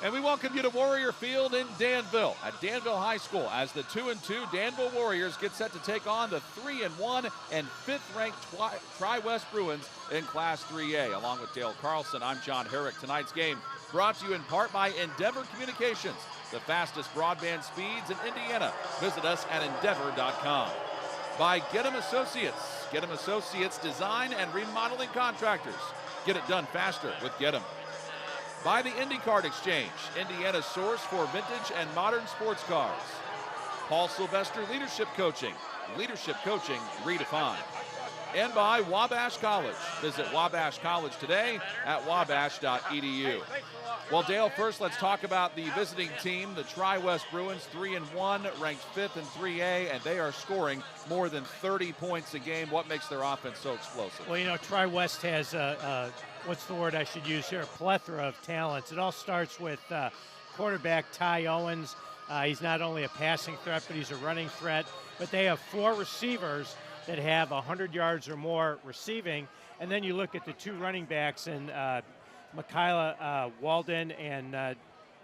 And we welcome you to Warrior Field in Danville at Danville High School as the 2-2 Danville Warriors get set to take on the 3-1 and 5th-ranked Tri-West Bruins in Class 3A. Along with Dale Carlson, I'm John Herrick. Tonight's game brought to you in part by Endeavor Communications, the fastest broadband speeds in Indiana. Visit us at endeavor.com. By Get 'em Associates. Get 'em Associates design and remodeling contractors. Get it done faster with Get 'em. By the IndyCar Exchange, Indiana's source for vintage and modern sports cars. Paul Sylvester Leadership Coaching redefined. And by Wabash College. Visit Wabash College today at wabash.edu. Well, Dale, first let's talk about the visiting team, the Tri-West Bruins, 3-1, ranked 5th in 3A, and they are scoring more than 30 points a game. What makes their offense so explosive? Well, you know, Tri-West has what's the word I should use here? A plethora of talents. It all starts with quarterback Ty Owens. He's not only a passing threat, but he's a running threat. But they have 4 receivers that have 100 yards or more receiving. And then you look at the 2 running backs in Michaela Walden and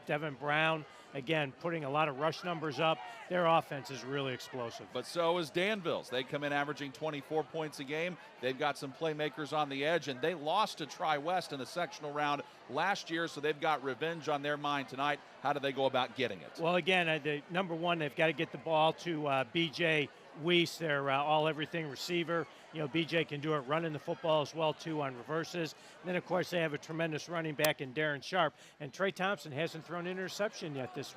Devin Brown. Again, putting a lot of rush numbers up. Their offense is really explosive. But so is Danville's. They come in averaging 24 points a game. They've got some playmakers on the edge, and they lost to Tri-West in the sectional round last year, so they've got revenge on their mind tonight. How do they go about getting it? Well, again, number one, they've got to get the ball to B.J. Weiss, their all-everything receiver. You know, BJ can do it running the football as well, too, on reverses. And then, of course, they have a tremendous running back in Darren Sharp. And Trey Thompson hasn't thrown an interception yet this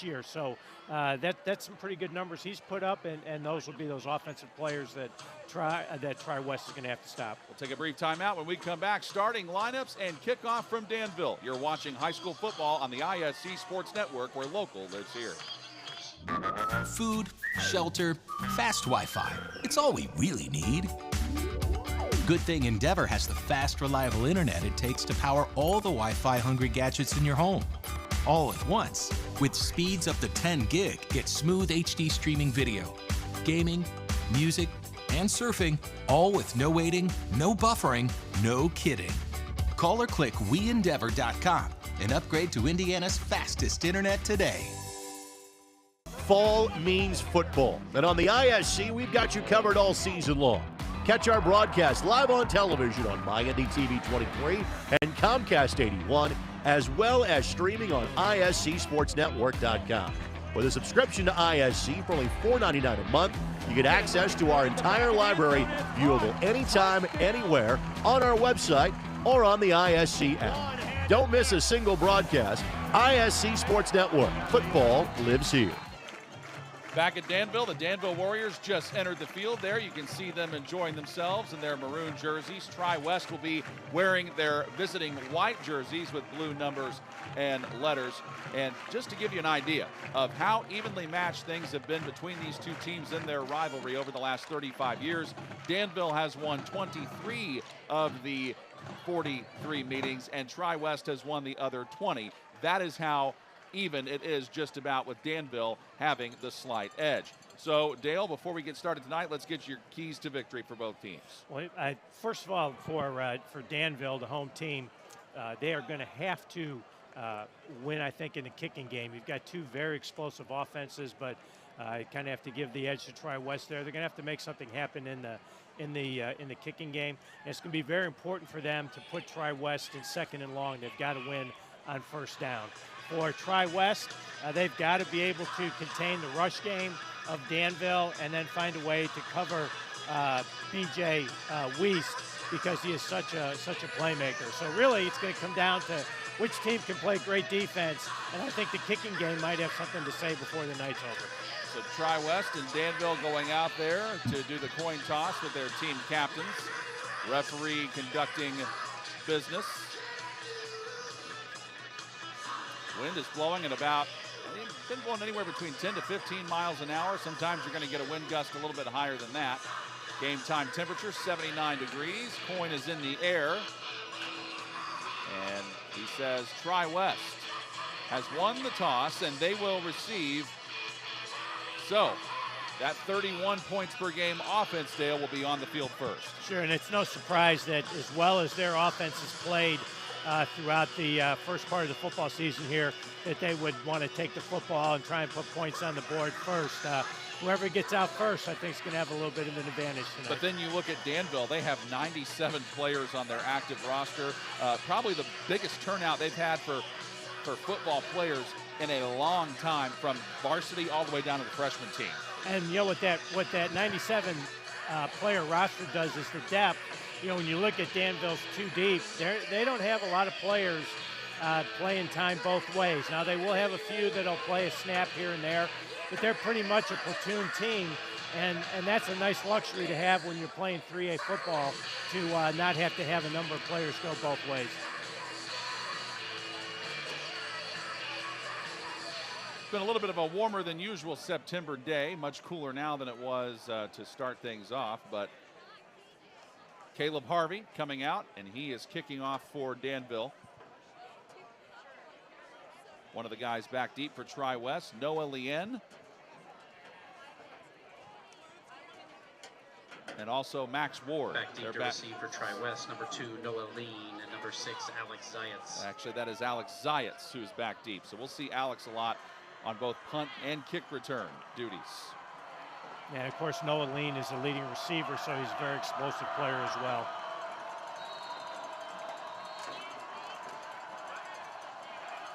year. So that's some pretty good numbers he's put up, and those will be those offensive players that Tri-West is going to have to stop. We'll take a brief timeout. When we come back, starting lineups and kickoff from Danville. You're watching high school football on the ISC Sports Network, where local lives here. Food, shelter, fast Wi-Fi. It's all we really need. Good thing Endeavor has the fast, reliable internet it takes to power all the Wi-Fi hungry gadgets in your home. All at once. With speeds up to 10 gig, get smooth HD streaming video, gaming, music, and surfing, all with no waiting, no buffering, no kidding. Call or click WeEndeavor.com and upgrade to Indiana's fastest internet today. Fall means football, and on the ISC, we've got you covered all season long. Catch our broadcast live on television on MyNDTV 23 and Comcast 81, as well as streaming on ISCSportsNetwork.com. With a subscription to ISC for only $4.99 a month, you get access to our entire library, viewable anytime, anywhere, on our website or on the ISC app. Don't miss a single broadcast. ISC Sports Network. Football lives here. Back at Danville, the Danville Warriors just entered the field there. You can see them enjoying themselves in their maroon jerseys. Tri-West will be wearing their visiting white jerseys with blue numbers and letters. And just to give you an idea of how evenly matched things have been between these two teams in their rivalry over the last 35 years, Danville has won 23 of the 43 meetings, and Tri-West has won the other 20. That is how even it is, just about, with Danville having the slight edge. So, Dale, before we get started tonight, let's get your keys to victory for both teams. Well, first of all, for Danville, the home team, they are going to have to win, I think, in the kicking game. You've got 2 very explosive offenses, but you kind of have to give the edge to Tri-West there. They're going to have to make something happen in the kicking game. And it's going to be very important for them to put Tri-West in second and long. They've got to win on first down. For Tri-West, they've got to be able to contain the rush game of Danville and then find a way to cover B.J. Weiss, because he is such a playmaker. So really, it's going to come down to which team can play great defense, and I think the kicking game might have something to say before the night's over. So Tri-West and Danville going out there to do the coin toss with their team captains. Referee conducting business. Wind is blowing at about, been blowing anywhere between 10 to 15 miles an hour. Sometimes you're going to get a wind gust a little bit higher than that. Game time temperature, 79 degrees. Coin is in the air. And he says Tri-West has won the toss, and they will receive. So that 31 points per game offense, Dale, will be on the field first. Sure, and it's no surprise that as well as their offense has played throughout the first part of the football season here that they would want to take the football and try and put points on the board first. Whoever gets out first, I think, is going to have a little bit of an advantage tonight. But then you look at Danville, they have 97 players on their active roster. Probably the biggest turnout they've had for football players in a long time, from varsity all the way down to the freshman team. And you know what that 97 player roster does is the depth. You know, when you look at Danville's too deep, they don't have a lot of players playing time both ways. Now, they will have a few that'll play a snap here and there, but they're pretty much a platoon team, and that's a nice luxury to have when you're playing 3A football, to not have to have a number of players go both ways. It's been a little bit of a warmer than usual September day, much cooler now than it was to start things off, but Caleb Harvey coming out, and he is kicking off for Danville. One of the guys back deep for Tri-West, Noah Lien. And also Max Ward. Back deep to receive for Tri-West, number 2, Noah Lean, and number 6, Alex Zayats. Actually, that is Alex Zayats who's back deep. So we'll see Alex a lot on both punt and kick return duties. And, of course, Noah Lean is the leading receiver, so he's a very explosive player as well.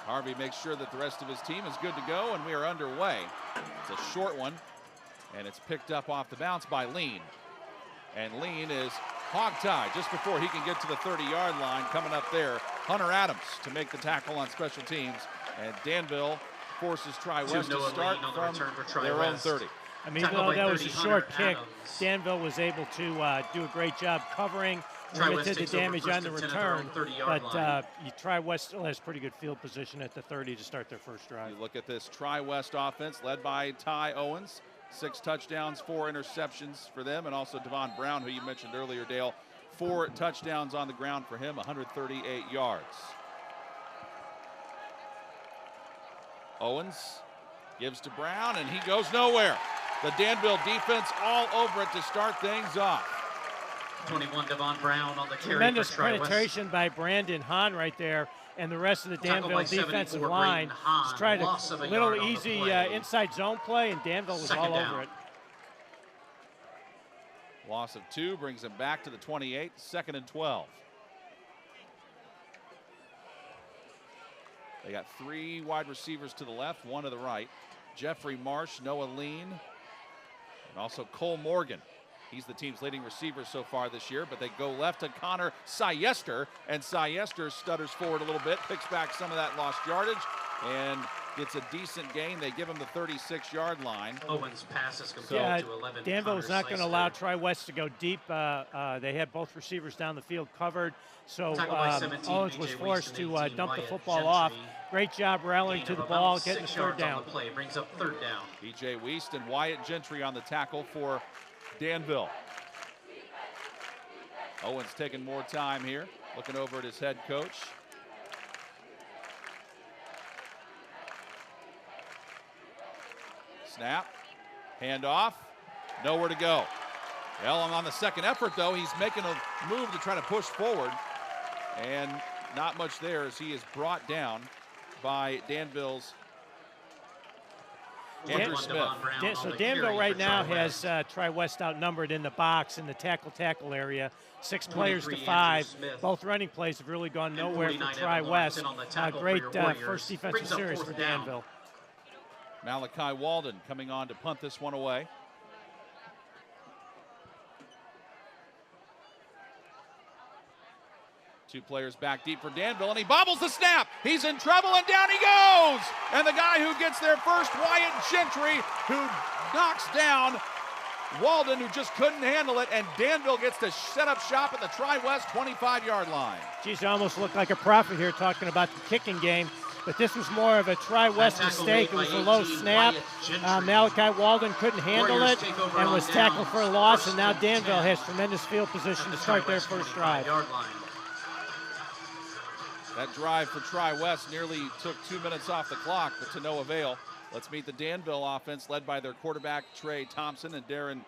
Harvey makes sure that the rest of his team is good to go, and we are underway. It's a short one, and it's picked up off the bounce by Lean. And Lean is hog-tied just before he can get to the 30-yard line. Coming up there, Hunter Adams to make the tackle on special teams. And Danville forces Tri-West to start from their own 30. I mean, even though that was a short kick, Danville was able to do a great job covering, limited the damage on the return, but Tri-West still has pretty good field position at the 30 to start their first drive. You look at this Tri-West offense led by Ty Owens. 6 touchdowns, 4 interceptions for them, and also Devon Brown, who you mentioned earlier, Dale. 4 touchdowns on the ground for him, 138 yards. Owens gives to Brown, and he goes nowhere. The Danville defense all over it to start things off. 21, Devon Brown on the carry. Tremendous penetration by Brandon Hahn right there, and the rest of the Danville defensive line just tried a little easy inside zone play, and Danville was all over it. Loss of 2 brings him back to the 28, 2nd and 12. They got 3 wide receivers to the left, 1 to the right. Jeffrey Marsh, Noah Lean, and also Cole Morgan. He's the team's leading receiver so far this year, but they go left to Connor Sayester, and Sayester stutters forward a little bit, picks back some of that lost yardage, and gets a decent gain. They give him the 36-yard line. Owens passes complete to 11. Danville is not going to allow Tri-West to go deep. They had both receivers down the field covered, so Owens was forced to dump the football off. Great job rallying to the ball, getting the 3rd down. Play brings up 3rd down. B.J. Wiest and Wyatt Gentry on the tackle for Danville. Owens taking more time here, looking over at his head coach. Snap, handoff, nowhere to go. Well, on the second effort, though, he's making a move to try to push forward, and not much there as he is brought down by Danville's Andrew Smith. So Danville right now has Tri-West outnumbered in the box in the tackle area. 6 players to 5. Both running plays have really gone nowhere for Tri-West. Great first defensive series for Danville. Malachi Walden coming on to punt this one away. Two players back deep for Danville, and he bobbles the snap. He's in trouble, and down he goes. And the guy who gets there first, Wyatt Gentry, who knocks down Walden, who just couldn't handle it, and Danville gets to set up shop at the Tri-West 25-yard line. Geez, I almost looked like a prophet here talking about the kicking game, but this was more of a Tri-West mistake. It was a low snap. Malachi Walden couldn't handle it and was tackled for a loss, and now Danville has tremendous field position to start their first drive. That drive for Tri-West nearly took 2 minutes off the clock, but to no avail. Let's meet the Danville offense led by their quarterback, Trey Thompson, and Darren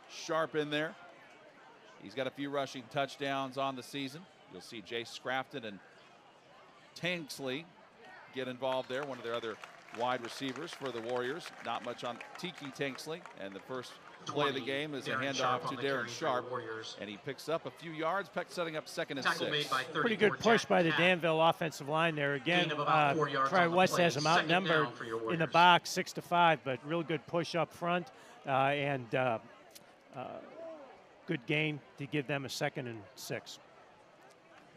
Sharp in there. He's got a few rushing touchdowns on the season. You'll see Jay Scrafton and Tanksley get involved there, one of their other wide receivers for the Warriors. Not much on Tiki Tanksley, and the first play of the game is a handoff to Darren Sharp, and he picks up a few yards, setting up 2nd and 6. Pretty good push by the Danville offensive line there. Again, Tri-West has them outnumbered in the box 6-5, but real good push up front, and good gain to give them a 2nd and 6.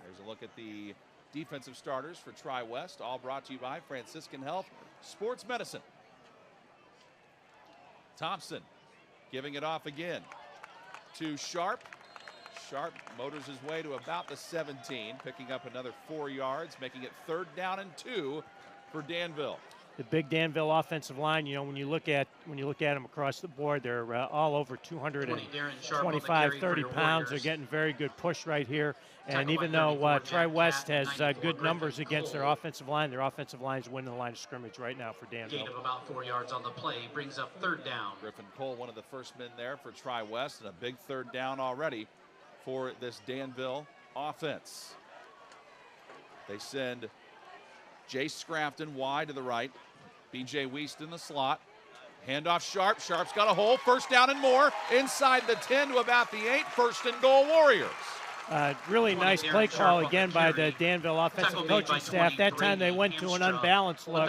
There's a look at the defensive starters for Tri-West, all brought to you by Franciscan Health Sports Medicine. Thompson giving it off again to Sharp. Sharp motors his way to about the 17, picking up another 4 yards, making it 3rd down and 2 for Danville. The big Danville offensive line, you know, when you look at them across the board, they're all over 225, 30 pounds. They're getting very good push right here. And even though Tri-West has good numbers against their offensive line is winning the line of scrimmage right now for Danville. Gain of about 4 yards on the play brings up 3rd down. Griffin Cole, one of the first men there for Tri-West, and a big 3rd down already for this Danville offense. They send Jace Scrafton wide to the right. B.J. Wiest in the slot. Handoff Sharp. Sharp's got a hole. 1st down and more. Inside the 10 to about the 8. 1st and goal Warriors. Really nice play call again by the Danville offensive coaching staff. That time they went to an unbalanced look.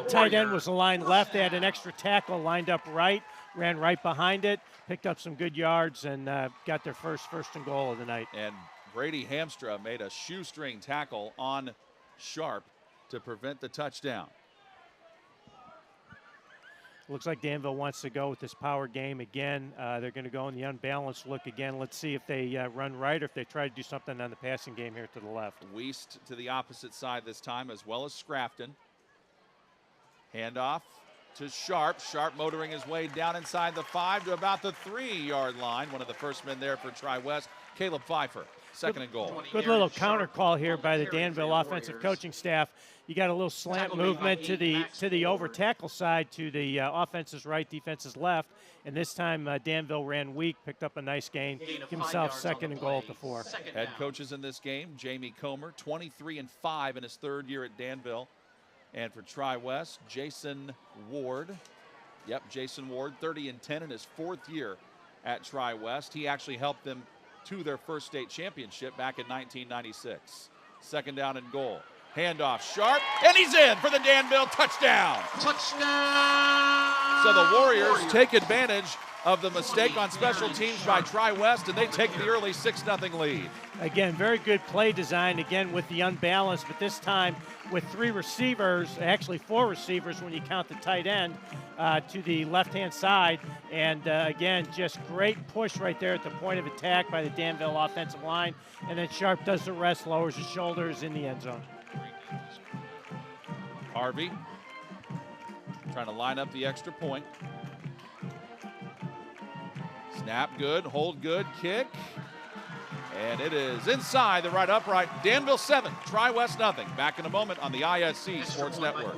Tight end was aligned left. They had an extra tackle lined up right. Ran right behind it. Picked up some good yards and got their first and goal of the night. And Brady Hamstra made a shoestring tackle on Sharp to prevent the touchdown. Looks like Danville wants to go with this power game again. They're going to go in the unbalanced look again. Let's see if they run right or if they try to do something on the passing game here to the left. Wiest to the opposite side this time, as well as Scrafton. Handoff to Sharp. Sharp motoring his way down inside the 5 to about the 3-yard line. One of the first men there for Tri-West, Caleb Pfeiffer. 2nd and goal. Good little counter call here by the Danville offensive coaching staff. You got a little slant movement to the over tackle side, to the offense's right, defense's left, and this time Danville ran weak, picked up a nice gain, give himself 2nd and goal at the 4. Head coaches in this game: Jamie Comer, 23-5 in his 3rd year at Danville, and for Tri-West, Jason Ward. Yep, Jason Ward, 30-10 in his 4th year at Tri-West. He actually helped them to their first state championship back in 1996. 2nd down and goal. Handoff Sharp, and he's in for the Danville touchdown. Touchdown! So the Warriors take advantage of the mistake on special teams by Tri-West, and they take the early 6-0 lead. Again, very good play design, again with the unbalanced, but this time with 3 receivers, actually 4 receivers when you count the tight end, to the left-hand side. And again, just great push right there at the point of attack by the Danville offensive line. And then Sharp does the rest, lowers his shoulders in the end zone. Harvey trying to line up the extra point. Snap good, hold good, kick. And it is inside the right upright. Danville 7, Tri-West nothing. Back in a moment on the ISC Sports Network.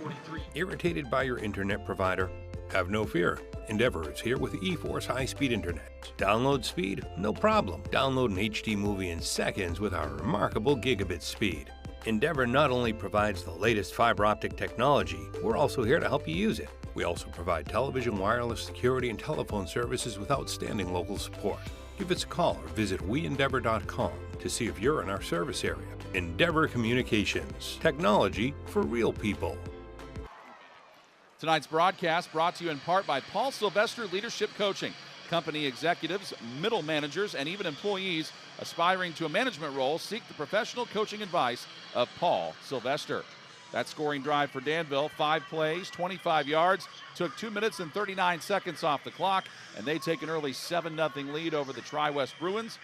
Irritated by your internet provider? Have no fear. Endeavor is here with eForce high-speed internet. Download speed? No problem. Download an HD movie in seconds with our remarkable gigabit speed. Endeavor not only provides the latest fiber optic technology, we're also here to help you use it. We also provide television, wireless, security, and telephone services with outstanding local support. Give us a call or visit weendeavor.com to see if you're in our service area. Endeavor Communications. Technology for real people. Tonight's broadcast brought to you in part by Paul Sylvester Leadership Coaching. Company executives, middle managers, and even employees aspiring to a management role seek the professional coaching advice of Paul Sylvester. That scoring drive for Danville, 5 plays, 25 yards, took 2 minutes and 39 seconds off the clock, and they take an early 7-0 lead over the Tri-West Bruins.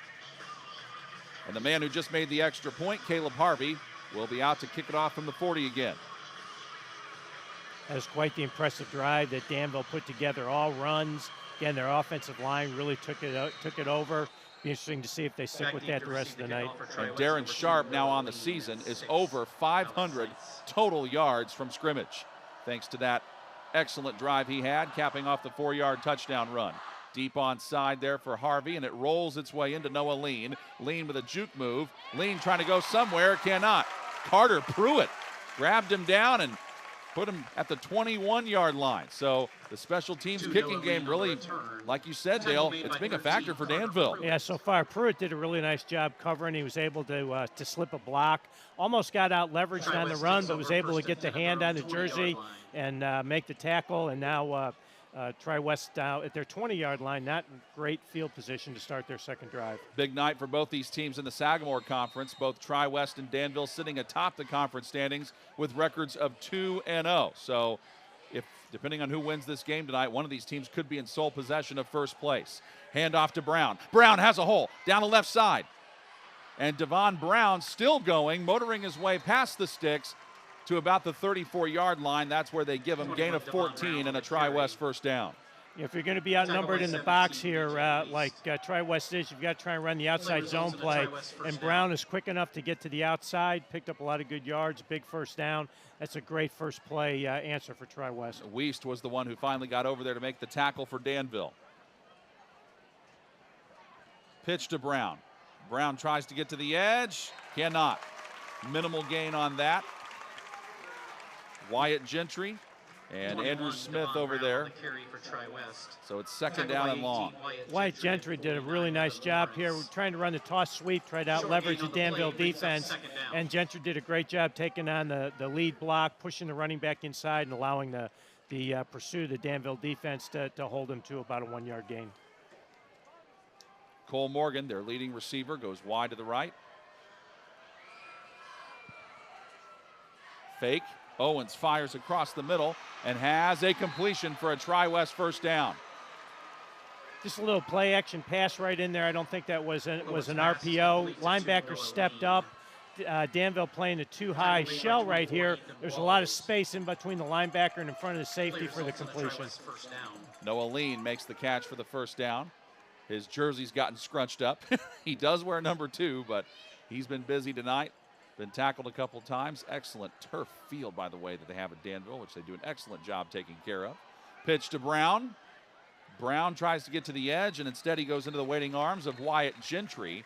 And the man who just made the extra point, Caleb Harvey, will be out to kick it off from the 40 again. That was quite the impressive drive that Danville put together, all runs. Again, their offensive line really took it over. Be interesting to see if they stick with that the rest of the night. And Darren Sharp, now on the season, is over 500 total yards from scrimmage, thanks to that excellent drive he had, capping off the 4-yard touchdown run. Deep onside there for Harvey, and it rolls its way into Noah Lean. Lean with a juke move. Lean trying to go somewhere, cannot. Carter Pruitt grabbed him down and put him at the 21-yard line. So the special teams kicking game really, like you said, Dale, it's being a factor for Danville. Yeah, so far Pruitt did a really nice job covering. He was able to slip a block. Almost got out leveraged on the run, but was able to get the hand on the jersey and make the tackle. And now Tri-West now at their 20-yard line, not in great field position to start their second drive. Big night for both these teams in the Sagamore Conference. Both Tri-West and Danville sitting atop the conference standings with records of 2-0. So depending on who wins this game tonight, one of these teams could be in sole possession of first place. Hand off to Brown. Brown has a hole down the left side. And Devon Brown still going, motoring his way past the sticks to about the 34-yard line. That's where they give him gain of 14 and a Tri-West first down. If you're going to be outnumbered in the box here, like Tri-West is, you've got to try and run the outside zone play. And Brown is quick enough to get to the outside, picked up a lot of good yards, big first down. That's a great first play answer for Tri-West. Wiest was the one who finally got over there to make the tackle for Danville. Pitch to Brown. Brown tries to get to the edge, cannot. Minimal gain on that. Wyatt Gentry and Andrew Smith over there. So it's second down and long. Wyatt Gentry did a really nice job here. We're trying to run the toss sweep, tried to out leverage the Danville defense. And Gentry did a great job taking on the lead block, pushing the running back inside and allowing the pursuit of the Danville defense to hold him to about a 1-yard gain. Cole Morgan, their leading receiver, goes wide to the right. Fake. Owens fires across the middle and has a completion for a Tri-West first down. Just a little play action pass right in there. I don't think that was an RPO. Linebacker stepped up. Danville playing a too-high shell right here. There's a lot of space in between the linebacker and in front of the safety for the completion. Noah Lean makes the catch for the first down. His jersey's gotten scrunched up. He does wear number 2, but he's been busy tonight. Been tackled a couple times. Excellent turf field, by the way, that they have at Danville, which they do an excellent job taking care of. Pitch to Brown. Brown tries to get to the edge, and instead he goes into the waiting arms of Wyatt Gentry,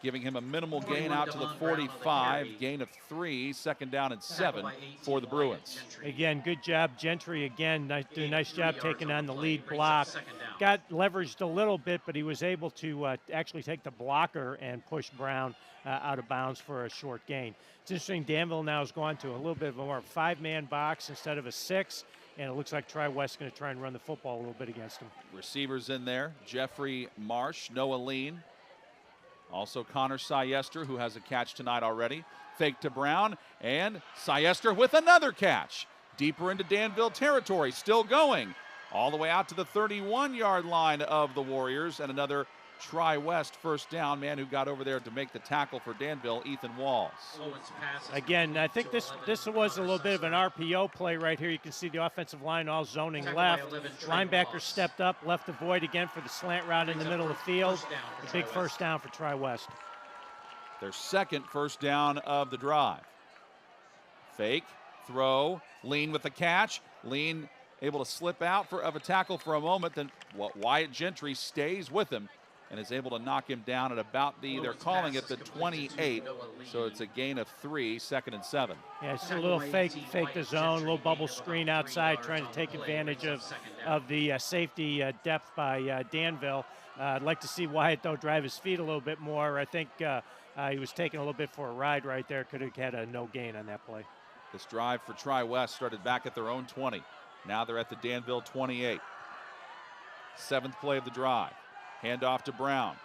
giving him a minimal gain out to the 45, gain of 3, second down and 7 for the Bruins. Again, good job. Gentry, again, did a nice job taking on the lead block. Got leveraged a little bit, but he was able to actually take the blocker and push Brown out of bounds for a short gain. It's interesting, Danville now has gone to a little bit of a more 5-man box instead of a 6, and it looks like Tri-West is going to try and run the football a little bit against them. Receivers in there, Jeffrey Marsh, Noah Lean, also Connor Siester, who has a catch tonight already. Fake to Brown, and Siester with another catch. Deeper into Danville territory, still going. All the way out to the 31-yard line of the Warriors, and another Tri-West first down. Man who got over there to make the tackle for Danville, Ethan Walls. Again, I think this was a little bit of an RPO play right here. You can see the offensive line all zoning left. Linebacker stepped up, left the void again for the slant route in the middle of the field. A big first down for Tri-West. Their second first down of the drive. Fake, throw, Lean with the catch. Lean able to slip out of a tackle for a moment, then Wyatt Gentry stays with him and is able to knock him down at about they're calling it the 28, so it's a gain of 3, second and 7. Yeah, it's a little fake the zone, a little bubble screen outside, trying to take advantage of the safety depth by Danville. I'd like to see Wyatt, though, drive his feet a little bit more. I think he was taking a little bit for a ride right there. Could have had a no gain on that play. This drive for Tri-West started back at their own 20. Now they're at the Danville 28. 7th play of the drive. Hand off to Brown.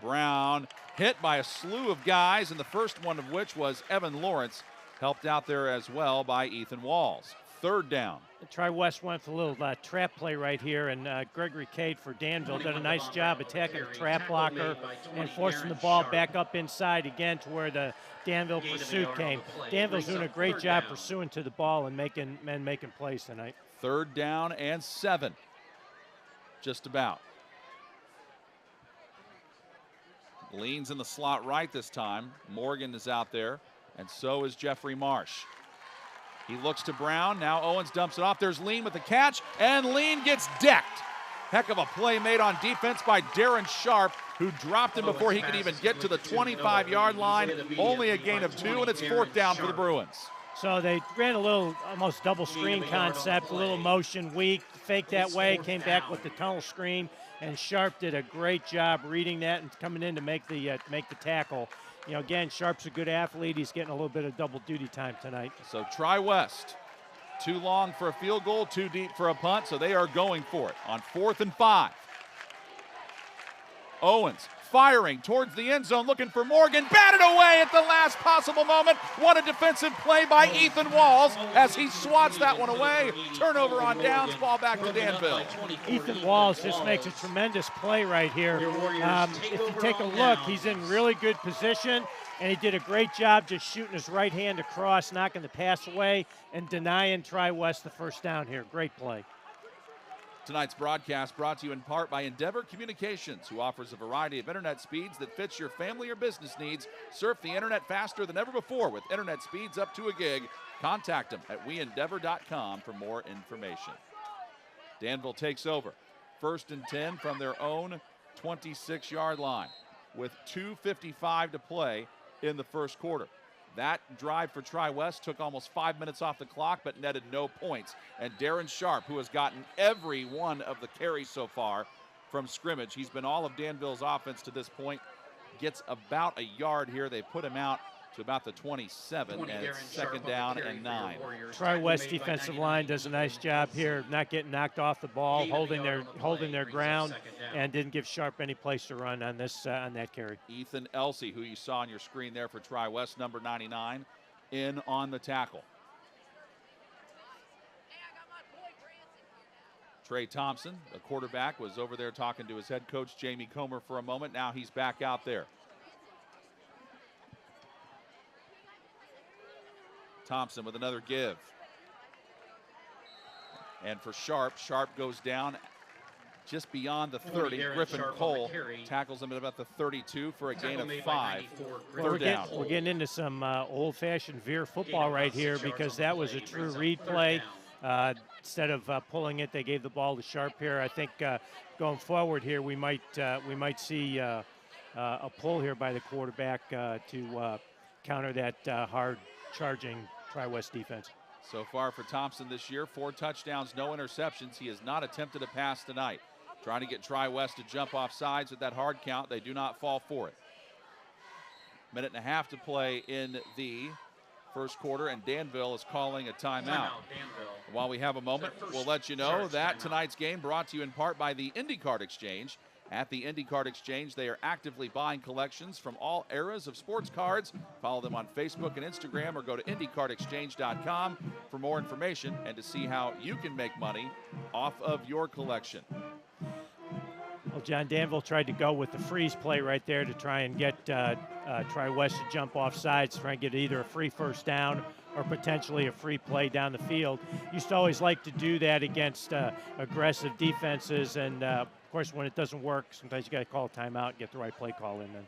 Brown hit by a slew of guys, and the first one of which was Evan Lawrence, helped out there as well by Ethan Walls. 3rd down. Tri-West went for a little trap play right here, and Gregory Cade for Danville did a nice job attacking the trap blocker and forcing the ball back up inside again to where the Danville pursuit came. Danville's doing a great job pursuing to the ball and making plays tonight. 3rd down and 7. Just about. Leans in the slot right this time. Morgan is out there, and so is Jeffrey Marsh. He looks to Brown. Now Owens dumps it off. There's Lean with the catch, and Lean gets decked. Heck of a play made on defense by Darren Sharp, who dropped him before he could even get to the 25-yard line. Only a gain of 2, and it's 4th down for the Bruins. So they ran a little almost double screen concept, a little motion weak, faked that way, came back with the tunnel screen, and Sharp did a great job reading that and coming in to make the tackle. You know, again, Sharp's a good athlete. He's getting a little bit of double duty time tonight. So Tri-West, too long for a field goal, too deep for a punt, so they are going for it on 4th and 5. Owens firing towards the end zone, looking for Morgan, batted away at the last possible moment. What a defensive play by Ethan Walls as he swats that one away. Turnover on downs, ball back to Danville. Ethan Walls just makes a tremendous play right here. If you take a look, he's in really good position, and he did a great job just shooting his right hand across, knocking the pass away, and denying Tri-West the first down here. Great play. Tonight's broadcast brought to you in part by Endeavor Communications, who offers a variety of internet speeds that fits your family or business needs. Surf the internet faster than ever before with internet speeds up to a gig. Contact them at weendeavor.com for more information. Danville takes over. 1st and 10 from their own 26-yard line with 2:55 to play in the first quarter. That drive for Tri-West took almost 5 minutes off the clock, but netted no points. And Darren Sharp, who has gotten every one of the carries so far from scrimmage, he's been all of Danville's offense to this point, gets about a yard here. They put him out to about the 27, and it's 2nd down and 9. Tri-West defensive line does a nice job here, not getting knocked off the ball, holding their ground, and didn't give Sharp any place to run on this on that carry. Ethan Elsey, who you saw on your screen there for Tri-West, number 99, in on the tackle. Trey Thompson, the quarterback, was over there talking to his head coach, Jamie Comer, for a moment. Now he's back out there. Thompson with another give. And for Sharp, Sharp goes down just beyond the 30. Griffin Cole tackles him at about the 32 for a gain of 5. Third down. We're getting into some old-fashioned veer football right here because that was a true read play. Instead of pulling it, they gave the ball to Sharp here. I think going forward here, we might see a pull here by the quarterback to counter that hard charging Tri-West defense. So far for Thompson this year, 4 touchdowns, no interceptions. He has not attempted a pass tonight. Trying to get Tri-West to jump off sides with that hard count. They do not fall for it. Minute and a half to play in the first quarter, and Danville is calling a timeout. While we have a moment, we'll let you know that tonight's game brought to you in part by the IndyCard Exchange. At the IndyCard Exchange, they are actively buying collections from all eras of sports cards. Follow them on Facebook and Instagram, or go to IndyCardExchange.com for more information and to see how you can make money off of your collection. Well, John, Danville tried to go with the freeze play right there to try and get Tri-West to jump off sides, try and get either a free first down or potentially a free play down the field. Used to always like to do that against aggressive defenses, and of course, when it doesn't work, sometimes you got to call a timeout and get the right play call in then.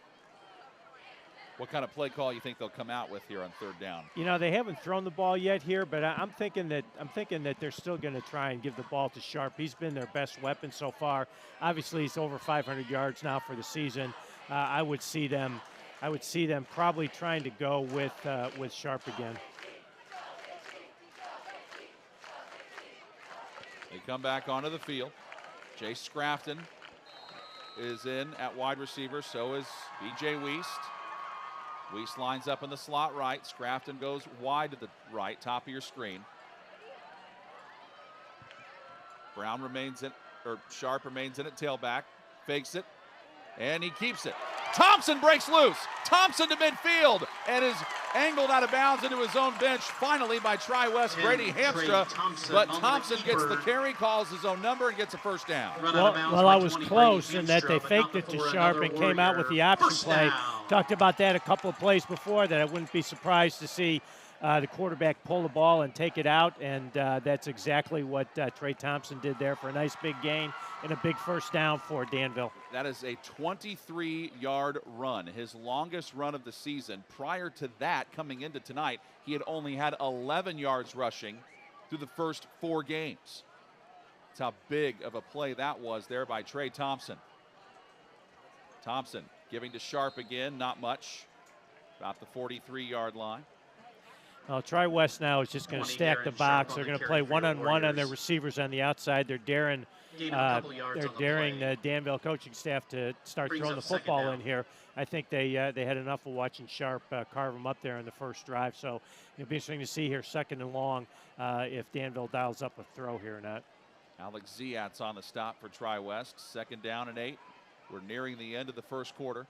What kind of play call you think they'll come out with here on 3rd down? You know, they haven't thrown the ball yet here, but I'm thinking that they're still going to try and give the ball to Sharp. He's been their best weapon so far. Obviously, he's over 500 yards now for the season. I would see them probably trying to go with Sharp again. They come back onto the field. Jay Scrafton is in at wide receiver. So is B.J. Wiest. Wiest lines up in the slot right. Scrafton goes wide to the right, top of your screen. Brown remains in, or Sharp remains in at tailback. Fakes it, and he keeps it. Thompson breaks loose. Thompson to midfield and is angled out of bounds into his own bench, finally by Tri-West Brady Hamstra. But Thompson gets the carry, calls his own number, and gets a first down. Well, I was close in that they faked it to Sharp and came out with the option play. Talked about that a couple of plays before, that I wouldn't be surprised to see the quarterback pull the ball and take it out, and that's exactly what Trey Thompson did there for a nice big gain and a big first down for Danville. That is a 23-yard run, his longest run of the season. Prior to that, coming into tonight, he had only had 11 yards rushing through the first 4 games. That's how big of a play that was there by Trey Thompson. Thompson giving to Sharp again, not much. About the 43-yard line. Well, Tri-West now is just going to stack the box. They're going to play one-on-one on their receivers on the outside. They're daring the Danville coaching staff to start throwing the football in here. I think they had enough of watching Sharp carve them up there in the first drive. So it'll be interesting to see here, second and long, if Danville dials up a throw here or not. Alex Ziat's on the stop for Tri-West. 2nd down and 8. We're nearing the end of the first quarter.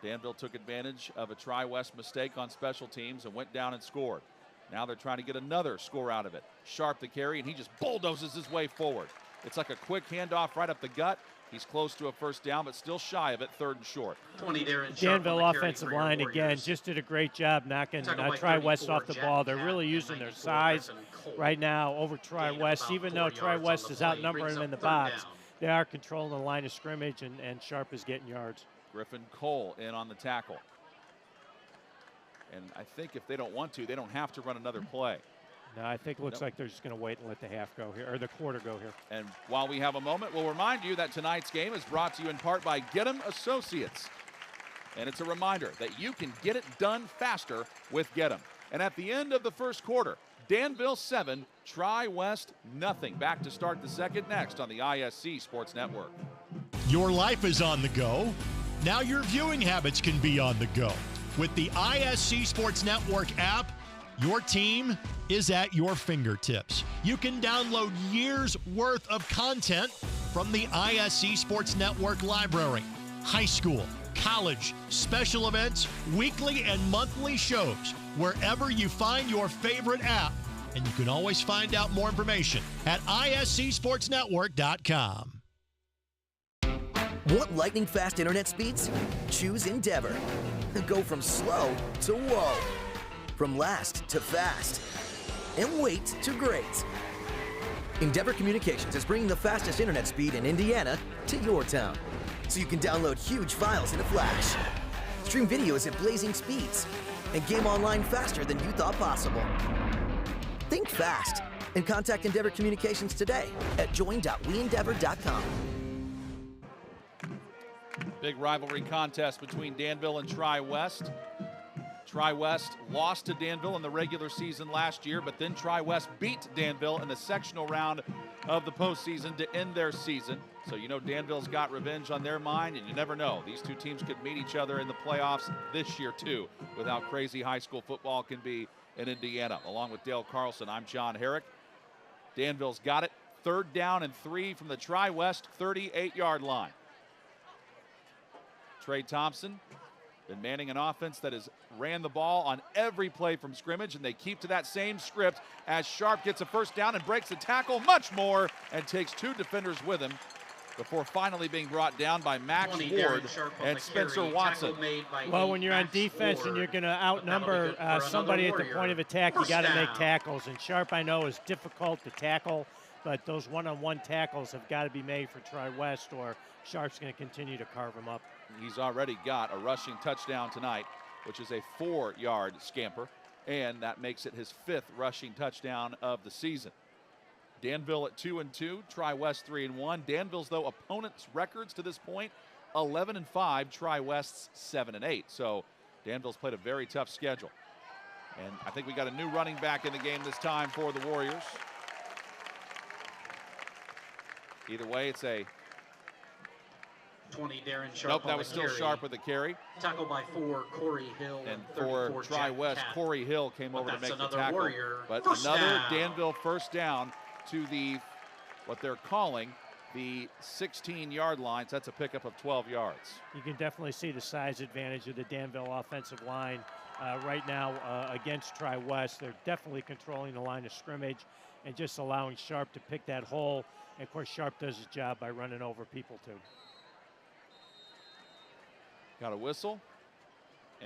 Danville took advantage of a Tri-West mistake on special teams and went down and scored. Now they're trying to get another score out of it. Sharp the carry, and he just bulldozes his way forward. It's like a quick handoff right up the gut. He's close to a first down, but still shy of it, 3rd and short. 20 there in Danville offensive line again just did a great job knocking Tri-West off the ball. They're really using their size right now over Tri-West. Even though Tri-West is outnumbering them in the box, they are controlling the line of scrimmage, and Sharp is getting yards. Griffin Cole in on the tackle. And I think if they don't want to, they don't have to run another play. No, I think it looks like they're just going to wait and let the half go here, or the quarter go here. And while we have a moment, we'll remind you that tonight's game is brought to you in part by Get 'em Associates. And it's a reminder that you can get it done faster with Get 'em. And at the end of the first quarter, Danville 7, Tri-West nothing. Back to start the second next on the ISC Sports Network. Your life is on the go. Now your viewing habits can be on the go. With the ISC Sports Network app, your team is at your fingertips. You can download years' worth of content from the ISC Sports Network library. High school, college, special events, weekly and monthly shows, wherever you find your favorite app. And you can always find out more information at iscsportsnetwork.com. Want lightning-fast internet speeds? Choose Endeavor. Go from slow to whoa. From last to fast. And wait to great. Endeavor Communications is bringing the fastest internet speed in Indiana to your town. So you can download huge files in a flash. Stream videos at blazing speeds. And game online faster than you thought possible. Think fast and contact Endeavor Communications today at join.weendeavor.com. Big rivalry contest between Danville and Tri-West. Tri-West lost to Danville in the regular season last year, but then Tri-West beat Danville in the sectional round of the postseason to end their season. So you know Danville's got revenge on their mind, and you never know. These two teams could meet each other in the playoffs this year, too, with how crazy high school football can be in Indiana. Along with Dale Carlson, I'm John Herrick. Danville's got it. 3rd down and 3 from the Tri-West 38-yard line. Trey Thompson been manning an offense that has ran the ball on every play from scrimmage, and they keep to that same script as Sharp gets a first down and breaks the tackle much more and takes 2 defenders with him before finally being brought down by Max Ward and Spencer Watson. Well, when you're on defense and you're going to outnumber somebody at the point of attack, you got to make tackles. And Sharp, I know, is difficult to tackle, but those one-on-one tackles have got to be made for Tri-West, or Sharp's going to continue to carve them up. He's already got a rushing touchdown tonight, which is a 4-yard scamper, and that makes it his 5th rushing touchdown of the season. Danville at 2-2, Tri-West 3-1. Danville's, though, opponents' records to this point, 11-5, Tri-West's 7-8. So Danville's played a very tough schedule. And I think we got a new running back in the game this time for the Warriors. Either way, it's a 20, Darren Sharp. Nope, that was still Sharp with the carry. Tackle by 4, Corey Hill. And for Tri-West, Corey Hill came over to make the tackle. Warrior. But first another down. Danville first down to the, what they're calling, the 16-yard line. So that's a pickup of 12 yards. You can definitely see the size advantage of the Danville offensive line right now against Tri-West. They're definitely controlling the line of scrimmage and just allowing Sharp to pick that hole. And of course, Sharp does his job by running over people too. Got a whistle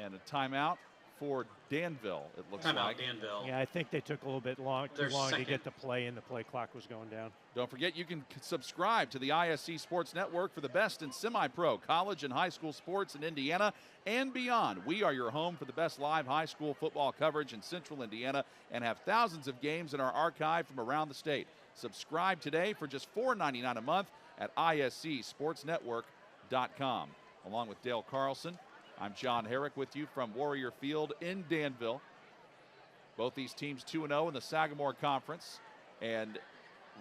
and a timeout for Danville, it looks Timeout, like. Danville. Yeah, I think they took a little bit too long to get the play, and the play clock was going down. Don't forget, you can subscribe to the ISC Sports Network for the best in semi-pro, college, and high school sports in Indiana and beyond. We are your home for the best live high school football coverage in Central Indiana and have thousands of games in our archive from around the state. Subscribe today for just $4.99 a month at iscsportsnetwork.com. Along with Dale Carlson, I'm John Herrick with you from Warrior Field in Danville. Both these teams 2-0 in the Sagamore Conference. And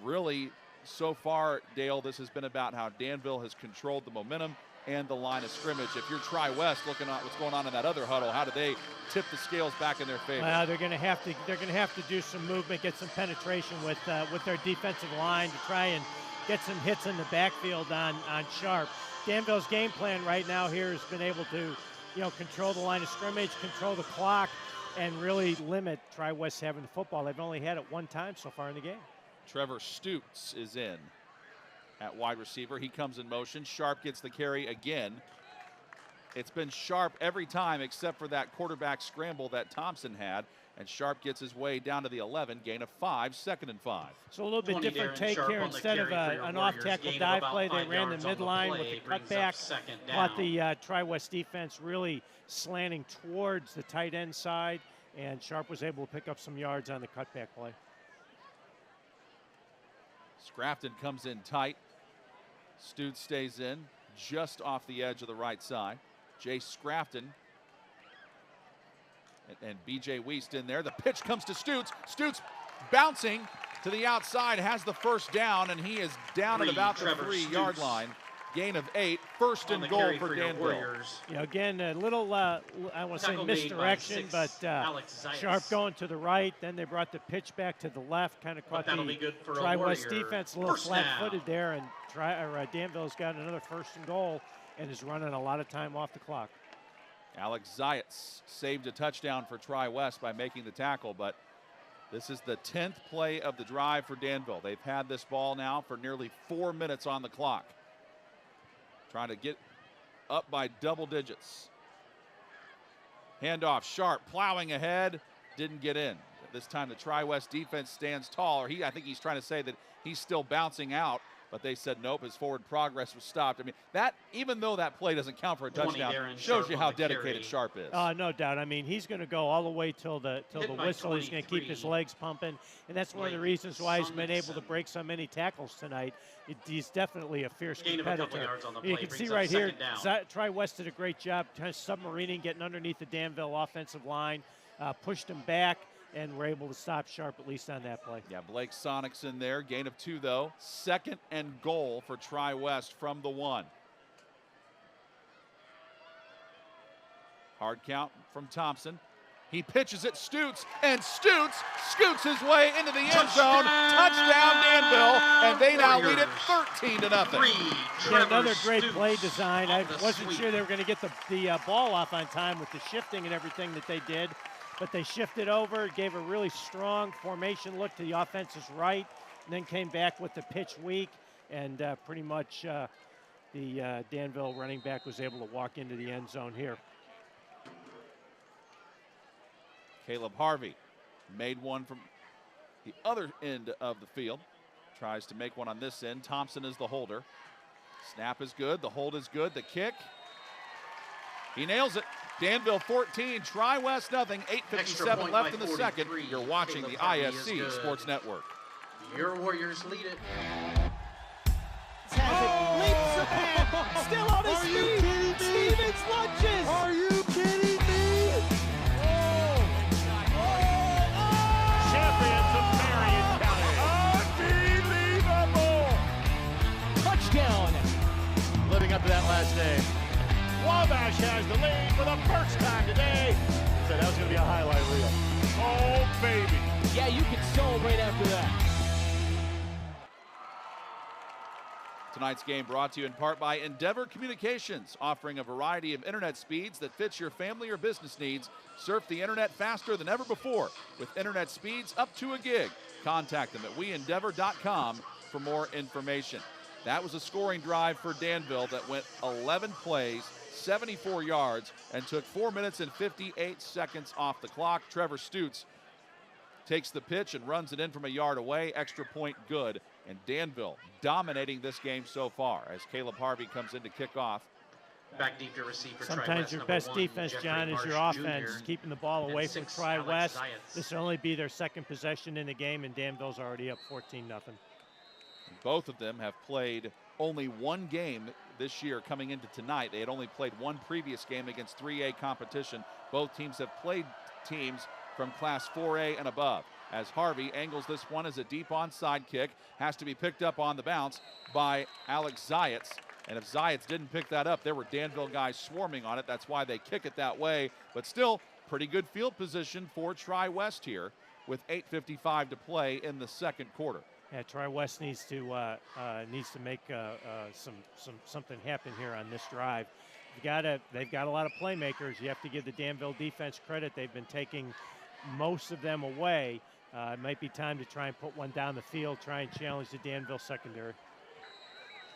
really, so far, Dale, this has been about how Danville has controlled the momentum and the line of scrimmage. If you're Tri-West looking at what's going on in that other huddle, how do they tip the scales back in their favor? Well, they're going to have to do some movement, get some penetration with their defensive line to try and get some hits in the backfield on Sharp. Danville's game plan right now here has been able to, control the line of scrimmage, control the clock, and really limit Tri-West having the football. They've only had it one time so far in the game. Trevor Stutes is in at wide receiver. He comes in motion. Sharp gets the carry again. It's been Sharp every time except for that quarterback scramble that Thompson had. And Sharp gets his way down to the 11, gain of 5, 2nd and 5. So a little bit different take here. Instead of an off-tackle dive play, they ran the midline with the cutback. Caught the Tri-West defense really slanting towards the tight end side, and Sharp was able to pick up some yards on the cutback play. Scrafton comes in tight. Stutes stays in just off the edge of the right side. Jay Scrafton and B.J. Wiest in there. The pitch comes to Stutes. Stutes bouncing to the outside, has the first down, and he is down at about the 3-yard line. Gain of 8, first and goal for Danville. Again, a little, I want to say misdirection, but Sharp going to the right. Then they brought the pitch back to the left, kind of caught the Tri-West defense a little flat-footed there, and Danville's got another first and goal and is running a lot of time off the clock. Alex Zayats saved a touchdown for Tri-West by making the tackle, but this is the 10th play of the drive for Danville. They've had this ball now for nearly 4 minutes on the clock. Trying to get up by double digits. Handoff, Sharp plowing ahead, didn't get in. This time the Tri-West defense stands tall, or I think he's trying to say that he's still bouncing out, but they said nope, his forward progress was stopped. I mean, that, even though that play doesn't count for a touchdown, shows you how dedicated Sharp is. No doubt. I mean, he's going to go all the way till the whistle. He's going to keep his legs pumping, and that's one of the reasons why he's been able to break so many tackles tonight. He's definitely a fierce competitor. You can see right here, Tri-West did a great job kind of submarining, getting underneath the Danville offensive line, pushed him back, and we're able to stop Sharp at least on that play. Yeah, Blake Sonic's in there. Gain of 2, though. 2nd and goal for Tri-West from the 1. Hard count from Thompson. He pitches it, Stutes, and Stutes scoots his way into the end zone. Touchdown, Danville, and they now lead it 13-0. Yeah, another great play design. I wasn't sure they were going to get the ball off on time with the shifting and everything that they did. But they shifted over, gave a really strong formation look to the offense's right, and then came back with the pitch weak, and pretty much the Danville running back was able to walk into the end zone here. Caleb Harvey made one from the other end of the field. Tries to make one on this end. Thompson is the holder. Snap is good. The hold is good. The kick. He nails it. Danville 14, Tri-West nothing. 8:57 left in the second. You're watching the ISC Sports Network. Your Warriors lead it. Leaps ahead. Still on his feet. Stevens lunges. Are you kidding me? Champions of Marion County. Unbelievable. Touchdown. Living up to that last name. Wabash has the lead for the first time today. Said that was going to be a highlight reel. Oh, baby. Yeah, you can celebrate after that. Tonight's game brought to you in part by Endeavor Communications, offering a variety of internet speeds that fits your family or business needs. Surf the internet faster than ever before with internet speeds up to a gig. Contact them at weendeavor.com for more information. That was a scoring drive for Danville that went 11 plays, 74 yards, and took 4 minutes and 58 seconds off the clock. Trevor Stutz takes the pitch and runs it in from a yard away. Extra point good. And Danville dominating this game so far as Caleb Harvey comes in to kick off. Back deep to receive for Sometimes Tri-West, your number best 1, defense, Jeffrey John, is your Marsh offense, Jr. keeping the ball away And from 6, Tri-West. Alex Zayas. This will only be their second possession in the game, and Danville's already up 14-0. Both of them have played only one game this year coming into tonight. They had only played one previous game against 3A competition. Both teams have played teams from Class 4A and above. As Harvey angles this one as a deep onside kick, has to be picked up on the bounce by Alex Zayas. And if Zayas didn't pick that up, there were Danville guys swarming on it. That's why they kick it that way. But still, pretty good field position for Tri-West here with 8:55 to play in the second quarter. Yeah, Tri-West needs to make something happen here on this drive. They've got a lot of playmakers. You have to give the Danville defense credit. They've been taking most of them away. It might be time to try and put one down the field, try and challenge the Danville secondary.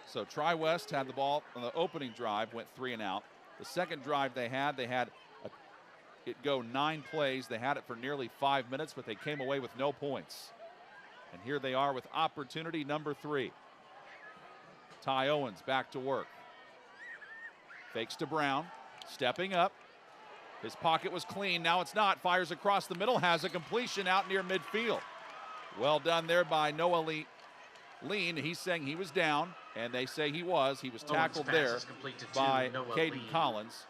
So Tri-West had the ball on the opening drive, went 3 and out. The second drive they had it go 9 plays. They had it for nearly 5 minutes, but they came away with no points. And here they are with opportunity number 3. Ty Owens back to work. Fakes to Brown, stepping up. His pocket was clean, now it's not. Fires across the middle, has a completion out near midfield. Well done there by Noah Lean. He's saying he was down, and they say he was. He was tackled there by Caden Collins.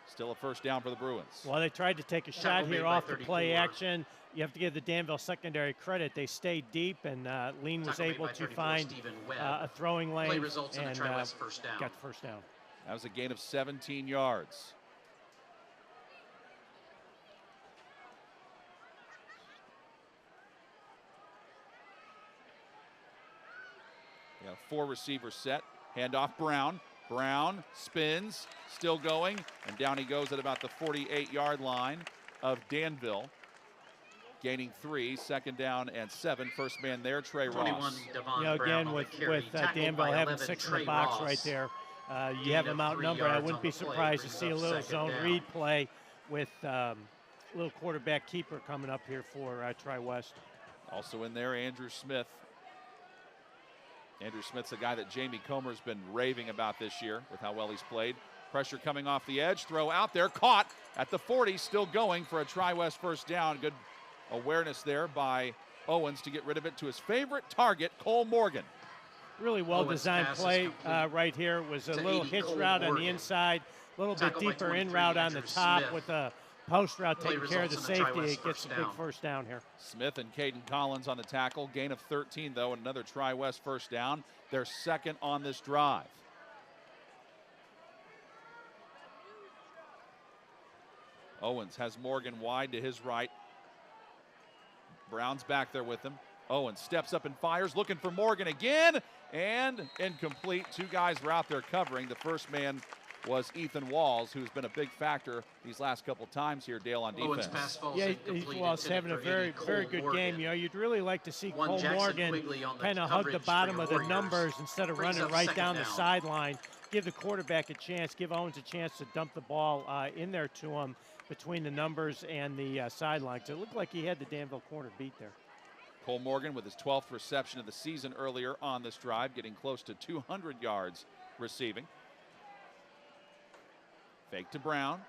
Still a first down for the Bruins. Well, they tried to take a shot here off the play action. You have to give the Danville secondary credit. They stayed deep, and Lean was able to find a throwing lane and got the first down. That was a gain of 17 yards. We have 4 receivers set. Handoff Brown. Brown spins, still going, and down he goes at about the 48-yard line of Danville. Gaining 3, second down and 7. First man there, Trey Ross. Again, with Danville having 6 in the box right there, you have them outnumbered. I wouldn't be surprised to see a little zone read play with little quarterback keeper coming up here for Tri-West. Also in there, Andrew Smith. Andrew Smith's a guy that Jamie Comer's been raving about this year with how well he's played. Pressure coming off the edge, throw out there, caught at the 40, still going for a Tri-West first down. Good awareness there by Owens to get rid of it to his favorite target, Cole Morgan. Really well-designed play right here. It was a little hitch route on the inside, a little bit deeper in route on the top with a post route taking care of the safety. It gets a big first down here. Smith and Caden Collins on the tackle. Gain of 13, though, and another Tri-West first down. Their second on this drive. Owens has Morgan wide to his right. Brown's back there with him. Owens steps up and fires, looking for Morgan again, and incomplete. 2 guys were out there covering. The first man was Ethan Walls, who's been a big factor these last couple times here, Dale, on defense. Yeah, Walls having a very good game. You know, you'd really like to see Cole Morgan kind of hug the bottom of the numbers instead of running right down the sideline. Give the quarterback a chance, give Owens a chance to dump the ball in there to him between the numbers and the sidelines. It looked like he had the Danville corner beat there. Cole Morgan with his 12th reception of the season earlier on this drive, getting close to 200 yards receiving. Fake to Brown,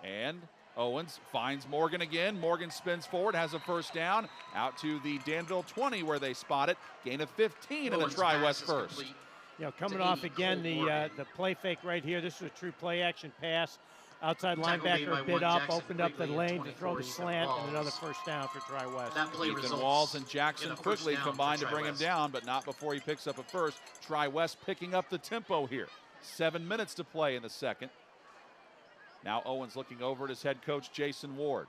and Owens finds Morgan again. Morgan spins forward, has a first down, out to the Danville 20 where they spot it. Gain of 15 and a Tri-West first. You know, coming off again the play fake right here. This is a true play action pass. Outside linebacker bid up, opened up the lane to throw the slant, and another first down for Tri-West. Ethan Walls and Jackson quickly combined to bring him down, but not before he picks up a first. Tri-West picking up the tempo here. 7 minutes to play in the second. Now Owens looking over at his head coach, Jason Ward.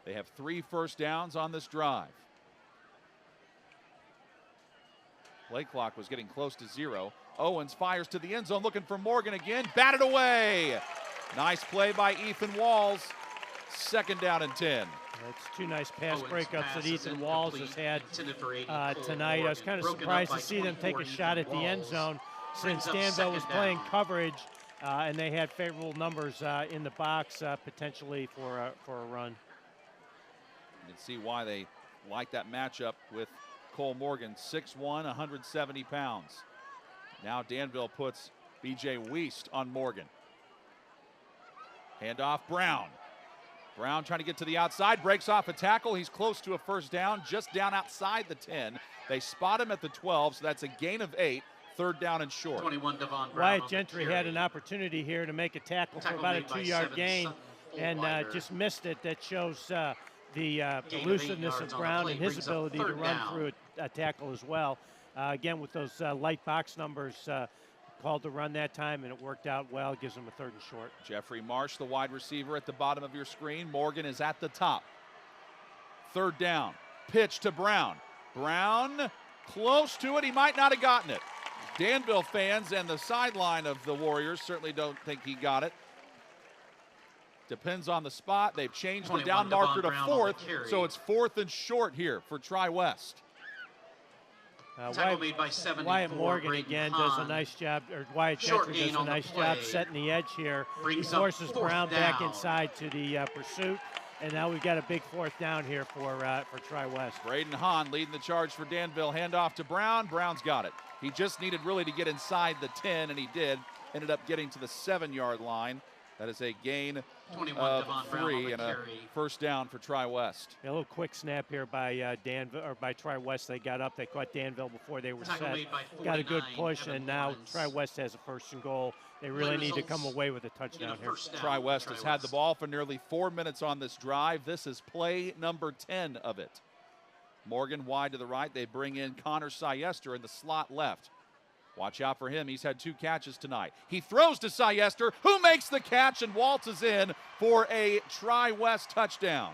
They have 3 first downs on this drive. Play clock was getting close to 0. Owens fires to the end zone, looking for Morgan again. Batted away. Nice play by Ethan Walls. Second down and 10. It's two nice pass breakups that Ethan Walls has had tonight. I was kind of surprised to see them take a shot at the end zone since Danville was playing coverage and they had favorable numbers in the box potentially for a run. You can see why they like that matchup with Cole Morgan, 6'1", 170 pounds. Now Danville puts B.J. Wiest on Morgan. Handoff, Brown. Brown trying to get to the outside, breaks off a tackle. He's close to a first down, just down outside the 10. They spot him at the 12, so that's a gain of 8. Third down and short. 21, Devon Brown. Wyatt Gentry had an opportunity here to make a tackle for about a 2-yard gain and just missed it. That shows the elusiveness of Brown and his ability to run through a tackle as well. Again, with those light box numbers, called to run that time, and it worked out well. Gives him a 3rd and short. Jeffrey Marsh, the wide receiver, at the bottom of your screen. Morgan is at the top. 3rd down. Pitch to Brown. Brown close to it. He might not have gotten it. Danville fans and the sideline of the Warriors certainly don't think he got it. Depends on the spot. They've changed the down marker to 4th, so it's 4th and short here for Tri-West. Wyatt Morgan again does a nice job, or Wyatt Gentry does a nice job setting the edge here. He forces Brown back inside to the pursuit, and now we've got a big 4th down here for Tri-West. Braden Hahn leading the charge for Danville. Handoff to Brown. Brown's got it. He just needed really to get inside the 10, and he did. Ended up getting to the 7-yard line. That is a gain of 3 and a first down for Tri-West. A little quick snap here by Danville, or by Tri-West. They got up, they caught Danville before they were set. Got a good push, and now Tri-West has a 1st and goal. They really need to come away with a touchdown here. Tri-West has had the ball for nearly 4 minutes on this drive. This is play number 10 of it. Morgan wide to the right. They bring in Connor Siester in the slot left. Watch out for him. He's had 2 catches tonight. He throws to Siester, who makes the catch and waltzes in for a Tri-West touchdown.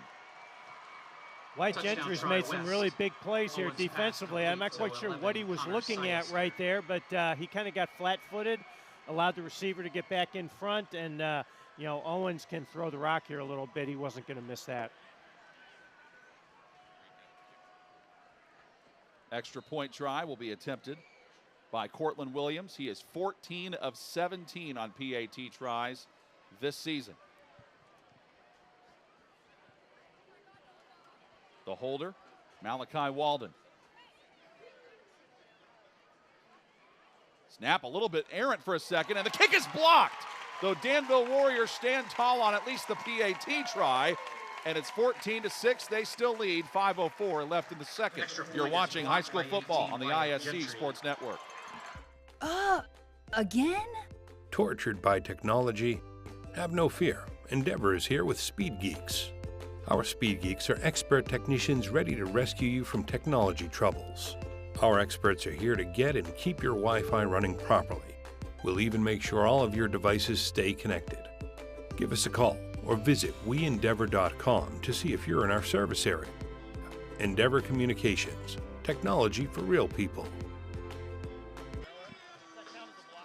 Wyatt Gentry's made some really big plays here defensively. I'm not quite sure what he was looking at right there, but he kind of got flat-footed, allowed the receiver to get back in front, and you know, Owens can throw the rock here a little bit. He wasn't going to miss that. Extra point try will be attempted by Cortland Williams. He is 14 of 17 on PAT tries this season. The holder, Malachi Walden. Snap a little bit errant for a second, and the kick is blocked. Though Danville Warriors stand tall on at least the PAT try, and it's 14-6. They still lead. 5:04 left in the second. You're watching high school football on the ISC Sports Network. Again? Tortured by technology? Have no fear. Endeavor is here with Speed Geeks. Our Speed Geeks are expert technicians ready to rescue you from technology troubles. Our experts are here to get and keep your Wi-Fi running properly. We'll even make sure all of your devices stay connected. Give us a call or visit weendeavor.com to see if you're in our service area. Endeavor Communications, technology for real people.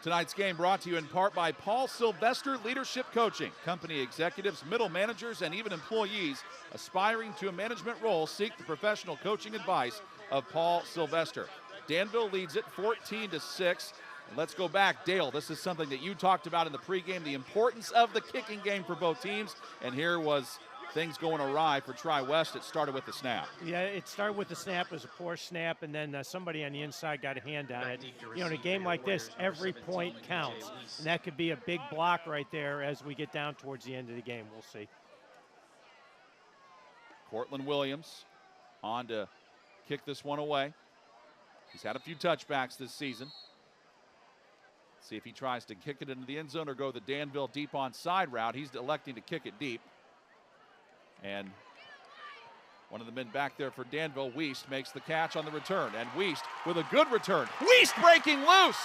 Tonight's game brought to you in part by Paul Sylvester Leadership Coaching. Company executives, middle managers, and even employees aspiring to a management role seek the professional coaching advice of Paul Sylvester. Danville leads it 14-6. And let's go back. Dale, this is something that you talked about in the pregame, the importance of the kicking game for both teams. And here was things going awry for Tri-West. It started with the snap. Yeah, it started with the snap. It was a poor snap, and then somebody on the inside got a hand on it. You know, in a game like this, every point counts. And that could be a big block right there as we get down towards the end of the game. We'll see. Cortland Williams on to kick this one away. He's had a few touchbacks this season. See if he tries to kick it into the end zone or go the Danville deep onside route. He's electing to kick it deep. And one of the men back there for Danville, Wiest, makes the catch on the return. And Wiest with a good return. Wiest breaking loose,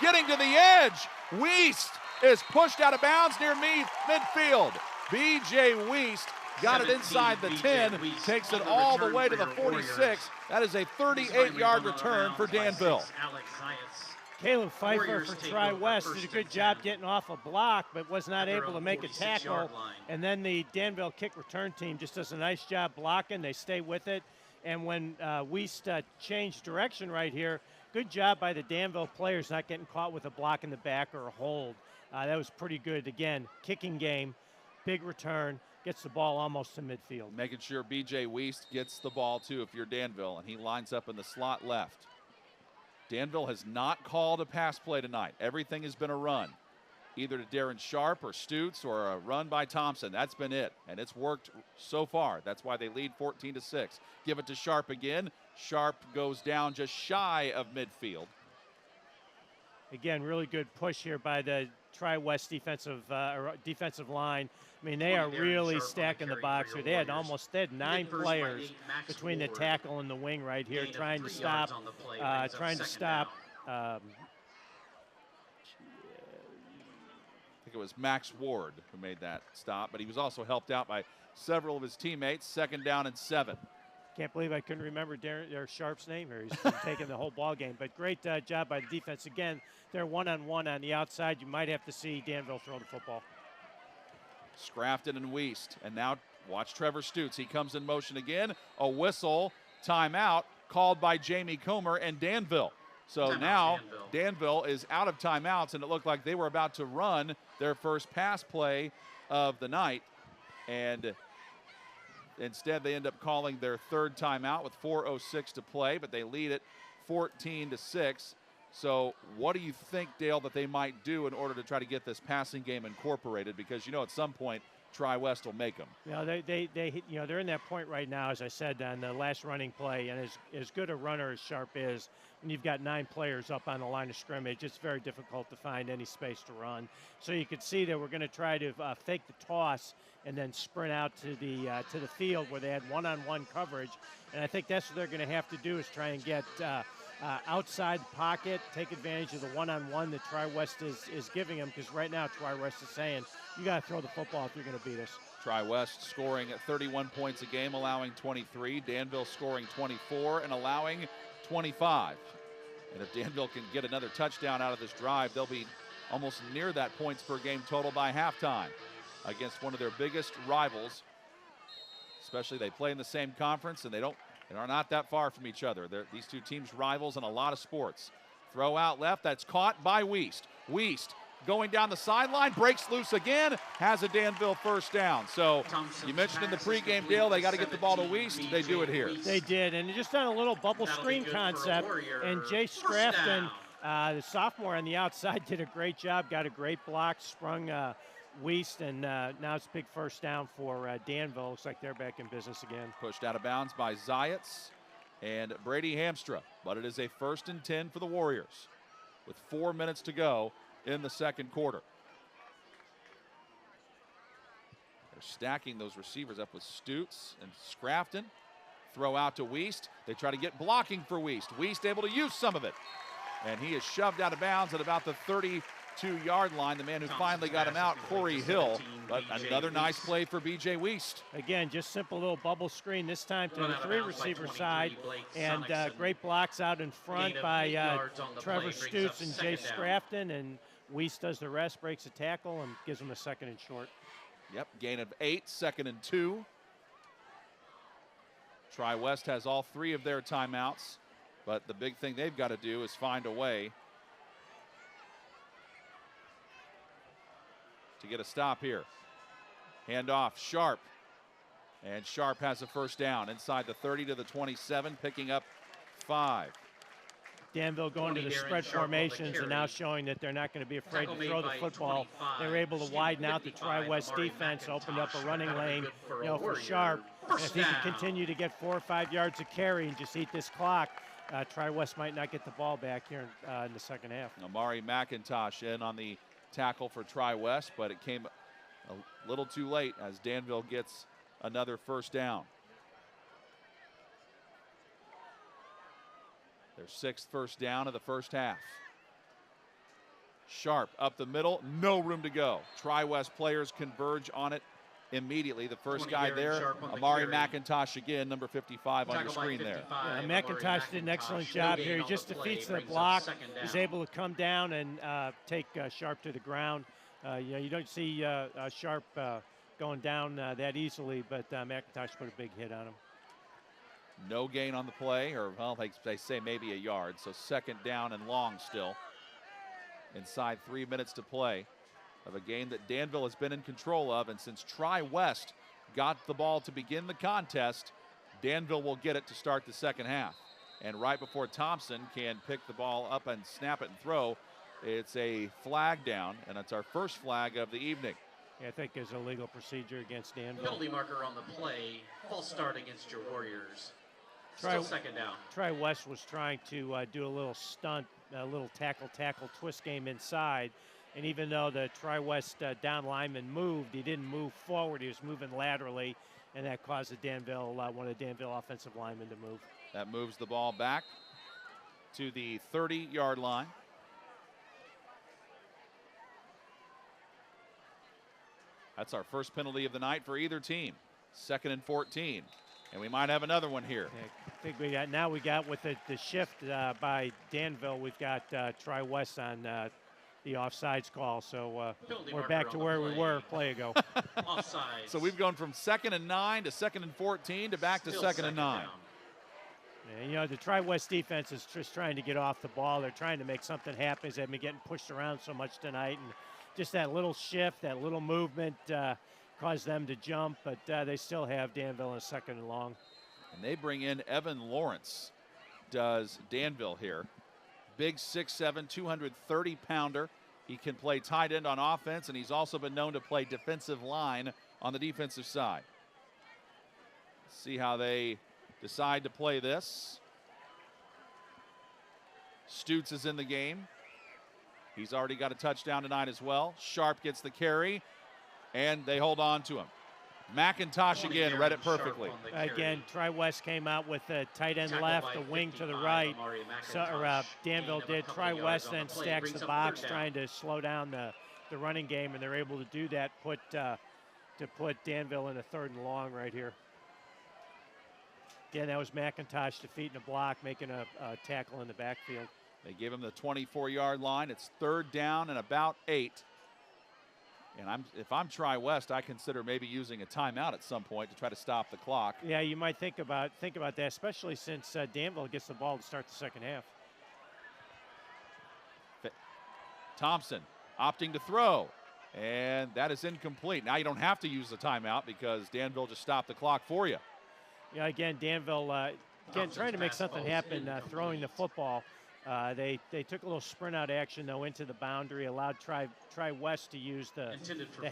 getting to the edge. Wiest is pushed out of bounds near midfield. B.J. Wiest got it inside the 10, takes it all the way to the 46. That is a 38-yard return for Danville. Caleb Pfeiffer Warriors for take Tri-West over did a first good and job 10. getting off a block, but was not At their able to own make a 46-yard tackle. line. And then the Danville kick return team just does a nice job blocking. They stay with it. And when Wiest changed direction right here, good job by the Danville players not getting caught with a block in the back or a hold. That was pretty good. Again, kicking game, big return, gets the ball almost to midfield. Making sure B.J. Wiest gets the ball, too, if you're Danville, and he lines up in the slot left. Danville has not called a pass play tonight. Everything has been a run, either to Darren Sharp or Stutz or a run by Thompson. That's been it, and it's worked so far. That's why they lead 14-6. Give it to Sharp again. Sharp goes down just shy of midfield. Again, really good push here by the Tri-West defensive line. I mean, they are really stacking the box here. They had 9 players between the tackle and the wing right here, trying to stop. I think it was Max Ward who made that stop, but he was also helped out by several of his teammates. 2nd down and 7. Can't believe I couldn't remember Sharp's name here. He's been taking the whole ball game. But great job by the defense. Again, they're one-on-one on the outside. You might have to see Danville throw the football. Scrafton and Wiest. And now watch Trevor Stutz. He comes in motion again. A whistle, timeout, called by Jamie Comer and Danville. So now Danville is out of timeouts, and it looked like they were about to run their first pass play of the night. And instead, they end up calling their 3rd timeout with 4:06 to play, but they lead it 14-6. So what do you think, Dale, that they might do in order to try to get this passing game incorporated? Because, at some point, Tri-West will make them. They're in that point right now, as I said, on the last running play, and as good a runner as Sharp is, when you've got 9 players up on the line of scrimmage, it's very difficult to find any space to run. So you could see that we're going to try to fake the toss and then sprint out to the field where they had one-on-one coverage. And I think that's what they're going to have to do, is try and get outside the pocket, take advantage of the one-on-one that Tri-West is giving them, because right now Tri-West is saying, you got to throw the football if you're going to beat us. Tri-West scoring at 31 points a game, allowing 23. Danville scoring 24 and allowing 25. And if Danville can get another touchdown out of this drive, they'll be almost near that points per game total by halftime against one of their biggest rivals. Especially they play in the same conference, and they are not that far from each other. These two teams rivals in a lot of sports. Throw out left, that's caught by Wiest. Wiest going down the sideline, breaks loose again, has a Danville first down. So you mentioned in the pregame, Dale, they got to get the ball to Wiest. They do it here. They did, and just on a little bubble screen concept. And Jay Scrafton, the sophomore on the outside, did a great job, got a great block, sprung Wiest, and now it's a big first down for Danville. Looks like they're back in business again. Pushed out of bounds by Zayats and Brady Hamstra, but it is a 1st and 10 for the Warriors with 4 minutes to go in the second quarter. They're stacking those receivers up with Stutz and Scrafton. Throw out to Wiest. They try to get blocking for Wiest. Wiest able to use some of it. And he is shoved out of bounds at about the 32-yard line. The man who finally got him out, Corey Hill. But another nice play for B.J. Wiest. Again, just simple little bubble screen, this time to the 3-receiver side. And great blocks out in front by Trevor Stutz and Jay Scrafton. And Wiest does the rest, breaks a tackle, and gives him a 2nd and short. Yep, gain of 8, 2nd and 2. Tri-West has all 3 of their timeouts, but the big thing they've got to do is find a way to get a stop here. Hand off, Sharp. And Sharp has a first down inside the 30 to the 27, picking up 5. Danville going to the spread formations and now showing that they're not going to be afraid to throw the football. They were able to widen out the Tri-West defense, opened up a running lane, for Sharp. And if he can continue to get 4 or 5 yards of carry and just eat this clock, Tri-West might not get the ball back here in the second half. Amari McIntosh in on the tackle for Tri-West, but it came a little too late as Danville gets another first down. Their 6th first down of the first half. Sharp up the middle, no room to go. Tri-West players converge on it immediately. The first 20 guy Darren there, Sharp on the Amari carry. McIntosh again, number 55 on your Tackle by screen there. 55, Yeah, McIntosh did an excellent job here. He just defeats the block. He's able to come down and take Sharp to the ground. You don't see Sharp going down that easily, but McIntosh put a big hit on him. No gain on the play, or well, they say maybe a yard. So second down and long still. Inside 3 minutes to play of a game that Danville has been in control of. And since Tri-West got the ball to begin the contest, Danville will get it to start the second half. And right before Thompson can pick the ball up and snap it and throw, it's a flag down, and it's our first flag of the evening. Yeah, I think there's a legal procedure against Danville. Penalty marker on the play. False start against your Warriors. Still second down. Tri-West was trying to do a little stunt, a little tackle twist game inside. And even though the Tri-West down lineman moved, he didn't move forward. He was moving laterally, and that caused the Danville, one of the Danville offensive linemen to move. That moves the ball back to the 30-yard line. That's our first penalty of the night for either team. 2nd and 14. And we might have another one here. I think we got with the shift by Danville, we've got Tri-West on the offsides call. So we're back to where we were a play ago. Offsides. So we've gone from 2nd and 9 to 2nd and 14 to back to 2nd and 9. Yeah, the Tri-West defense is just trying to get off the ball. They're trying to make something happen. They've been getting pushed around so much tonight. And just that little shift, that little movement caused them to jump, but they still have Danville in 2nd and long. And they bring in Evan Lawrence, does Danville here. Big 6'7", 230-pounder. He can play tight end on offense, and he's also been known to play defensive line on the defensive side. See how they decide to play this. Stutes is in the game. He's already got a touchdown tonight as well. Sharp gets the carry, and they hold on to him. McIntosh again read it perfectly. Again, Tri-West came out with the tight end left, the wing to the right. Danville did. Tri-West then stacks the box, trying to slow down the running game, and they're able to do that, to put Danville in a 3rd and long right here. Again, that was McIntosh defeating a block, making a tackle in the backfield. They give him the 24-yard line. It's 3rd down and about 8. And if I'm Tri-West, I consider maybe using a timeout at some point to try to stop the clock. Yeah, you might think about that, especially since Danville gets the ball to start the second half. Thompson opting to throw, and that is incomplete. Now you don't have to use the timeout because Danville just stopped the clock for you. Yeah, again, Danville trying to make something happen, throwing the football. They took a little sprint out action, though, into the boundary, allowed Tri-West to use the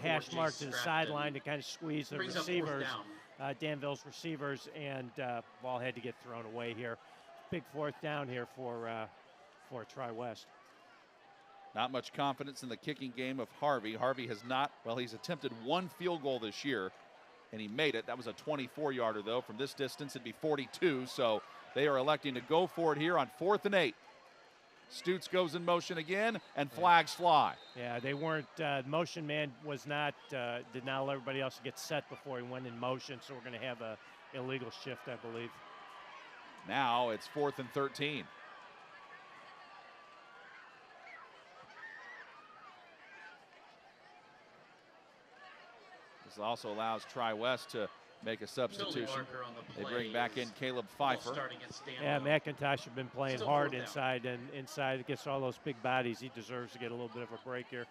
hash mark to the sideline to kind of squeeze the receivers, Danville's receivers, and ball had to get thrown away here. Big 4th down here for Tri-West. Not much confidence in the kicking game of Harvey. Harvey has not, well, he's attempted 1 field goal this year, and he made it. That was a 24-yarder, though. From this distance, it'd be 42, so they are electing to go for it here on 4th and 8. Stutes goes in motion again, and flags fly. Yeah, they weren't, motion man was not, did not allow everybody else to get set before he went in motion, so we're going to have a illegal shift, I believe. Now it's 4th and 13. This also allows Tri-West to make a substitution. They bring back in Caleb Pfeiffer. Yeah, McIntosh has been playing hard inside, and inside against all those big bodies. He deserves to get a little bit of a break here.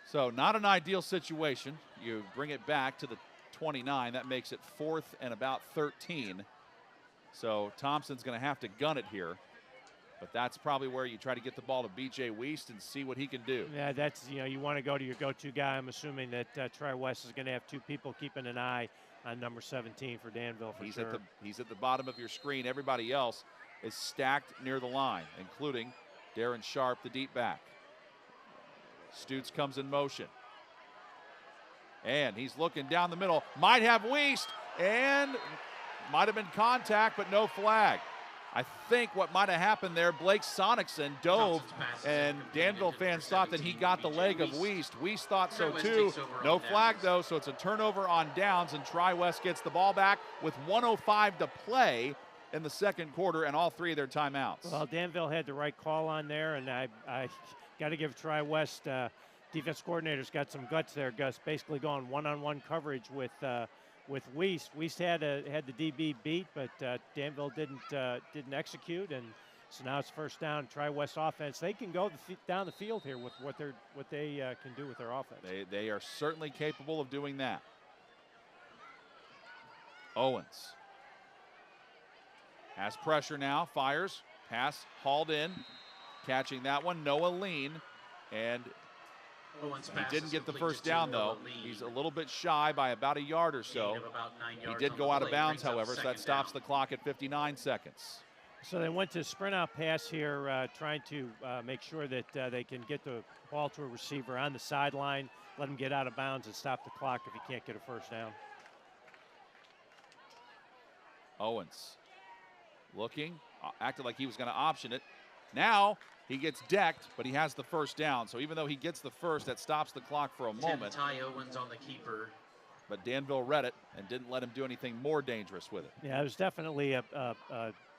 So not an ideal situation. You bring it back to the 29. That makes it 4th and about 13. So Thompson's going to have to gun it here. But that's probably where you try to get the ball to B.J. Weist and see what he can do. Yeah, that's, you want to go to your go-to guy. I'm assuming that Tri-West is going to have 2 people keeping an eye on number 17 for Danville for sure. He's at the bottom of your screen. Everybody else is stacked near the line, including Darren Sharp, the deep back. Stutes comes in motion. And he's looking down the middle. Might have Weist, and might have been contact, but no flag. I think what might have happened there, Blake Sonicson dove, and Danville fans thought that he got the leg of Wiest. Wiest thought so too. No flag though, so it's a turnover on downs, and Tri-West gets the ball back with 1:05 to play in the second quarter and all 3 of their timeouts. Well, Danville had the right call on there, and I got to give Tri-West defense coordinator's got some guts there, Gus, basically going one-on-one coverage with Wiest. Wiest had the DB beat, but Danville didn't execute, and so now it's first down. Tri-West offense, they can go down the field here with what they can do with their offense. They are certainly capable of doing that. Owens has pressure now, fires, pass hauled in, catching that one, Noah Lean, and he didn't get the first down though. He's a little bit shy by about a yard or so. He did go out of bounds, however, so that stops the clock at 59 seconds. So they went to sprint out pass here, trying to make sure that they can get the ball to a receiver on the sideline, let him get out of bounds and stop the clock if he can't get a first down. Owens looking, acted like he was going to option it. Now he gets decked, but he has the first down. So even though he gets the first, that stops the clock for a moment. Ty Owens on the keeper. But Danville read it and didn't let him do anything more dangerous with it. Yeah, it was definitely a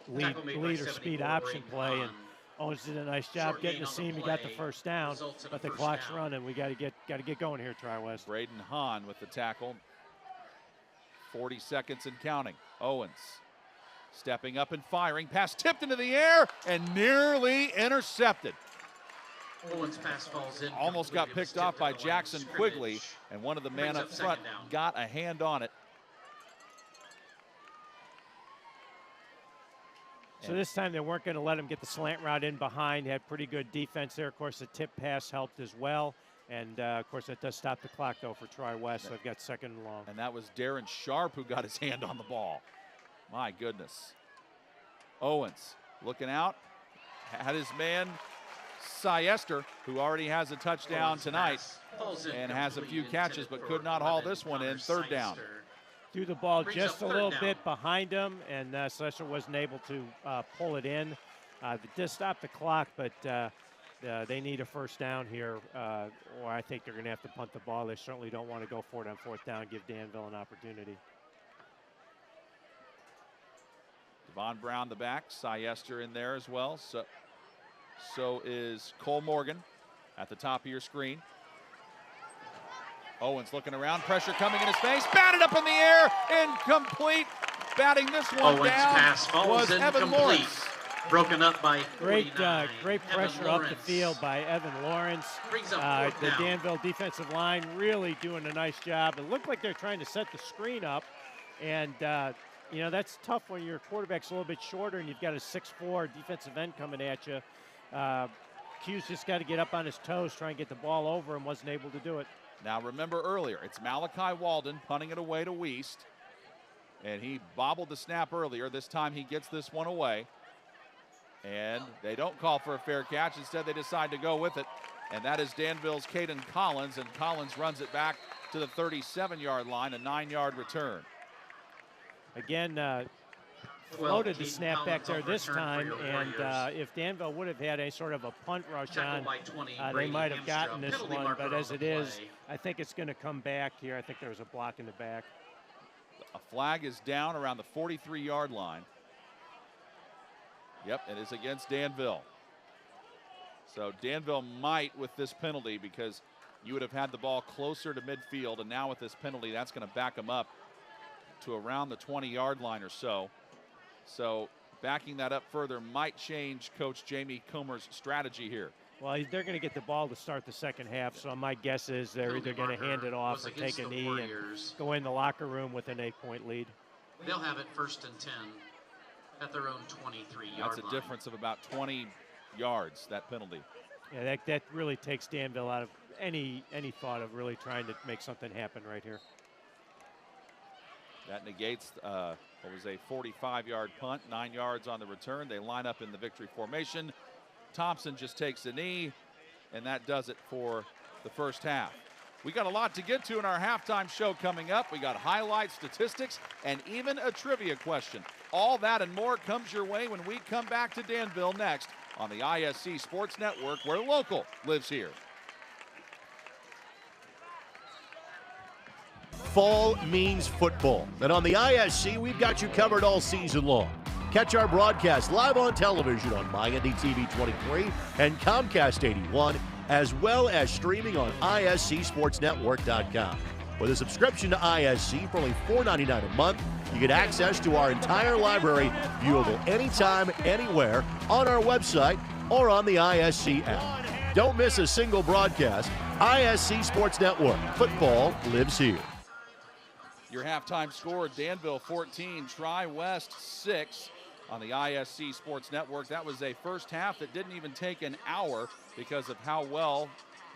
lead or speed option play, and Owens did a nice job getting the seam. He got the first down, but the clock's running. We got to get going here, Tri-West. Braden Hahn with the tackle. 40 seconds and counting. Owens stepping up and firing. Pass tipped into the air and nearly intercepted. Owens' pass falls in. Almost got picked off by Jackson Quigley, and one of the men up front got a hand on it. So this time they weren't going to let him get the slant route in behind. They had pretty good defense there. Of course, the tip pass helped as well. And, of course, that does stop the clock, though, for Tri-West. So they've got second and long. And that was Darren Sharp who got his hand on the ball. My goodness. Owens looking out. Had his man, Siester, who already has a touchdown tonight and has a few catches, but could not haul this one in. Third down. Threw the ball just a little bit behind him, and Siester wasn't able to pull it in. They did stop the clock, but they need a first down here, or I think they're going to have to punt the ball. They certainly don't want to go for it on fourth down, give Danville an opportunity. Devon Brown the back, Siester in there as well. So is Cole Morgan at the top of your screen. Owens looking around, pressure coming in his face, batted up in the air, incomplete. Batting this one Owens' down pass falls was Evan Lawrence. Broken up by great pressure up the field by Evan Lawrence. The Danville defensive line really doing a nice job. It looked like they're trying to set the screen up, and you know, that's tough when your quarterback's a little bit shorter and you've got a 6'4" defensive end coming at you. Q's just got to get up on his toes, try and get the ball over, and wasn't able to do it. Now remember earlier, it's Malachi Walden punting it away to Wiest, and he bobbled the snap earlier. This time he gets this one away, and they don't call for a fair catch. Instead, they decide to go with it, and that is Danville's Caden Collins, and Collins runs it back to the 37-yard line, a 9-yard return. Again, floated the snap back there this time, and if Danville would have had a sort of a punt rush on, they might have gotten this one, but as it is, I think it's going to come back here. I think there was a block in the back. A flag is down around the 43-yard line. Yep, it is against Danville. So Danville might with this penalty, because you would have had the ball closer to midfield, and now with this penalty, that's going to back them up to around the 20-yard line or so. So backing that up further might change Coach Jamie Comer's strategy here. Well, they're going to get the ball to start the second half, so my guess is they're either going to hand it off or take a knee and go in the locker room with an 8-point lead. They'll have it 1st and 10 at their own 23-yard line. That's a difference of about 20 yards, that penalty. Yeah, that really takes Danville out of any thought of really trying to make something happen right here. That negates what was a 45-yard punt, 9 yards on the return. They line up in the victory formation. Thompson just takes a knee, and that does it for the first half. We got a lot to get to in our halftime show coming up. We got highlights, statistics, and even a trivia question. All that and more comes your way when we come back to Danville next on the ISC Sports Network, where local lives here. Fall means football, and on the ISC, we've got you covered all season long. Catch our broadcast live on television on MyNDTV 23 and Comcast 81, as well as streaming on ISCSportsNetwork.com. With a subscription to ISC for only $4.99 a month, you get access to our entire library, viewable anytime, anywhere, on our website or on the ISC app. Don't miss a single broadcast. ISC Sports Network. Football lives here. Your halftime score, Danville 14, Tri-West 6 on the ISC Sports Network. That was a first half that didn't even take an hour because of how well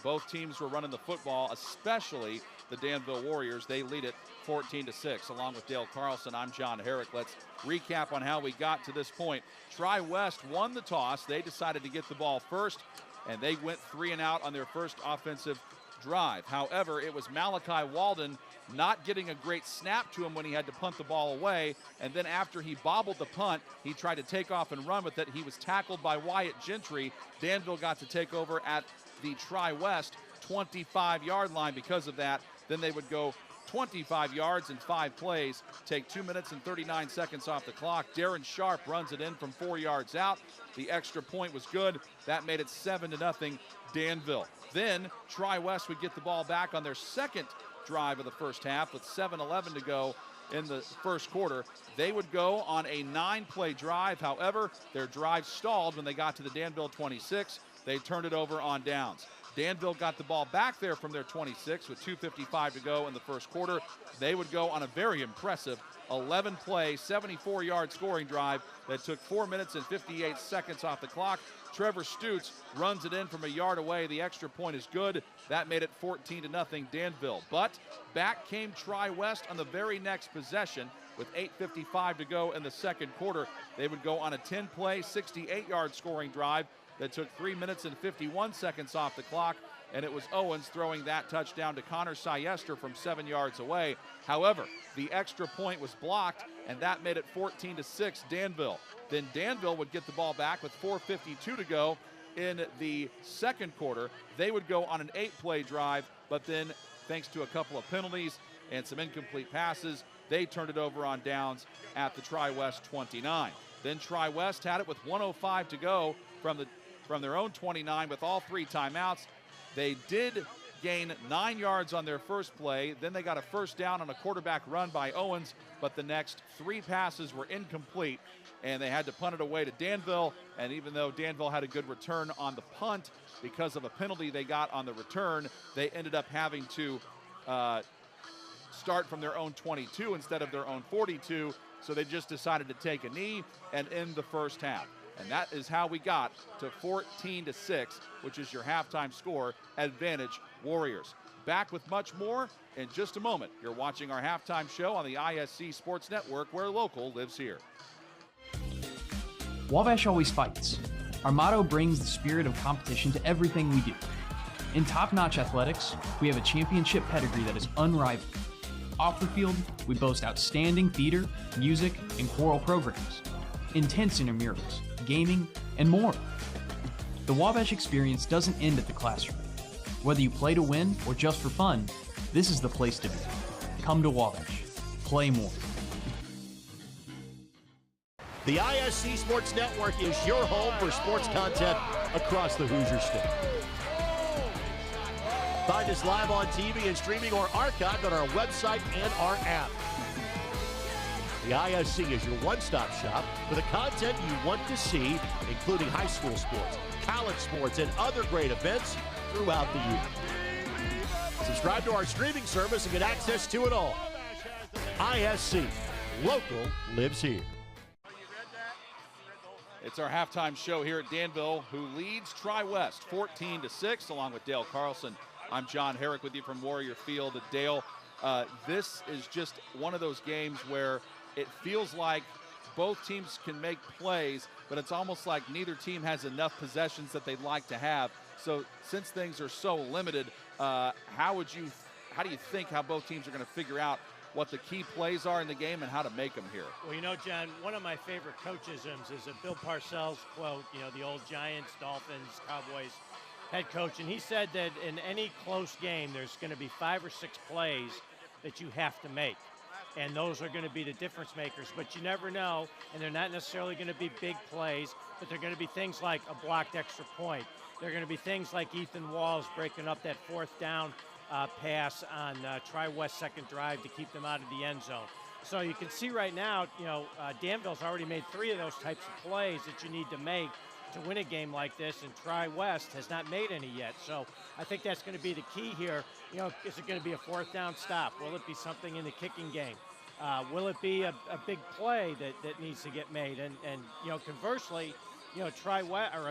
both teams were running the football, especially the Danville Warriors. They lead it 14-6. Along with Dale Carlson, I'm John Herrick. Let's recap on how we got to this point. Tri-West won the toss. They decided to get the ball first, and they went 3 and out on their first offensive drive. However, it was Malachi Walden not getting a great snap to him when he had to punt the ball away, and then after he bobbled the punt, he tried to take off and run with it. He was tackled by Wyatt Gentry. Danville got to take over at the Tri-West 25-yard line because of that. Then they would go 25 yards in 5 plays, take 2 minutes and 39 seconds off the clock. Darren Sharp runs it in from 4 yards out. The extra point was good. That made it 7-0 Danville. Then Tri-West would get the ball back on their second drive of the first half with 7:11 to go in the first quarter. They would go on a 9-play drive. However, their drive stalled when they got to the Danville 26. They turned it over on downs. Danville got the ball back there from their 26 with 2:55 to go in the first quarter. They would go on a very impressive 11-play, 74-yard scoring drive that took 4 minutes and 58 seconds off the clock. Trevor Stutz runs it in from a yard away. The extra point is good. That made it 14-0 Danville. But back came Tri-West on the very next possession with 8:55 to go in the second quarter. They would go on a 10-play, 68-yard scoring drive that took 3 minutes and 51 seconds off the clock, and it was Owens throwing that touchdown to Connor Syester from 7 yards away. However, the extra point was blocked, and that made it 14-6 Danville. Then Danville would get the ball back with 4:52 to go in the second quarter. They would go on an 8-play drive, but then thanks to a couple of penalties and some incomplete passes, they turned it over on downs at the Tri-West 29. Then Tri-West had it with 1:05 to go from their own 29 with all 3 timeouts. They did gain 9 yards on their first play. Then they got a first down on a quarterback run by Owens, but the next 3 passes were incomplete, and they had to punt it away to Danville. And even though Danville had a good return on the punt, because of a penalty they got on the return, they ended up having to start from their own 22 instead of their own 42, so they just decided to take a knee and end the first half. And that is how we got to 14-6, which is your halftime score. Advantage Warriors. Back with much more in just a moment. You're watching our halftime show on the ISC Sports Network, where local lives here. Wabash always fights. Our motto brings the spirit of competition to everything we do. In top-notch athletics, we have a championship pedigree that is unrivaled. Off the field, we boast outstanding theater, music, and choral programs, intense intramurals, gaming, and more. The Wabash experience doesn't end at the classroom. Whether you play to win or just for fun, this is the place to be. Come to Wabash. Play more. The ISC Sports Network is your home for sports content across the Hoosier State. Find us live on TV and streaming or archived on our website and our app. The ISC is your one-stop shop for the content you want to see, including high school sports, college sports, and other great events throughout the year. Subscribe to our streaming service and get access to it all. ISC, local lives here. It's our halftime show here at Danville, who leads Tri-West 14-6, along with Dale Carlson. I'm John Herrick with you from Warrior Field. Dale, this is just one of those games where it feels like both teams can make plays, but it's almost like neither team has enough possessions that they'd like to have. So since things are so limited, how do you think how both teams are going to figure out what the key plays are in the game and how to make them here. Well, you know, John, one of my favorite coachisms is a Bill Parcells quote, you know, the old Giants, Dolphins, Cowboys head coach, and he said that in any close game, there's going to be 5 or 6 plays that you have to make, and those are going to be the difference makers, but you never know, and they're not necessarily going to be big plays, but they're going to be things like a blocked extra point. They're going to be things like Ethan Walls breaking up that 4th down pass on Tri-West second drive to keep them out of the end zone. So you can see right now, you know, Danville's already made 3 of those types of plays that you need to make to win a game like this, and Tri-West has not made any yet. So I think that's going to be the key here. You know, is it going to be a 4th down stop? Will it be something in the kicking game? Will it be a big play that needs to get made? And you know, conversely, you know,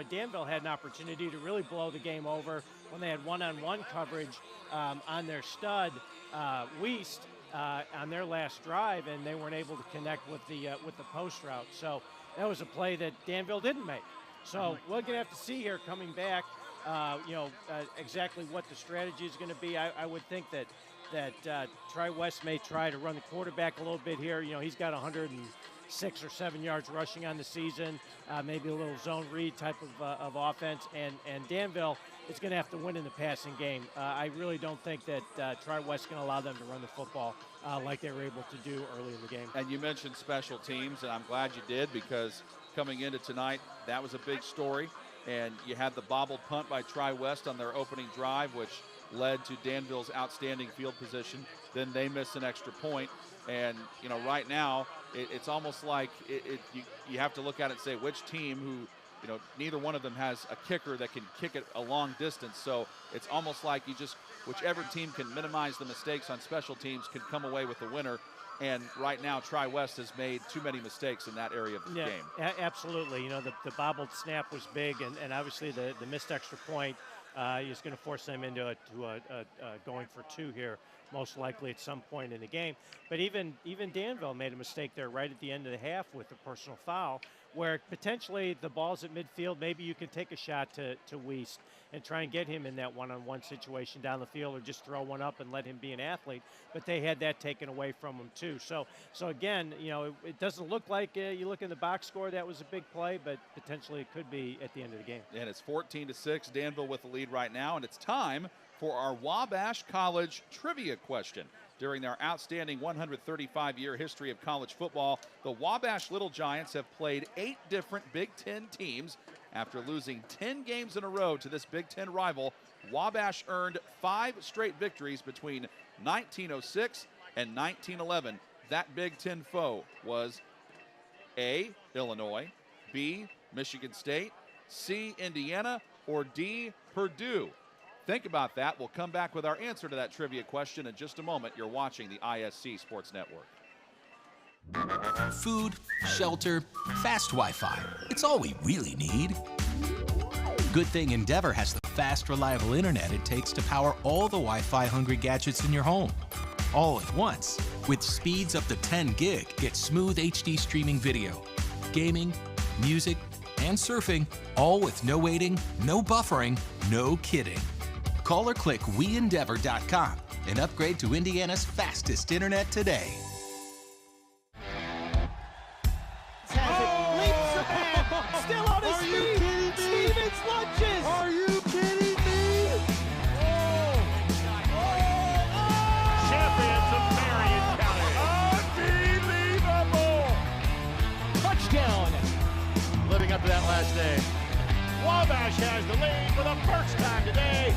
Danville had an opportunity to really blow the game over when they had one-on-one coverage on their stud, Wiest, on their last drive, and they weren't able to connect with the post route. So that was a play that Danville didn't make. So we're going to have to see here coming back, you know, exactly what the strategy is going to be. I would think that Tri-West may try to run the quarterback a little bit here. You know, he's got 106 or 7 yards rushing on the season, maybe a little zone read type of offense, and Danville is going to have to win in the passing game. I really don't think that Tri-West is going to allow them to run the football like they were able to do early in the game. And you mentioned special teams, and I'm glad you did, because coming into tonight, that was a big story. And you had the bobbled punt by Tri-West on their opening drive, which led to Danville's outstanding field position. Then they missed an extra point. And, you know, right now, it's almost like you have to look at it and say which team who, you know, neither one of them has a kicker that can kick it a long distance. So it's almost like whichever team can minimize the mistakes on special teams can come away with the winner. And right now, Tri-West has made too many mistakes in that area of the game. Absolutely. You know, the bobbled snap was big, and obviously the missed extra point is going to force them into going for 2 here, most likely at some point in the game. But even Danville made a mistake there right at the end of the half with a personal foul, where potentially the ball's at midfield. Maybe you can take a shot to Wiest and try and get him in that one-on-one situation down the field, or just throw one up and let him be an athlete. But they had that taken away from him too. So again, you know, it doesn't look like you look in the box score that was a big play, but potentially it could be at the end of the game. And it's 14-6, Danville with the lead right now, and it's time for our Wabash College trivia question. During their outstanding 135-year history of college football, the Wabash Little Giants have played 8 different Big Ten teams. After losing 10 games in a row to this Big Ten rival, Wabash earned 5 straight victories between 1906 and 1911. That Big Ten foe was A, Illinois, B, Michigan State, C, Indiana, or D, Purdue. Think about that. We'll come back with our answer to that trivia question in just a moment. You're watching the ISC Sports Network. Food, shelter, fast Wi-Fi. It's all we really need. Good thing Endeavor has the fast, reliable internet it takes to power all the Wi-Fi hungry gadgets in your home. All at once. With speeds up to 10 gig, get smooth HD streaming video, gaming, music, and surfing, all with no waiting, no buffering, no kidding. Call or click WeEndeavor.com and upgrade to Indiana's fastest internet today. Leaps ahead, still on his feet. Stevens lunges. Are you kidding me? Champions of Marion County. Unbelievable. Touchdown. Living up to that last day. Wabash has the lead for the first time today.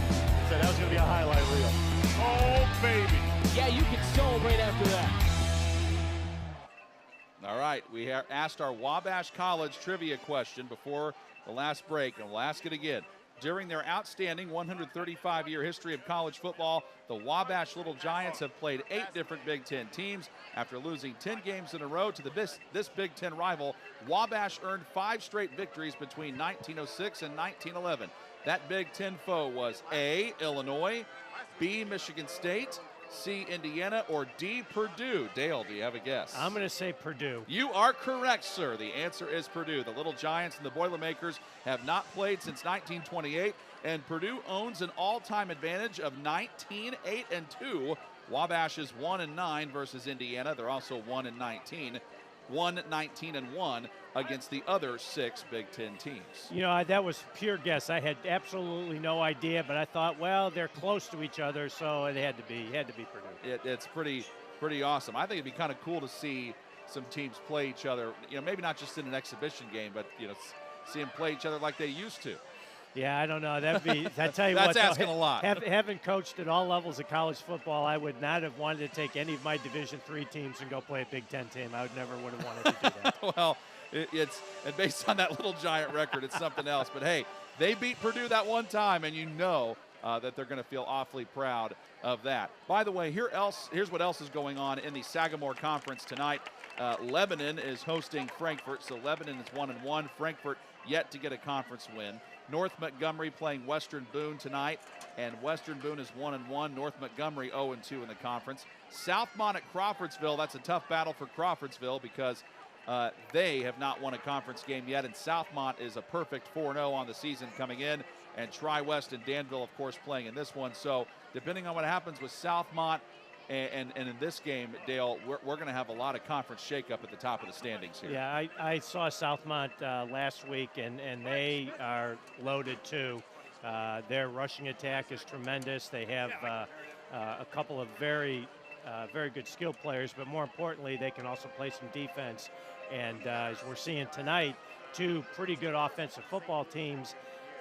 So that was going to be a highlight reel. Oh, baby. Yeah, you can celebrate after that. All right, we asked our Wabash College trivia question before the last break, and we'll ask it again. During their outstanding 135-year history of college football, the Wabash Little Giants have played 8 different Big Ten teams. After losing 10 games in a row to this Big Ten rival, Wabash earned 5 straight victories between 1906 and 1911. That Big Ten foe was A, Illinois, B, Michigan State, C, Indiana, or D, Purdue? Dale, do you have a guess? I'm going to say Purdue. You are correct, sir. The answer is Purdue. The Little Giants and the Boilermakers have not played since 1928, and Purdue owns an all-time advantage of 19-8-2. Wabash is 1-9 versus Indiana. They're also 1-19. 1-19-1 against the other 6 Big Ten teams. You know, that was pure guess. I had absolutely no idea, but I thought, well, they're close to each other, so it had to be Purdue. It's pretty awesome. I think it'd be kind of cool to see some teams play each other. You know, maybe not just in an exhibition game, but see them play each other like they used to. Yeah, I don't know. That'd be. I tell you That's what. That's asking a lot. Having coached at all levels of college football, I would not have wanted to take any of my Division III teams and go play a Big Ten team. I would never would have wanted to do that. Well, it's based on that Little Giant record, it's something else. But hey, they beat Purdue that one time, and you know that they're going to feel awfully proud of that. By the way, here's what else is going on in the Sagamore Conference tonight. Lebanon is hosting Frankfurt, so Lebanon is 1-1. Frankfurt yet to get a conference win. North Montgomery playing Western Boone tonight, and Western Boone is 1-1. North Montgomery 0-2 in the conference. Southmont at Crawfordsville. That's a tough battle for Crawfordsville because they have not won a conference game yet, and Southmont is a perfect 4-0 on the season coming in, and Tri-West and Danville, of course, playing in this one. So depending on what happens with Southmont and in this game, Dale, we're going to have a lot of conference shakeup at the top of the standings here. Yeah, I saw Southmont last week, and they are loaded too. Their rushing attack is tremendous. They have a couple of very good skill players, but more importantly, they can also play some defense. And as we're seeing tonight, 2 pretty good offensive football teams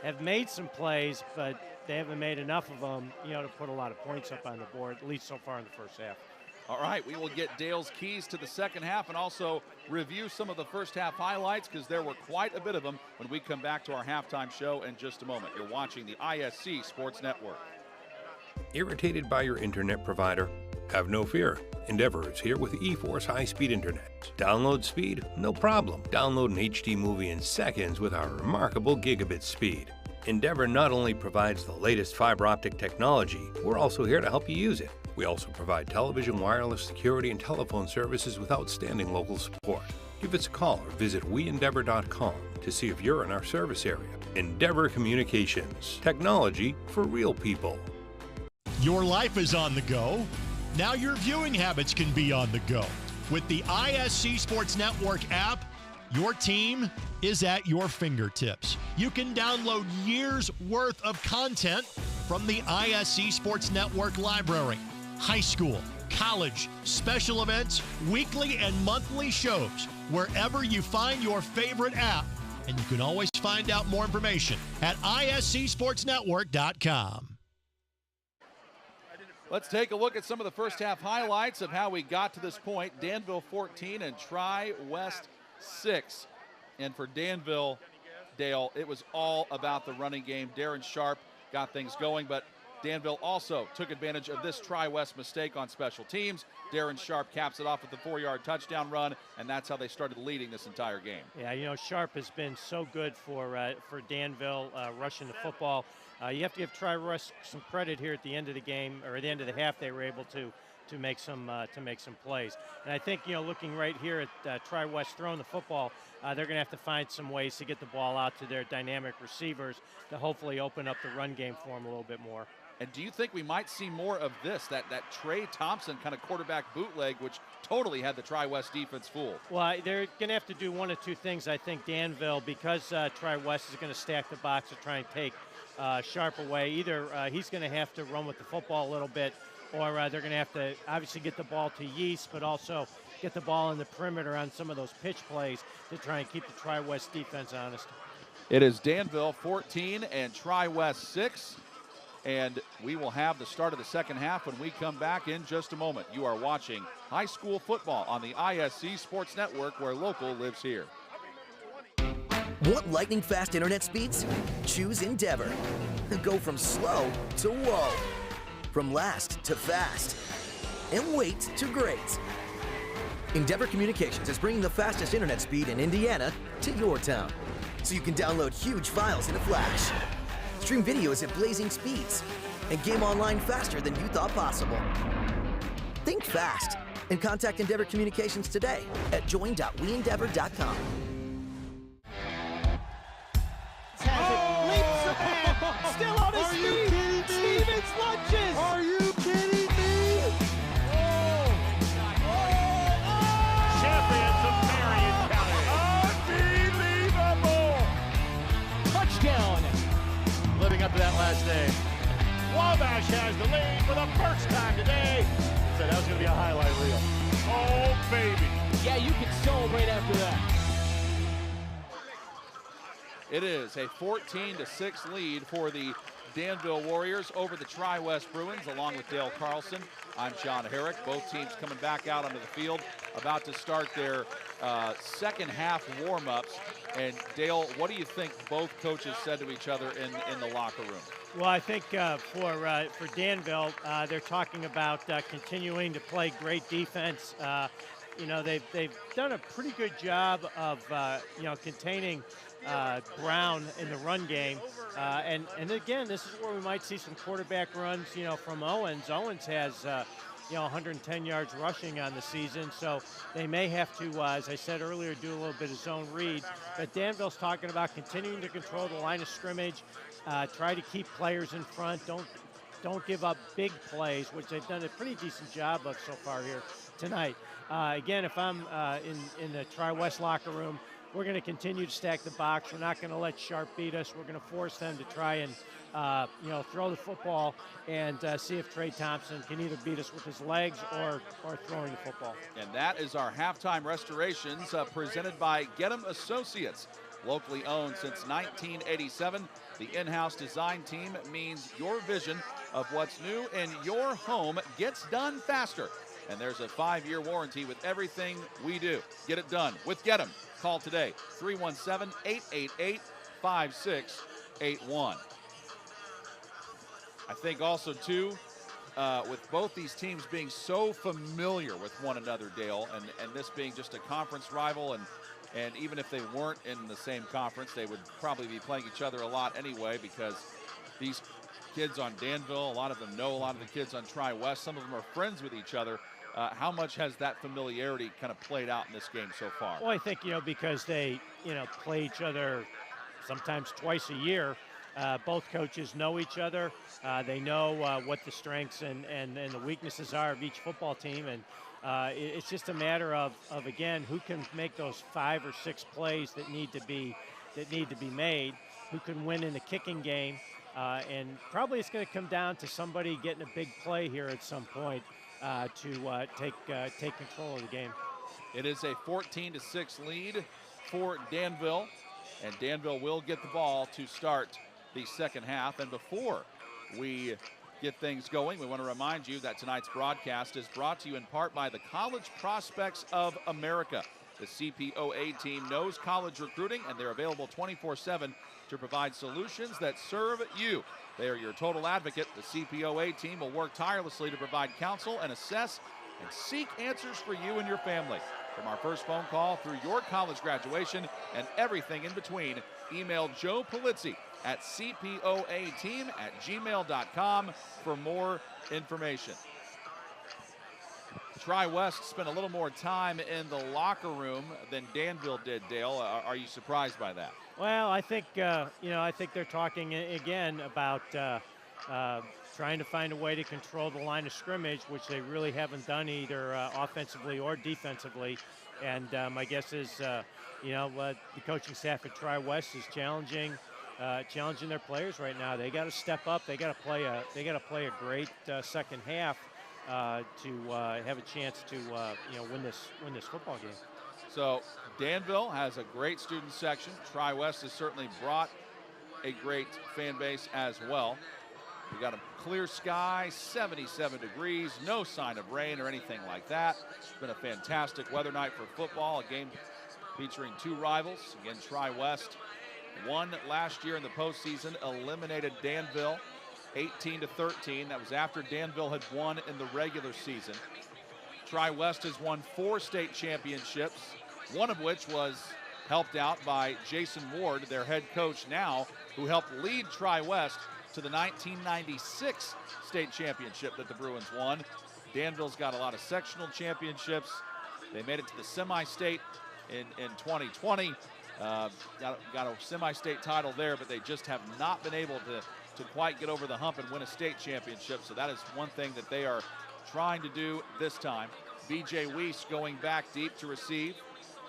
have made some plays, but they haven't made enough of them, to put a lot of points up on the board, at least so far in the first half. All right, we will get Dale's keys to the second half and also review some of the first half highlights because there were quite a bit of them when we come back to our halftime show in just a moment. You're watching the ISC Sports Network. Irritated by your internet provider? Have no fear. Endeavor is here with eForce high-speed internet. Download speed? No problem. Download an HD movie in seconds with our remarkable gigabit speed. Endeavor not only provides the latest fiber optic technology, we're also here to help you use it. We also provide television, wireless, security, and telephone services with outstanding local support. Give us a call or visit weendeavor.com to see if you're in our service area. Endeavor Communications. Technology for real people. Your life is on the go. Now your viewing habits can be on the go. With the ISC Sports Network app, your team is at your fingertips. You can download years' worth of content from the ISC Sports Network library. High school, college, special events, weekly and monthly shows, wherever you find your favorite app. And you can always find out more information at iscsportsnetwork.com. Let's take a look at some of the first half highlights of how we got to this point. Danville 14 and Tri-West 6. And for Danville, Dale, it was all about the running game. Darren Sharp got things going, but Danville also took advantage of this Tri-West mistake on special teams. Darren Sharp caps it off with the 4-yard touchdown run, and that's how they started leading this entire game. Yeah, Sharp has been so good for Danville rushing the football. You have to give Tri-West some credit here at the end of the game, or at the end of the half. They were able to make some plays. And I think looking right here at Tri-West throwing the football, they're going to have to find some ways to get the ball out to their dynamic receivers to hopefully open up the run game for them a little bit more. And do you think we might see more of this, that Trey Thompson kind of quarterback bootleg, which totally had the Tri-West defense fooled? Well, they're going to have to do one of two things, I think, Danville, because Tri-West is going to stack the box to try and take Sharp away. Either he's going to have to run with the football a little bit, or they're going to have to obviously get the ball to Yeast, but also get the ball in the perimeter on some of those pitch plays to try and keep the Tri-West defense honest. It is Danville 14 and Tri-West 6. And we will have the start of the second half when we come back in just a moment. You are watching high school football on the ISC Sports Network, where local lives here. Want lightning fast internet speeds? Choose Endeavor. Go from slow to whoa. From last to fast. And wait to great. Endeavor Communications is bringing the fastest internet speed in Indiana to your town, so you can download huge files in a flash. Stream videos at blazing speeds and game online faster than you thought possible. Think fast and contact Endeavor Communications today at join.weendeavor.com. Leaps ahead, still on his feet. Stevens lunges. Are you kidding me? Champions of Marion County. Unbelievable. Touchdown. Living up to that last name. Wabash has the lead for the first time today. So that was going to be a highlight reel. Oh, baby. Yeah, you can celebrate after that. It is a 14-6 lead for the Danville Warriors over the Tri-West Bruins, along with Dale Carlson. I'm John Herrick. Both teams coming back out onto the field, about to start their second half warm-ups. And Dale, what do you think both coaches said to each other in the locker room? Well, I think for Danville, they're talking about continuing to play great defense. They've done a pretty good job of containing Brown in the run game, and again, this is where we might see some quarterback runs, from Owens. Owens has 110 yards rushing on the season, so they may have to, as I said earlier, do a little bit of zone read. But Danville's talking about continuing to control the line of scrimmage, try to keep players in front, don't give up big plays, which they've done a pretty decent job of so far here tonight. Again, if I'm in the Tri-West locker room, we're going to continue to stack the box. We're not going to let Sharp beat us. We're going to force them to try and throw the football and see if Trey Thompson can either beat us with his legs or throwing the football. And that is our halftime restorations presented by Get 'em Associates. Locally owned since 1987, the in-house design team means your vision of what's new in your home gets done faster. And there's a 5-year warranty with everything we do. Get it done with Get 'em. Call today, 317-888-5681. I think also, too, with both these teams being so familiar with one another, Dale, and this being just a conference rival, and even if they weren't in the same conference, they would probably be playing each other a lot anyway, because these kids on Danville, a lot of them know a lot of the kids on Tri-West. Some of them are friends with each other. How much has that familiarity kind of played out in this game so far? Well, I think, because they, play each other sometimes twice a year. Both coaches know each other. They know what the strengths and the weaknesses are of each football team. And it's just a matter of, again, who can make those 5 or 6 plays that need to be made, who can win in the kicking game. And probably it's going to come down to somebody getting a big play here at some point to take control of the game. It is a 14-6 lead for Danville, and Danville will get the ball to start the second half. And before we get things going, we want to remind you that tonight's broadcast is brought to you in part by the College Prospects of America. The CPOA team knows college recruiting, and they're available 24/7 to provide solutions that serve you. They are your total advocate. The CPOA team will work tirelessly to provide counsel and assess and seek answers for you and your family. From our first phone call through your college graduation and everything in between, email Joe Polizzi at cpoateam@gmail.com for more information. Tri-West spent a little more time in the locker room than Danville did, Dale. Are you surprised by that? Well, I think I think they're talking again about trying to find a way to control the line of scrimmage, which they really haven't done either offensively or defensively. And my guess is, the coaching staff at Tri-West is challenging their players right now. They got to step up. They got to play a great second half to have a chance to win this football game. So Danville has a great student section. Tri-West has certainly brought a great fan base as well. We got a clear sky, 77 degrees, no sign of rain or anything like that. It's been a fantastic weather night for football, a game featuring 2 rivals. Again, Tri-West won last year in the postseason, eliminated Danville 18-13. That was after Danville had won in the regular season. Tri-West has won 4 state championships, one of which was helped out by Jason Ward, their head coach now, who helped lead Tri-West to the 1996 state championship that the Bruins won. Danville's got a lot of sectional championships. They made it to the semi-state in 2020. Got a semi-state title there, but they just have not been able to quite get over the hump and win a state championship. So that is one thing that they are trying to do this time. B.J. Weiss going back deep to receive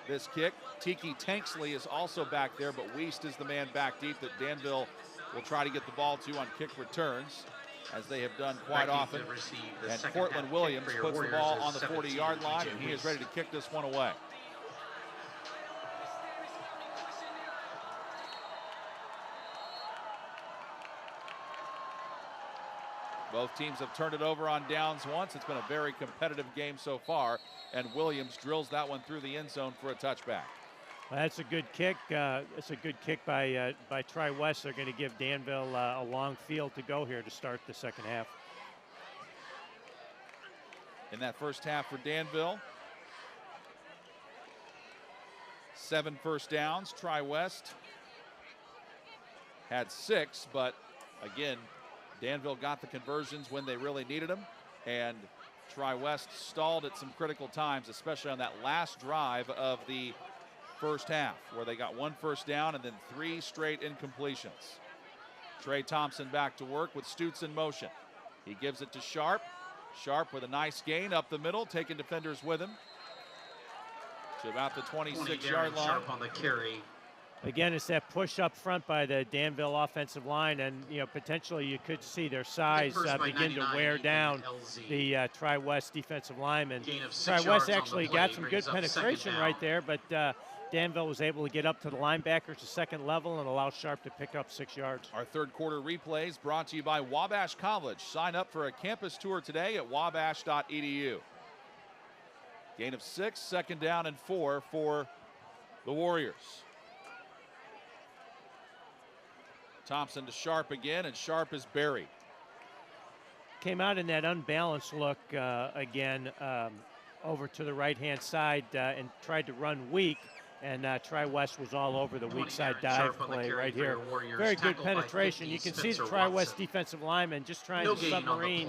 this kick. Tiki Tanksley is also back there, but Weiss is the man back deep that Danville will try to get the ball to on kick returns, as they have done quite often. And Portland Williams puts the ball on the 40-yard line, and he is ready to kick this one away. Both teams have turned it over on downs once. It's been a very competitive game so far, and Williams drills that one through the end zone for a touchback. Well, that's a good kick. It's a good kick by Tri-West. They're going to give Danville a long field to go here to start the second half. In that first half for Danville, 7 first downs. Tri-West had 6, but again, Danville got the conversions when they really needed them, and Tri-West stalled at some critical times, especially on that last drive of the first half, where they got 1 first down and then 3 straight incompletions. Trey Thompson back to work with Stutz in motion. He gives it to Sharp. Sharp with a nice gain up the middle, taking defenders with him to about the 26-yard line. Sharp on the carry. Again, it's that push up front by the Danville offensive line, and potentially you could see their size begin to wear down the Tri-West defensive linemen. Tri-West actually got some good penetration right there, but Danville was able to get up to the linebackers to second level and allow Sharp to pick up 6 yards. Our third quarter replays brought to you by Wabash College. Sign up for a campus tour today at wabash.edu. Gain of 6, second down and 4 for the Warriors. Thompson to Sharp again, and Sharp is buried. Came out in that unbalanced look again over to the right-hand side and tried to run weak, and Tri-West was all over the weak side dive play right here. Very good penetration. You can see the Tri-West defensive lineman just trying to submarine,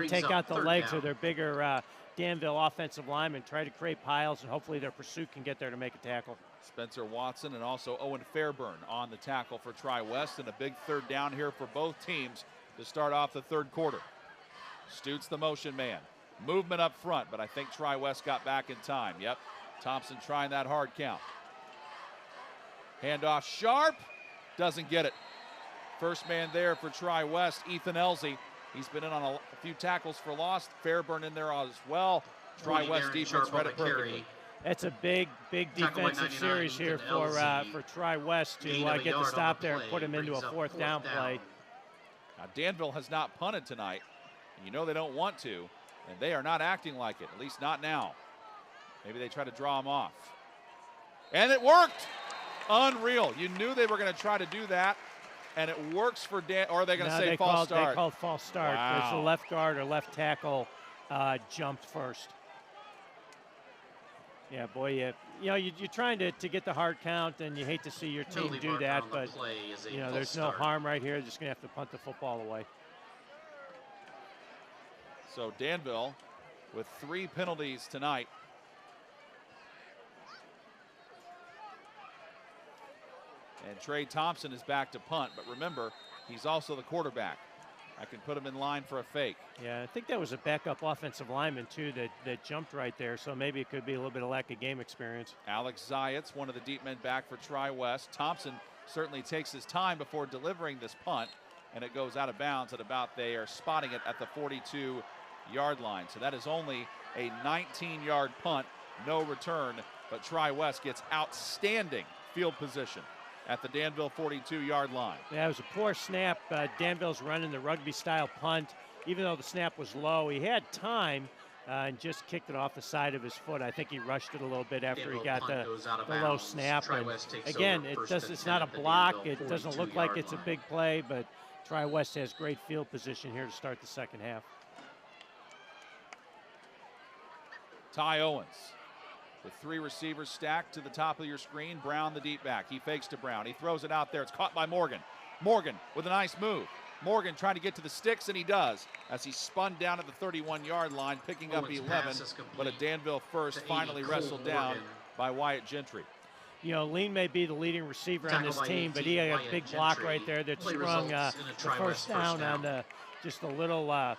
take out the legs of their bigger Danville offensive linemen, try to create piles, and hopefully their pursuit can get there to make a tackle. Spencer Watson and also Owen Fairburn on the tackle for Tri-West, and a big third down here for both teams to start off the third quarter. Stutz the motion man. Movement up front, but I think Tri-West got back in time. Yep, Thompson trying that hard count. Handoff Sharp, doesn't get it. First man there for Tri-West, Ethan Elsie. He's been in on a few tackles for loss. Fairburn in there as well. Tri-West defense read it perfectly. That's a big defensive series here for Tri-West to get the stop there and put him into a fourth down play. Now Danville has not punted tonight. You know they don't want to, and they are not acting like it, at least not now. Maybe they try to draw him off. And it worked! Unreal. You knew they were going to try to do that, and it works for or are they going to say false start? They called false start. Wow. Because the left guard or left tackle jumped first. Yeah, boy, you're trying to get the hard count, and you hate to see your team do that, but there's no harm right here. They're just going to have to punt the football away. So Danville with 3 penalties tonight. And Trey Thompson is back to punt, but remember, he's also the quarterback. I can put him in line for a fake. Yeah, I think that was a backup offensive lineman, too, that jumped right there, so maybe it could be a little bit of lack of game experience. Alex Zayats, one of the deep men back for Tri-West. Thompson certainly takes his time before delivering this punt, and it goes out of bounds at about, they are spotting it at the 42-yard line. So that is only a 19-yard punt, no return, but Tri-West gets outstanding field position at the Danville 42-yard line. Yeah, it was a poor snap. Danville's running the rugby-style punt. Even though the snap was low, he had time and just kicked it off the side of his foot. I think he rushed it a little bit after he got the low snap. And again, it's not a block. It doesn't look like it's a big play, but Tri-West has great field position here to start the second half. Ty Owens with 3 receivers stacked to the top of your screen. Brown, the deep back. He fakes to Brown. He throws it out there. It's caught by Morgan. Morgan with a nice move. Morgan trying to get to the sticks, and he does, as he spun down at the 31-yard line, picking up 11, but a Danville first finally wrestled down by Wyatt Gentry. You know, Lean may be the leading receiver on this team, but he had a big block right there that sprung the first down on just a little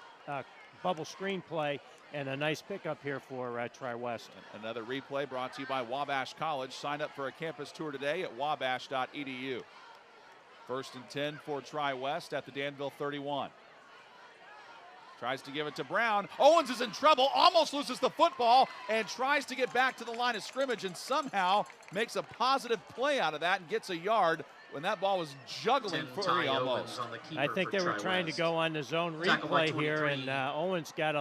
bubble screen play, and a nice pickup here for Tri-West. Another replay brought to you by Wabash College. Sign up for a campus tour today at wabash.edu. 1st and 10 for Tri-West at the Danville 31. Tries to give it to Brown. Owens is in trouble, almost loses the football, and tries to get back to the line of scrimmage, and somehow makes a positive play out of that and gets a yard when that ball was juggling free almost. I think they were trying to go on the zone replay here, and Owens got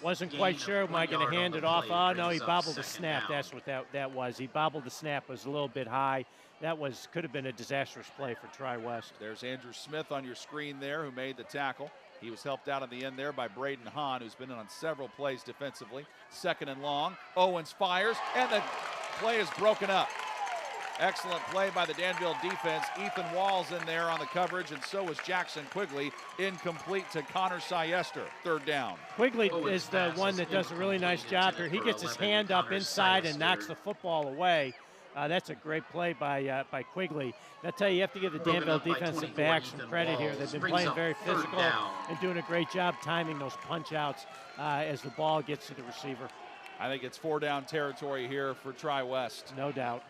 wasn't quite sure, am I going to hand it off? Oh, no, he bobbled the snap. That's what that was. He bobbled the snap, was a little bit high. That could have been a disastrous play for Tri-West. There's Andrew Smith on your screen there, who made the tackle. He was helped out in the end there by Braden Hahn, who's been in on several plays defensively. 2nd and long. Owens fires, and the play is broken up. Excellent play by the Danville defense. Ethan Walls in there on the coverage, and so was Jackson Quigley. Incomplete to Connor Siester. 3rd down. Quigley is the one that does a really nice job here. He gets his hand up inside and knocks the football away. That's a great play by Quigley. I tell you, you have to give the Danville defensive backs some credit here. They've been playing very physical and doing a great job timing those punch outs as the ball gets to the receiver. I think it's 4-down territory here for Tri-West. No doubt.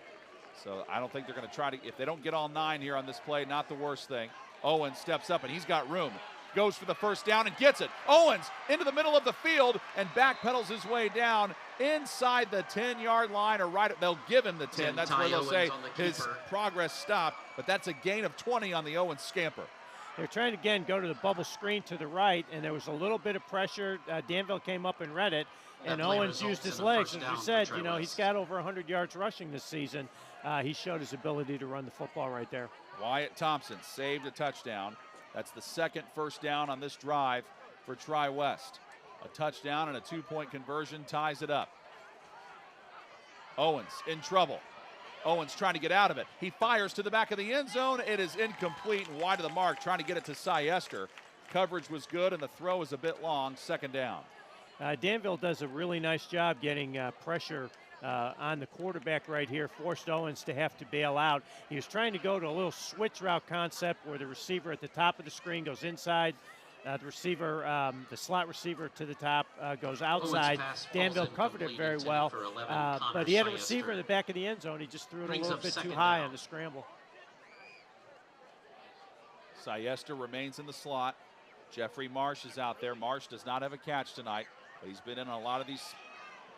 So I don't think they're going to try to, if they don't get all 9 here on this play, not the worst thing. Owens steps up, and he's got room. Goes for the first down and gets it. Owens into the middle of the field and backpedals his way down inside the 10-yard line, or right, they'll give him the 10. That's where they'll say his progress stopped, but that's a gain of 20 on the Owens scamper. They're trying to, again, go to the bubble screen to the right, and there was a little bit of pressure. Danville came up and read it, and Owens used his legs. As we said, you know, he's got over 100 yards rushing this season. He showed his ability to run the football right there. Wyatt Thompson saved a touchdown. That's the 2nd first down on this drive for Tri-West. A touchdown and a 2-point conversion ties it up. Owens in trouble. Owens trying to get out of it. He fires to the back of the end zone. It is incomplete and wide of the mark, trying to get it to Siester. Coverage was good, and the throw is a bit long. 2nd down. Danville does a really nice job getting pressure on the quarterback right here, forced Owens to have to bail out. He was trying to go to a little switch route concept where the receiver at the top of the screen goes inside, the receiver, the slot receiver to the top goes outside. Danville covered it very well, but he had a receiver in the back of the end zone. He just threw it a little bit too high on the scramble. Siester remains in the slot. Jeffrey Marsh is out there. Marsh does not have a catch tonight, but he's been in a lot of these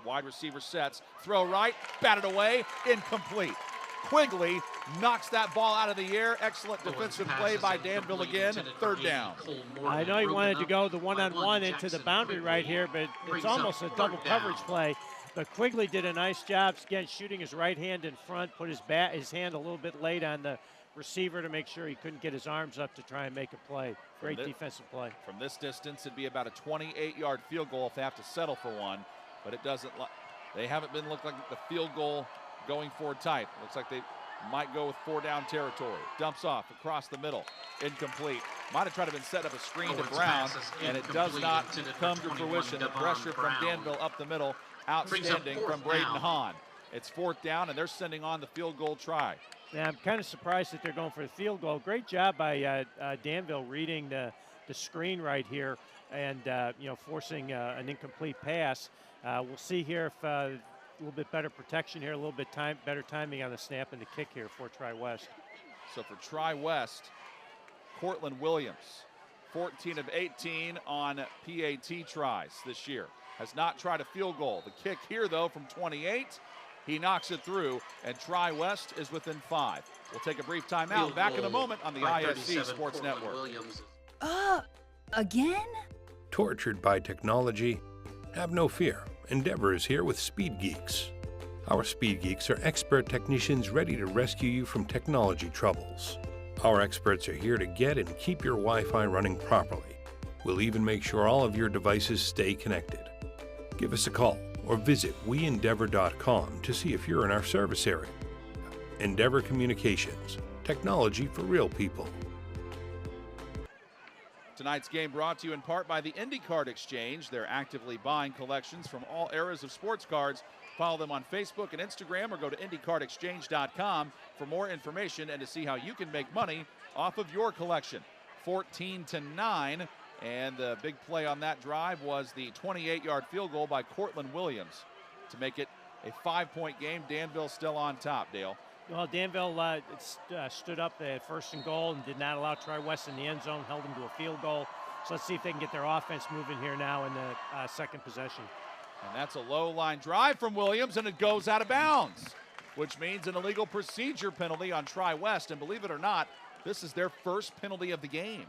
wide receiver sets. Throw right, batted away, incomplete. Quigley knocks that ball out of the air. Excellent defensive play by Danville again. 3rd down. I know he wanted to go the one-on-one into the boundary right here, but it's almost a double coverage play. But Quigley did a nice job, again, shooting his right hand in front, put his hand a little bit late on the receiver to make sure he couldn't get his arms up to try and make a play. Great defensive play. From this distance, it'd be about a 28-yard field goal if they have to settle for one. But it doesn't, they haven't been look like the field goal going for type. Looks like they might go with 4-down territory. Dumps off across the middle, incomplete. Might have tried to been set up a screen to Brown, and it does not come to fruition. The pressure from Danville up the middle, outstanding from Braden Hahn. It's 4th down, and they're sending on the field goal try. Yeah, I'm kind of surprised that they're going for the field goal. Great job by Danville reading the screen right here and you know, forcing an incomplete pass. We'll see here if a little bit better protection here, a little bit better timing on the snap and the kick here for Tri-West. So for Tri-West, Cortland Williams, 14 of 18 on PAT tries this year. Has not tried a field goal. The kick here, though, from 28, he knocks it through, and Tri-West is within 5. We'll take a brief timeout. Back in a moment on the ISC Sports Network. Again? Tortured by technology? Have no fear. Endeavor is here with Speed Geeks. Our Speed Geeks are expert technicians ready to rescue you from technology troubles. Our experts are here to get and keep your Wi-Fi running properly. We'll even make sure all of your devices stay connected. Give us a call or visit weendeavor.com to see if you're in our service area. Endeavor Communications, technology for real people. Tonight's game brought to you in part by the IndyCard Exchange. They're actively buying collections from all eras of sports cards. Follow them on Facebook and Instagram or go to IndyCardExchange.com for more information and to see how you can make money off of your collection. 14-9, and the big play on that drive was the 28-yard field goal by Cortland Williams to make it a 5-point game. Danville still on top, Dale. Well, Danville stood up at 1st and goal and did not allow Tri-West in the end zone, held them to a field goal. So let's see if they can get their offense moving here now in the second possession. And that's a low line drive from Williams, and it goes out of bounds, which means an illegal procedure penalty on Tri-West. And believe it or not, this is their first penalty of the game.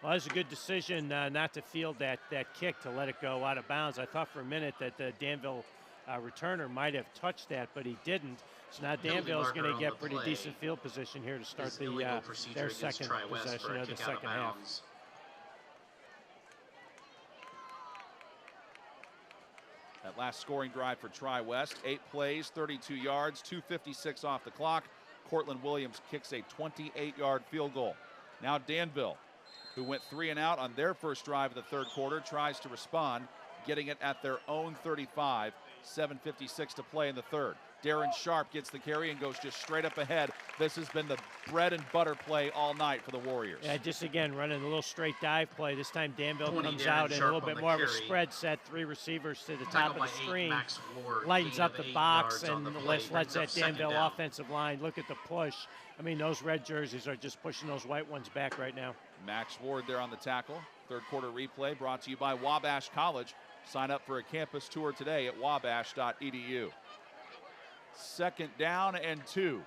Well, it's a good decision not to field that kick, to let it go out of bounds. I thought for a minute that the Danville returner might have touched that, but he didn't. So now Danville is going to get pretty decent field position here to start their second possession of the second half. That last scoring drive for Tri-West, 8 plays, 32 yards, 2:56 off the clock. Cortland Williams kicks a 28-yard field goal. Now Danville, who went 3 and out on their first drive of the third quarter, tries to respond, getting it at their own 35. 7:56 to play in the third. Darren Sharp gets the carry and goes just straight up ahead. This has been the bread and butter play all night for the Warriors. Yeah, just again running a little straight dive play. This time Danville comes out in a little bit more of a spread set. 3 receivers to the top of the screen. Lightens up the box and lets that Danville offensive line look at the push. I mean, those red jerseys are just pushing those white ones back right now. Max Ward there on the tackle. Third quarter replay brought to you by Wabash College. Sign up for a campus tour today at wabash.edu. 2nd down and 2.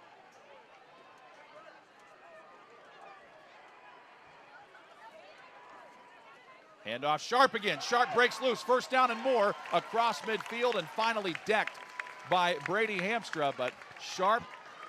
Handoff Sharp again. Sharp breaks loose. 1st down and more across midfield and finally decked by Brady Hamstra. But Sharp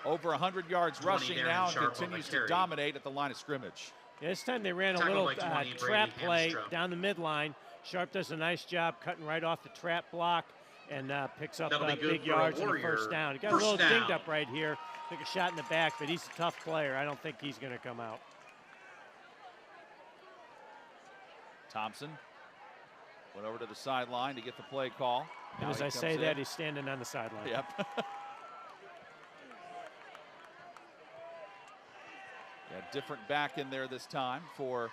over 100 yards rushing now and continues to dominate at the line of scrimmage. Yeah, this time they ran a little trap play down the midline. Sharp does a nice job cutting right off the trap block and picks up big yards on the 1st down. He got a little dinged up right here. Took a shot in the back, but he's a tough player. I don't think he's going to come out. Thompson went over to the sideline to get the play call. And as I say that, he's standing on the sideline. Yep. Different back in there this time for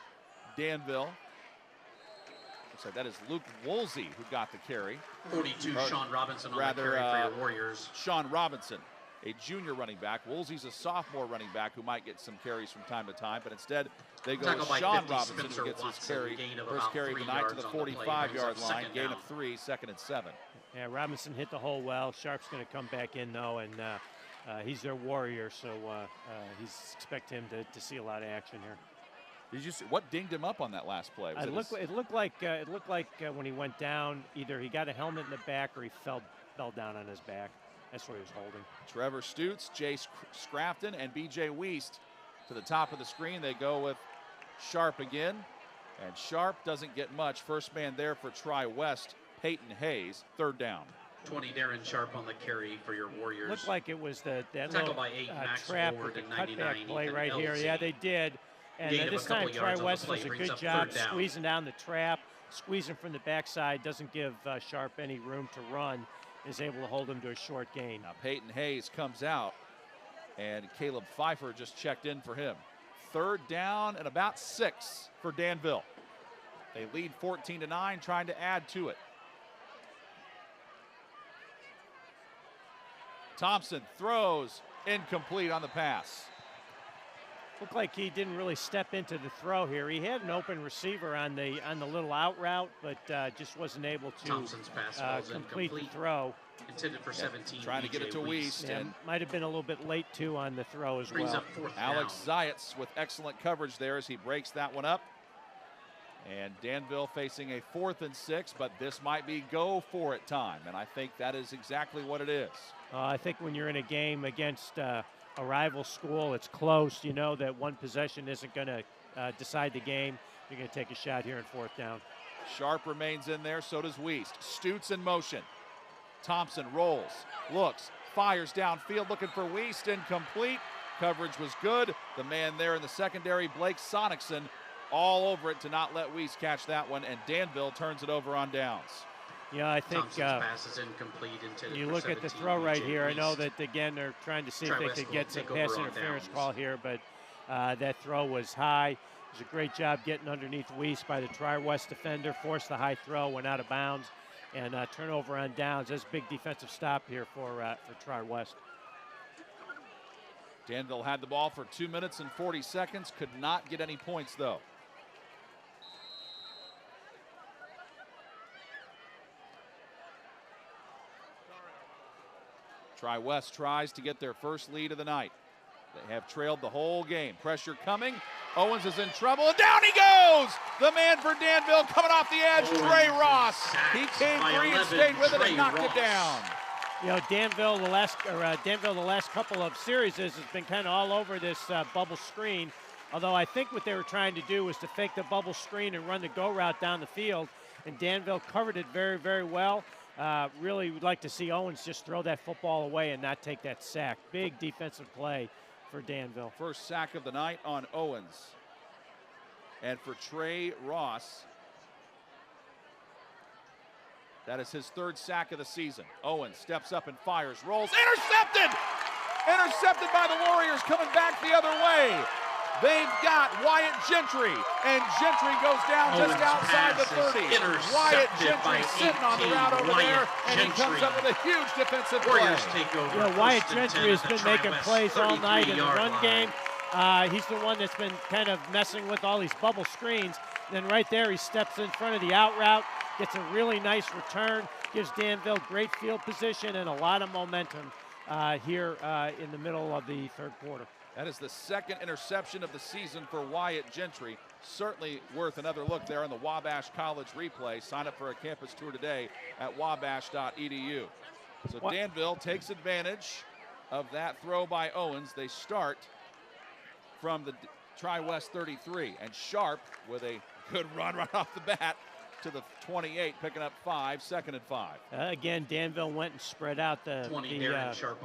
Danville. Looks like that is Luke Woolsey who got the carry. 42, Sean Robinson on the carry for your Warriors. Sean Robinson, a junior running back. Woolsey's a sophomore running back who might get some carries from time to time, but instead they go with Sean Robinson who gets his carry, first carry of the night to the 45-yard line, gain of 3, 2nd and 7. Yeah, Robinson hit the hole well. Sharp's going to come back in though, and he's their Warrior, so he's expect him to see a lot of action here. Did you see what dinged him up on that last play? It looked like when he went down, either he got a helmet in the back or he fell down on his back. That's what he was holding. Trevor Stutz, Jace Scrafton, and B.J. Wiest to the top of the screen. They go with Sharp again, and Sharp doesn't get much. First man there for Tri-West, Peyton Hayes, 3rd down. 20, Darren Sharp on the carry for your Warriors. Looked like it was that little trap with the cutback play right here. Yeah, they did. And this time, Tri-West does a good job squeezing down the trap, squeezing from the backside, doesn't give Sharp any room to run, is able to hold him to a short gain. Now Peyton Hayes comes out, and Caleb Pfeiffer just checked in for him. 3rd down and about 6 for Danville. They lead 14-9, trying to add to it. Thompson throws, incomplete on the pass. Looked like he didn't really step into the throw here. He had an open receiver on the little out route, but just wasn't able to complete the throw. Intended for 17. Trying to get it to Wiest. Yeah, and might have been a little bit late too on the throw as well. Alex Zayats with excellent coverage there as he breaks that one up. And Danville facing a 4th and 6, but this might be go for it time, and I think that is exactly what it is. I think when you're in a game against a rival school, it's close. You know that one possession isn't going to decide the game. You're going to take a shot here in 4th down. Sharp remains in there, so does Wiest. Stutz in motion. Thompson rolls, looks, fires downfield, looking for Wiest, incomplete. Coverage was good. The man there in the secondary, Blake Sonicson, all over it to not let Weiss catch that one, and Danville turns it over on downs. Yeah, I think pass is incomplete you look at the throw right here. I know that, again, they're trying to see if they could get some pass interference call here, but that throw was high. It was a great job getting underneath Weiss by the Tri-West defender, forced the high throw, went out of bounds, and turnover on downs. That's a big defensive stop here for Tri-West. Danville had the ball for 2 minutes and 40 seconds, could not get any points, though. Tri-West tries to get their first lead of the night. They have trailed the whole game. Pressure coming. Owens is in trouble, and down he goes! The man for Danville coming off the edge, Trey Ross. He came free and stayed with it and knocked it down. You know, Danville the last couple of series has been kind of all over this bubble screen. Although I think what they were trying to do was to fake the bubble screen and run the go route down the field, and Danville covered it very, very well. Really would like to see Owens just throw that football away and not take that sack. Big defensive play for Danville. First sack of the night on Owens. And for Trey Ross, that is his third sack of the season. Owens steps up and fires, rolls, intercepted! Intercepted by the Warriors, coming back the other way. They've got Wyatt Gentry, and Gentry goes down just outside the 30. Wyatt Gentry sitting on the route over there, and he comes up with a huge defensive play. You know, Wyatt Gentry has been making plays all night in the run game. He's the one that's been kind of messing with all these bubble screens. And then right there, he steps in front of the out route, gets a really nice return, gives Danville great field position and a lot of momentum here in the middle of the third quarter. That is the second interception of the season for Wyatt Gentry. Certainly worth another look there on the Wabash College replay. Sign up for a campus tour today at wabash.edu. So Danville takes advantage of that throw by Owens. They start from the Tri-West 33, and Sharp with a good run right off the bat to the 28, picking up 5, second and 5. Again, Danville went and spread out the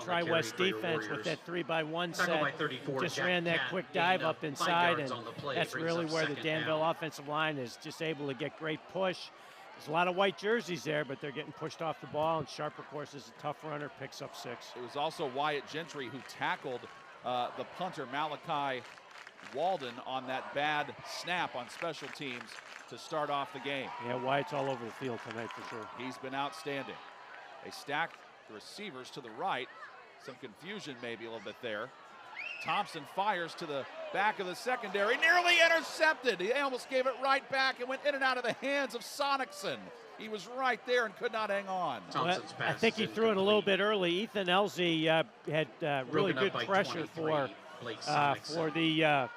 Tri-West defense with that 3-by-1 set. Just ran that quick dive up inside, and that's really where the Danville offensive line is just able to get great push. There's a lot of white jerseys there, but they're getting pushed off the ball, and Sharp, of course, is a tough runner, picks up 6. It was also Wyatt Gentry who tackled the punter, Malachi Walden, on that bad snap on special teams to start off the game. Yeah, Wyatt's all over the field tonight for sure. He's been outstanding. They stack the receivers to the right. Some confusion maybe a little bit there. Thompson fires to the back of the secondary, nearly intercepted. He almost gave it right back and went in and out of the hands of Sonicson. He was right there and could not hang on. Well, I think he threw it a little bit early. Ethan Elzey had really good pressure for the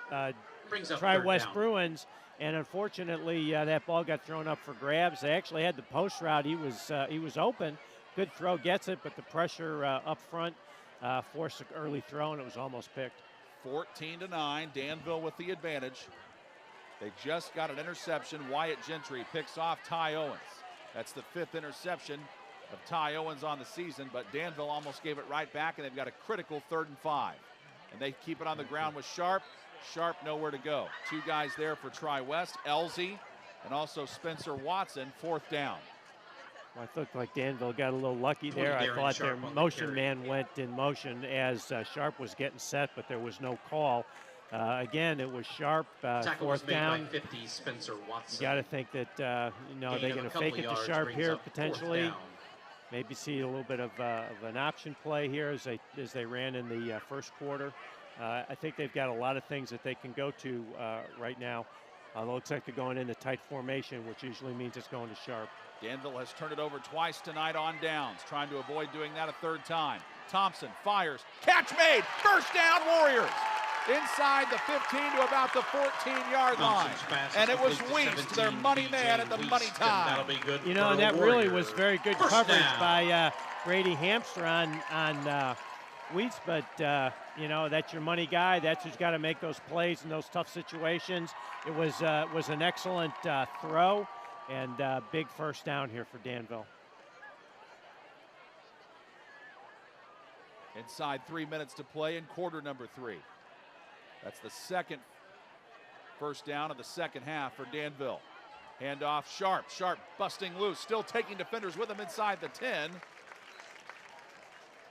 Tri-West Bruins, and unfortunately that ball got thrown up for grabs. They actually had the post route. He was open. Good throw, gets it, but the pressure up front forced an early throw, and it was almost picked. 14-9, Danville with the advantage. They just got an interception. Wyatt Gentry picks off Ty Owens. That's the 5th interception of Ty Owens on the season, but Danville almost gave it right back, and they've got a critical 3rd and 5. And they keep it on the ground with Sharp. Sharp nowhere to go. 2 guys there for Tri-West, Elzey and also Spencer Watson, 4th down. Well, I thought like Danville got a little lucky there. I thought their motion man went in motion as Sharp was getting set, but there was no call. Again, it was Sharp, 4th down. By 50, Spencer Watson. You got to think that they're going to fake it to Sharp here potentially. Maybe see a little bit of an option play here as they ran in the first quarter. I think they've got a lot of things that they can go to right now. It looks like they're going into tight formation, which usually means it's going to Sharp. Danville has turned it over twice tonight on downs, trying to avoid doing that a 3rd time. Thompson fires, catch made, first down Warriors. Inside the 15 to about the 14-yard line. And it was Weiss, their money man at the money time. You know, and that really was very good coverage by Brady Hamster on Weiss, but you know, that's your money guy. That's who's got to make those plays in those tough situations. It was an excellent throw, and big first down here for Danville. Inside 3 minutes to play in quarter number 3. That's the second First down of the second half for Danville. Handoff, Sharp. Sharp busting loose, still taking defenders with him inside the 10. They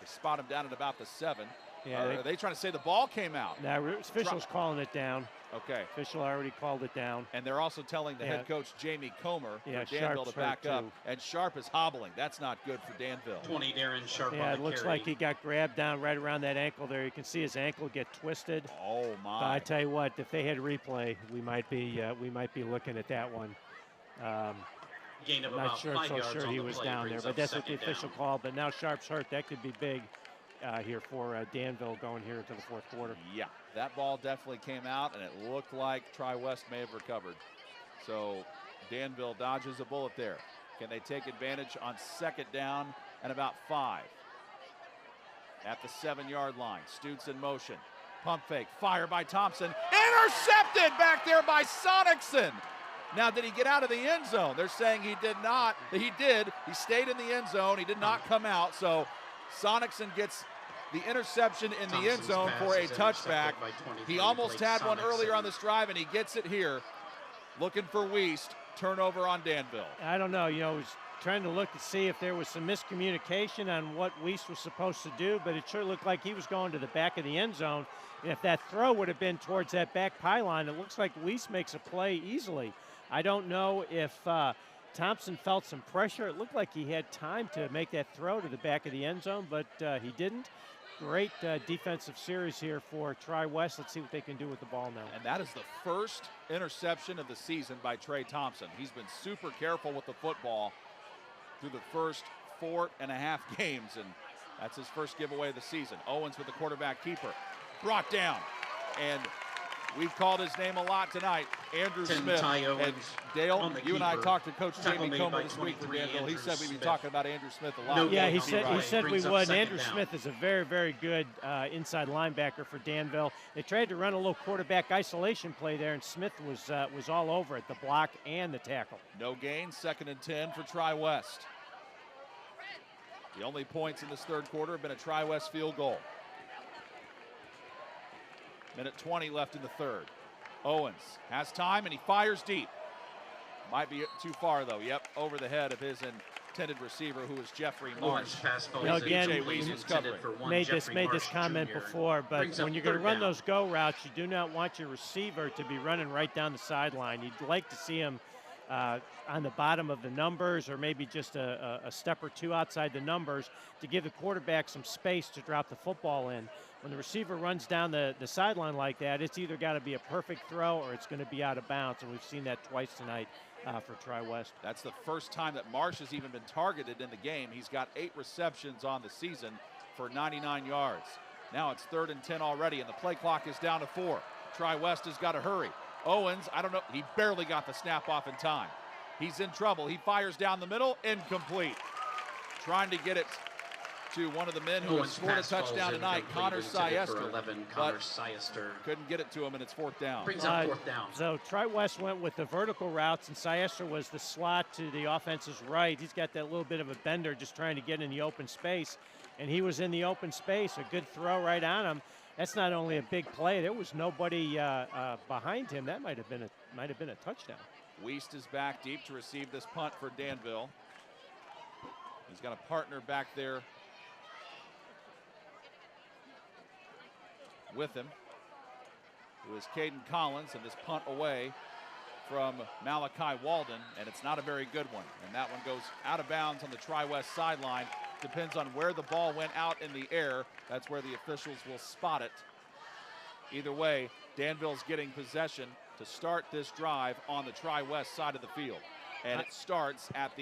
spot him down at about the 7. Yeah, are they trying to say the ball came out? Now, official's calling it down. Okay. Official already called it down. And they're also telling the head coach, Jamie Comer, for Danville Sharp's to back up. too. And Sharp is hobbling. That's not good for Danville. 20, Darren Sharp on Yeah, it the looks carry. like he got grabbed down right around that ankle there. You can see his ankle get twisted. Oh, my. But I tell you what, if they had replay, we might be looking at that one. Gain of I'm about not sure 5 so yards sure on he the was play, down there, brings but up that's what the second official down. called. But now Sharp's hurt. That could be big here for Danville going here into the fourth quarter. Yeah, that ball definitely came out, and it looked like Tri-West may have recovered. So Danville dodges a bullet there. Can they take advantage on second down and about 5? At the 7-yard line, Stutes in motion. Pump fake, fire by Thompson. Intercepted back there by Sonicson. Now, did he get out of the end zone? They're saying he did not. He did. He stayed in the end zone. He did not come out. So Sonicson gets the interception in the end zone for a touchback. He almost had one earlier on this drive, and he gets it here. Looking for Wiest. Turnover on Danville. I don't know. I was trying to look to see if there was some miscommunication on what Wiest was supposed to do, but it sure looked like he was going to the back of the end zone. And if that throw would have been towards that back pylon, it looks like Wiest makes a play easily. I don't know if Thompson felt some pressure. It looked like he had time to make that throw to the back of the end zone, but he didn't. Great defensive series here for Tri-West. Let's see what they can do with the ball now. And that is the first interception of the season by Trey Thompson. He's been super careful with the football through the first 4.5 games, and that's his first giveaway of the season. Owens with the quarterback keeper. Brought down. And we've called his name a lot tonight, Andrew Smith. And Dale, you and I talked to Coach Jamie Comer this week for Danville. He said we'd be talking about Andrew Smith a lot. Yeah, he said we would. Andrew Smith is a very, very good inside linebacker for Danville. They tried to run a little quarterback isolation play there, and Smith was all over it, the block and the tackle. No gain, 2nd and 10 for Tri-West. The only points in this third quarter have been a Tri-West field goal. Minute 20 left in the third. Owens has time, and he fires deep. Might be too far, though. Yep, over the head of his intended receiver, who is Jeffrey Marsh. Again, made this comment before, but when you're going to run those go routes, you do not want your receiver to be running right down the sideline. You'd like to see him on the bottom of the numbers, or maybe just a step or two outside the numbers to give the quarterback some space to drop the football in. When the receiver runs down the sideline like that, it's either got to be a perfect throw or it's going to be out of bounds, and we've seen that twice tonight for Tri-West. That's the first time that Marsh has even been targeted in the game. He's got 8 receptions on the season for 99 yards. Now it's 3rd and 10 already, and the play clock is down to 4. Tri-West has got to hurry. Owens, I don't know, he barely got the snap off in time. He's in trouble. He fires down the middle, incomplete. Trying to get it to one of the men who has scored a touchdown tonight, Connor Siester, but couldn't get it to him, and it's 4th down. So Tri-West went with the vertical routes, and Siester was the slot to the offense's right. He's got that little bit of a bender just trying to get in the open space, and he was in the open space. A good throw right on him. That's not only a big play. There was nobody behind him. That might have been a touchdown. Wiest is back deep to receive this punt for Danville. He's got a partner back there with him, who is Caden Collins, and this punt away from Malachi Walden, and it's not a very good one. And that one goes out of bounds on the Tri-West sideline. Depends on where the ball went out in the air. That's where the officials will spot it. Either way, Danville's getting possession to start this drive on the Tri-West side of the field. And it starts at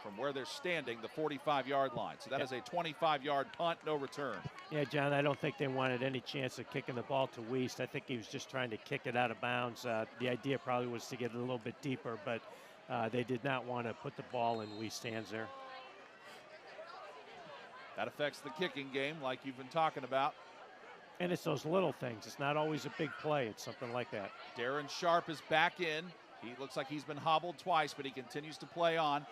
from where they're standing, the 45-yard line. So that is a 25-yard punt, no return. Yeah, John, I don't think they wanted any chance of kicking the ball to Wiest. I think he was just trying to kick it out of bounds. The idea probably was to get it a little bit deeper, but they did not want to put the ball in Wiest's hands there. That affects the kicking game like you've been talking about. And it's those little things. It's not always a big play. It's something like that. Darren Sharp is back in. He looks like he's been hobbled twice, but he continues to play on.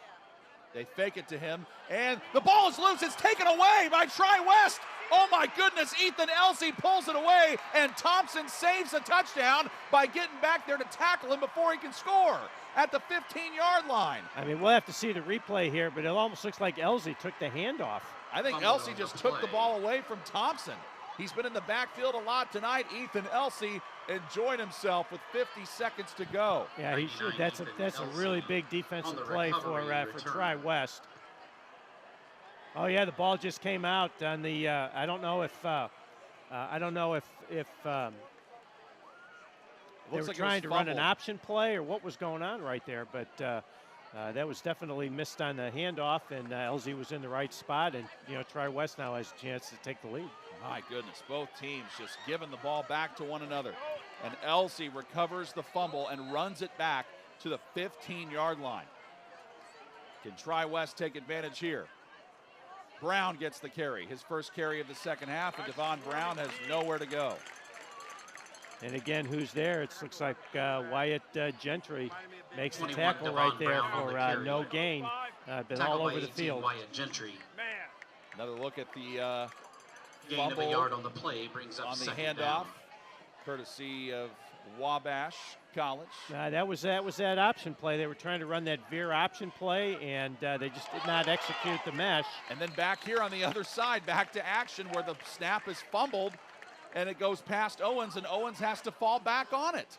They fake it to him, and the ball is loose. It's taken away by Tri-West, Oh my goodness, Ethan Elsey pulls it away, and Thompson saves a touchdown by getting back there to tackle him before he can score at the 15-yard line. I mean, we'll have to see the replay here, but it almost looks like Elsey took the handoff. I think Elsey just took the ball away from Thompson. He's been in the backfield a lot tonight. Ethan Elsey enjoyed himself with 50 seconds to go. Yeah, he should. That's a really big defensive play for Tri-West. Oh yeah, the ball just came out on the. I don't know if they were trying to run an option play or what was going on right there, but that was definitely missed on the handoff, and Elsey was in the right spot, and Tri-West now has a chance to take the lead. My goodness, both teams just giving the ball back to one another, and Elsey recovers the fumble and runs it back to the 15-yard line. Can Tri-West take advantage here? Brown gets the carry, his first carry of the second half, and Devon Brown has nowhere to go. And again, who's there? It looks like Wyatt Gentry makes the tackle right there for no gain. Been all over the field. Wyatt Gentry. Another look at the gain of a yard on the play brings up on the second handoff, down. Courtesy of Wabash College. That was that option play. They were trying to run that veer option play, and they just did not execute the mesh. And then back here on the other side, back to action where the snap is fumbled, and it goes past Owens, and Owens has to fall back on it.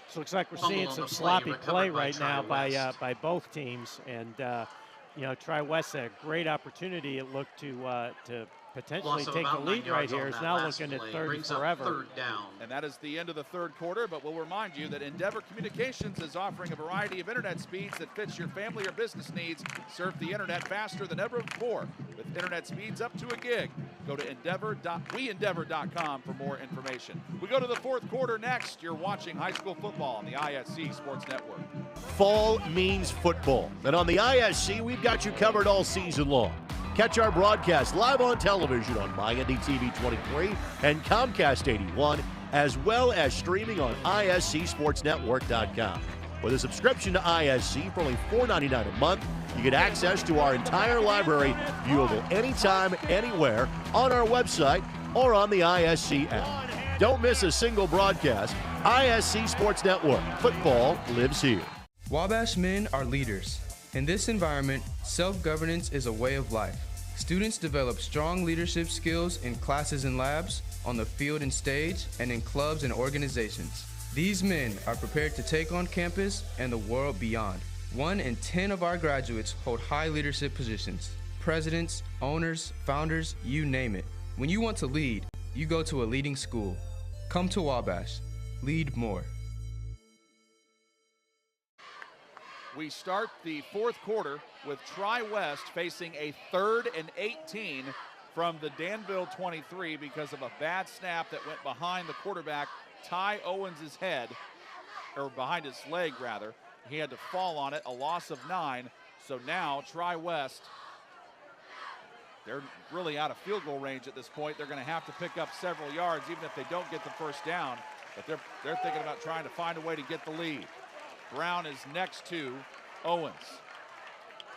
So it looks like we're seeing some sloppy play right now by both teams, and Tri-West had a great opportunity. It looked to potentially take the lead right here. Is now looking at third and forever. Third down. And that is the end of the third quarter, but we'll remind you that Endeavor Communications is offering a variety of internet speeds that fits your family or business needs. Surf the internet faster than ever before with internet speeds up to a gig. Go to weendeavor.com for more information. We go to the fourth quarter next. You're watching high school football on the ISC Sports Network. Fall means football, and on the ISC, we've got you covered all season long. Catch our broadcast live on television on MyNDTV 23 and Comcast 81, as well as streaming on ISCSportsNetwork.com. With a subscription to ISC for only $4.99 a month, you get access to our entire library, viewable anytime, anywhere, on our website or on the ISC app. Don't miss a single broadcast. ISC Sports Network. Football lives here. Wabash men are leaders. In this environment, self-governance is a way of life. Students develop strong leadership skills in classes and labs, on the field and stage, and in clubs and organizations. These men are prepared to take on campus and the world beyond. 1 in 10 of our graduates hold high leadership positions. Presidents, owners, founders, you name it. When you want to lead, you go to a leading school. Come to Wabash. Lead more. We start the fourth quarter with Tri-West facing a 3rd and 18 from the Danville 23 because of a bad snap that went behind the quarterback, Ty Owens' head, or behind his leg rather. He had to fall on it, a loss of 9. So now Tri-West, they're really out of field goal range at this point. They're going to have to pick up several yards even if they don't get the first down. But they're thinking about trying to find a way to get the lead. Brown is next to Owens.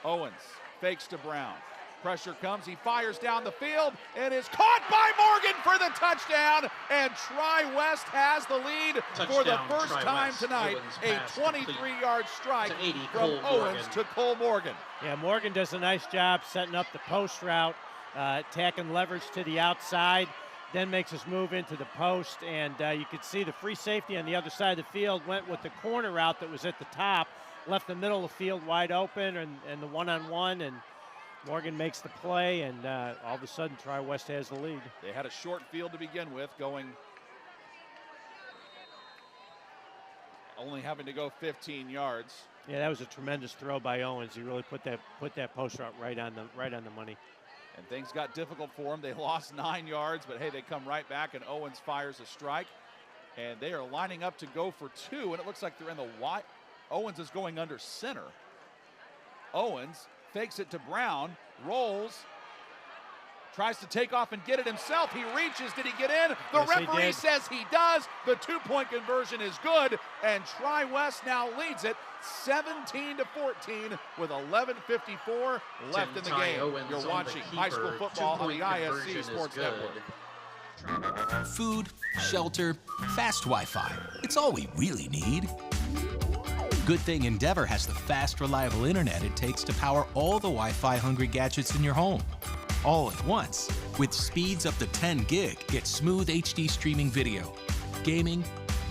Owens fakes to Brown. Pressure comes, he fires down the field and is caught by Morgan for the touchdown, and Tri-West has the lead for the first time tonight. A 23-yard strike from Owens to Cole Morgan. Yeah, Morgan does a nice job setting up the post route, attacking leverage to the outside, then makes his move into the post, and you could see the free safety on the other side of the field went with the corner route that was at the top, left the middle of the field wide open, and the one-on-one, and Morgan makes the play, and all of a sudden Tri-West has the lead. They had a short field to begin with, only having to go 15 yards. Yeah, that was a tremendous throw by Owens. He really put that post route right on the money. And things got difficult for them. They lost 9 yards, but hey, they come right back, and Owens fires a strike. And they are lining up to go for 2, and it looks like they're in the wide. Owens is going under center. Owens fakes it to Brown, rolls, tries to take off and get it himself. He reaches. Did he get in? The Yes, referee says he does. The 2-point conversion is good, and Tri-West now leads it 17-14 with 11:54 left in the game. You're watching high school football on the ISC Sports Network. Food, shelter, fast Wi-Fi. It's all we really need. Good thing Endeavor has the fast, reliable internet it takes to power all the Wi-Fi hungry gadgets in your home. All at once. With speeds up to 10 gig, get smooth HD streaming video, gaming,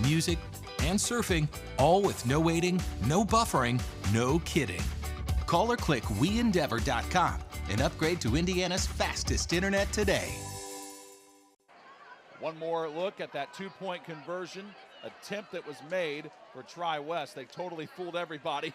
music, and surfing, all with no waiting, no buffering, no kidding. Call or click WeEndeavor.com and upgrade to Indiana's fastest internet today. One more look at that 2-point conversion attempt that was made for Tri-West. They totally fooled everybody,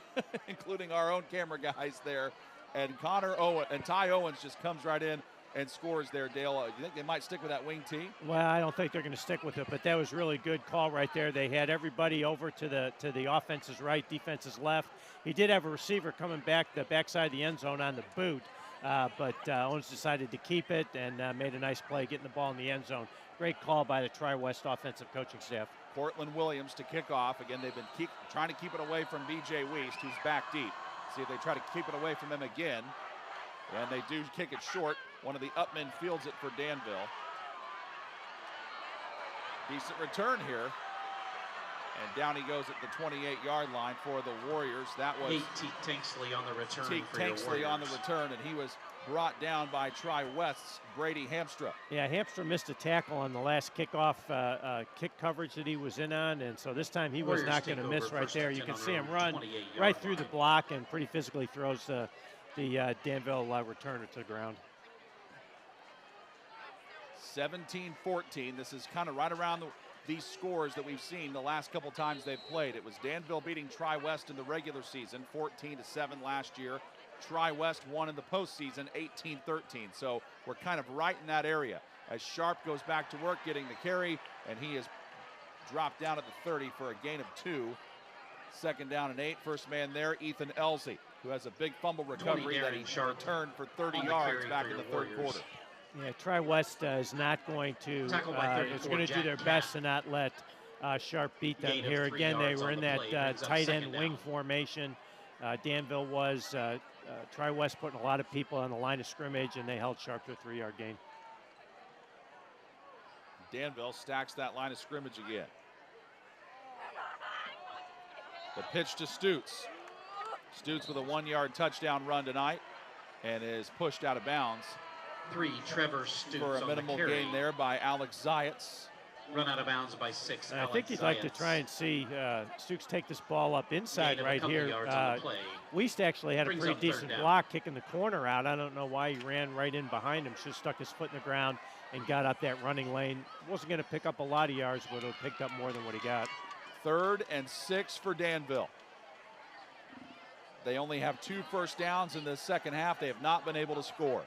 including our own camera guys there. And Ty Owens just comes right in and scores there, Dale. You think they might stick with that wing T? Well, I don't think they're going to stick with it, but that was really good call right there. They had everybody over to the offense's right, defense's left. He did have a receiver coming back the backside of the end zone on the boot, but Owens decided to keep it and made a nice play getting the ball in the end zone. Great call by the Tri-West offensive coaching staff. Portland Williams to kick off. Again, they've been trying to keep it away from B.J. Wiest, who's back deep. See if they try to keep it away from him again. And they do kick it short. One of the upmen fields it for Danville. Decent return here. And down he goes at the 28-yard line for the Warriors. That was Teek Tanksley on the return Teek for your Tanksley Warriors. on the return, and he was brought down by Tri-West's Brady Hamstra. Yeah, Hamstra missed a tackle on the last kickoff kick coverage that he was in on, and so this time he was not going to miss right there. You can see him run right through the block and pretty physically throws the Danville returner to the ground. 17-14. This is kind of right around these scores that we've seen the last couple times they've played. It was Danville beating Tri-West in the regular season, 14-7 last year. Tri-West won in the postseason, 18-13. So we're kind of right in that area as Sharp goes back to work getting the carry, and he is dropped down at the 30 for a gain of 2. Second down and 8. First man there, Ethan Elsey, who has a big fumble recovery that he returned for 30 yards back in the third quarter. Yeah, Tri-West is not going to is going to do their best to not let Sharp beat them here. Again, they were in that tight end wing formation. Danville was Tri-West putting a lot of people on the line of scrimmage, and they held Sharp to a 3-yard gain. Danville stacks that line of scrimmage again. The pitch to Stutes. Stutes with a 1-yard touchdown run tonight and is pushed out of bounds. Trevor Stutes for a minimal gain there by Alex Zayats. Run out of bounds by 6. I think he'd like to try and see Stutes take this ball up inside right here. Wiest actually had a pretty decent block kicking the corner out. I don't know why he ran right in behind him. Should have stuck his foot in the ground and got up that running lane. Wasn't going to pick up a lot of yards, but it picked up more than what he got. 3rd and 6 for Danville. They only have 2 first downs in the second half. They have not been able to score.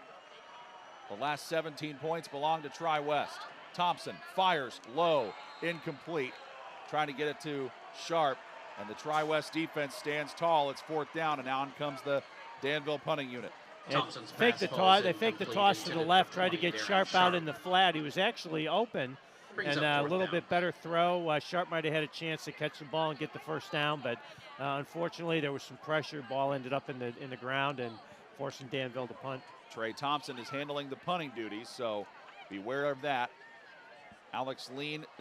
The last 17 points belong to Tri-West. Thompson fires low, incomplete. Trying to get it to Sharp, and the Tri-West defense stands tall. It's 4th down, and now in comes the Danville punting unit. They faked the toss to the left, tried to get Sharp out in the flat. He was actually open, and a little bit better throw. Sharp might have had a chance to catch the ball and get the first down, but unfortunately there was some pressure. Ball ended up in the ground and forcing Danville to punt. Trey Thompson is handling the punting duties, so beware of that.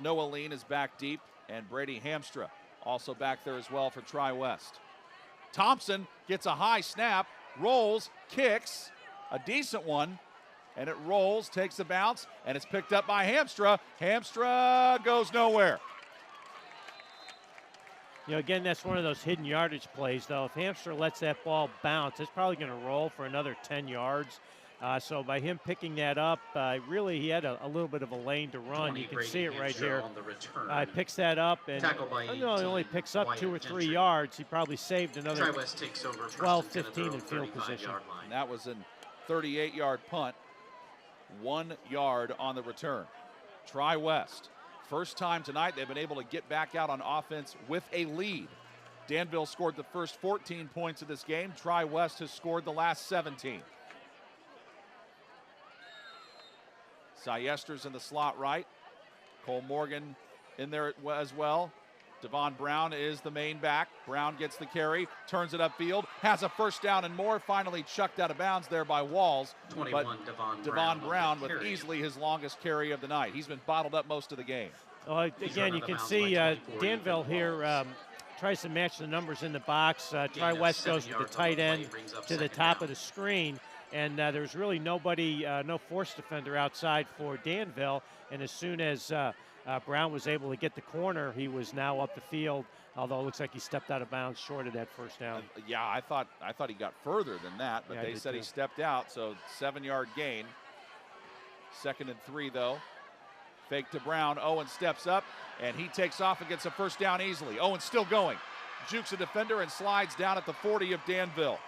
Noah Lean is back deep, and Brady Hamstra also back there as well for Tri-West. Thompson gets a high snap, rolls, kicks, a decent one, and it rolls, takes a bounce, and it's picked up by Hamstra. Hamstra goes nowhere. You know, again, that's one of those hidden yardage plays, though. If Hamstra lets that ball bounce, it's probably going to roll for another 10 yards. So by him picking that up, really he had a little bit of a lane to run. You can see it right here. He picks that up, and he only picks up 2 or 3 yards. He probably saved another 12, 15 in field position. And that was a 38-yard punt, 1 yard on the return. Tri-West, first time tonight they've been able to get back out on offense with a lead. Danville scored the first 14 points of this game. Tri-West has scored the last 17. Syester's in the slot right. Cole Morgan in there as well. Devon Brown is the main back. Brown gets the carry, turns it upfield, has a first down and more, finally chucked out of bounds there by Walls. 21, Devon Brown with easily his longest carry of the night. He's been bottled up most of the game. Well, again, you can see Danville here tries to match the numbers in the box. Tri-West goes to the tight end to the top of the screen, and there's really nobody, no force defender outside for Danville. And as soon as Brown was able to get the corner, he was now up the field, although it looks like he stepped out of bounds short of that first down. Yeah, I thought he got further than that, but they said he stepped out, so 7-yard gain. 2nd and 3, though. Fake to Brown. Owens steps up, and he takes off and gets a first down easily. Owens still going. Jukes a defender and slides down at the 40 of Danville.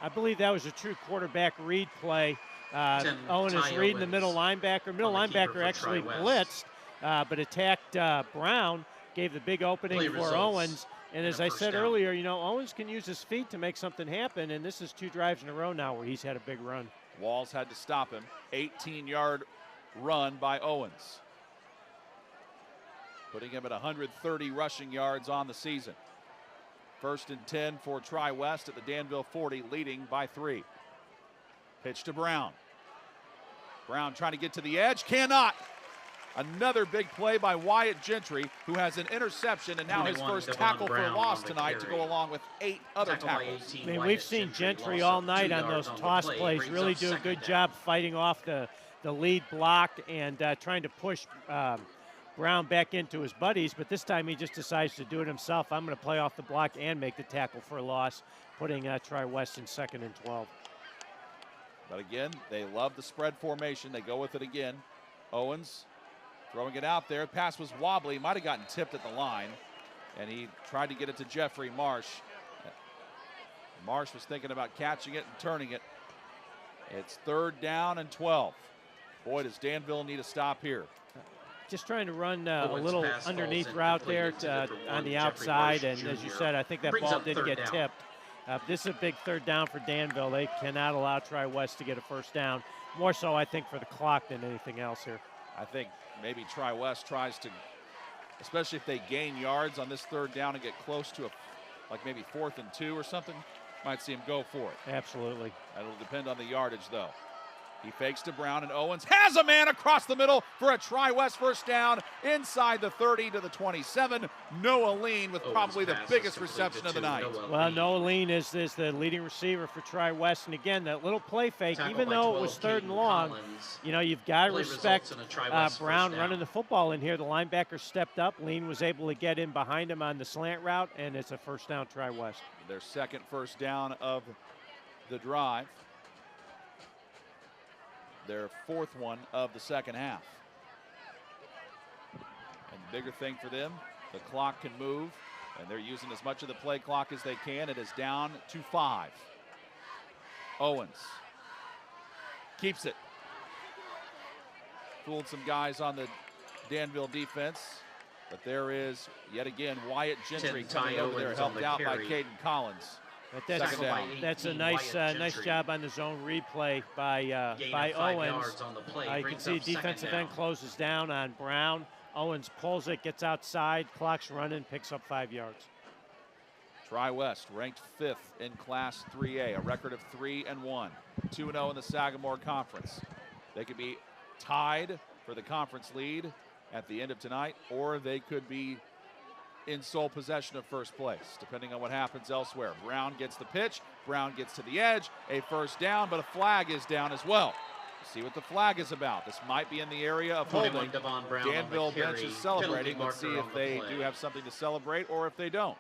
I believe that was a true quarterback read play. Owen is reading the middle linebacker. Middle linebacker actually blitzed, but attacked Brown, gave the big opening for Owens. And as I said earlier, you know, Owens can use his feet to make something happen, and this is 2 drives in a row now where he's had a big run. Walls had to stop him. 18-yard run by Owens, putting him at 130 rushing yards on the season. 1st and 10 for Tri-West at the Danville 40, leading by 3. Pitch to Brown. Brown trying to get to the edge, cannot. Another big play by Wyatt Gentry, who has an interception and now his first tackle for loss tonight to go along with 8 other tackles. I mean, we've seen Gentry all night on those toss plays really do a good job fighting off the lead block and trying to push Brown back into his buddies, but this time he just decides to do it himself. I'm going to play off the block and make the tackle for a loss, putting Tri-West in 2nd and 12. But again, they love the spread formation. They go with it again. Owens throwing it out there. Pass was wobbly, might have gotten tipped at the line, and he tried to get it to Jeffrey Marsh. Marsh was thinking about catching it and turning it. It's 3rd down and 12. Boy, does Danville need a stop here. Just trying to run a little underneath route there on the outside, and as you said, I think that ball did get tipped. This is a big 3rd down for Danville. They cannot allow Tri-West to get a first down. More so, I think, for the clock than anything else here. I think maybe Tri-West tries to, especially if they gain yards on this 3rd down and get close to like maybe 4th and 2 or something, might see him go for it. Absolutely. That'll depend on the yardage, though. He fakes to Brown, and Owens has a man across the middle for a Tri-West first down inside the 30 to the 27. Noah Lean with probably the biggest reception of the night. Well, Noah Lean is the leading receiver for Tri-West, and again, that little play fake, even though it was 3rd and long, you know, you've got to respect Brown running the football in here. The linebacker stepped up. Lean was able to get in behind him on the slant route, and it's a first down Tri-West. Their 2nd first down of the drive. Their 4th one of the 2nd half. And the bigger thing for them, the clock can move, and they're using as much of the play clock as they can. It is down to 5. Owens keeps it. Fooled some guys on the Danville defense, but there is, yet again, Wyatt Gentry coming over there, helped out by Caden Collins. But that's a nice job on the zone replay by Owens. You can see defensive end closes down on Brown. Owens pulls it, gets outside, clock's running, picks up 5 yards. Tri-West ranked 5th in Class 3A, a record of 3-1, 2-0 in the Sagamore Conference. They could be tied for the conference lead at the end of tonight, or they could be in sole possession of first place, depending on what happens elsewhere. Brown gets the pitch, Brown gets to the edge, a first down, but a flag is down as well. See what the flag is about. This might be in the area of holding. Danville bench is celebrating. Let's see if they do have something to celebrate or if they don't.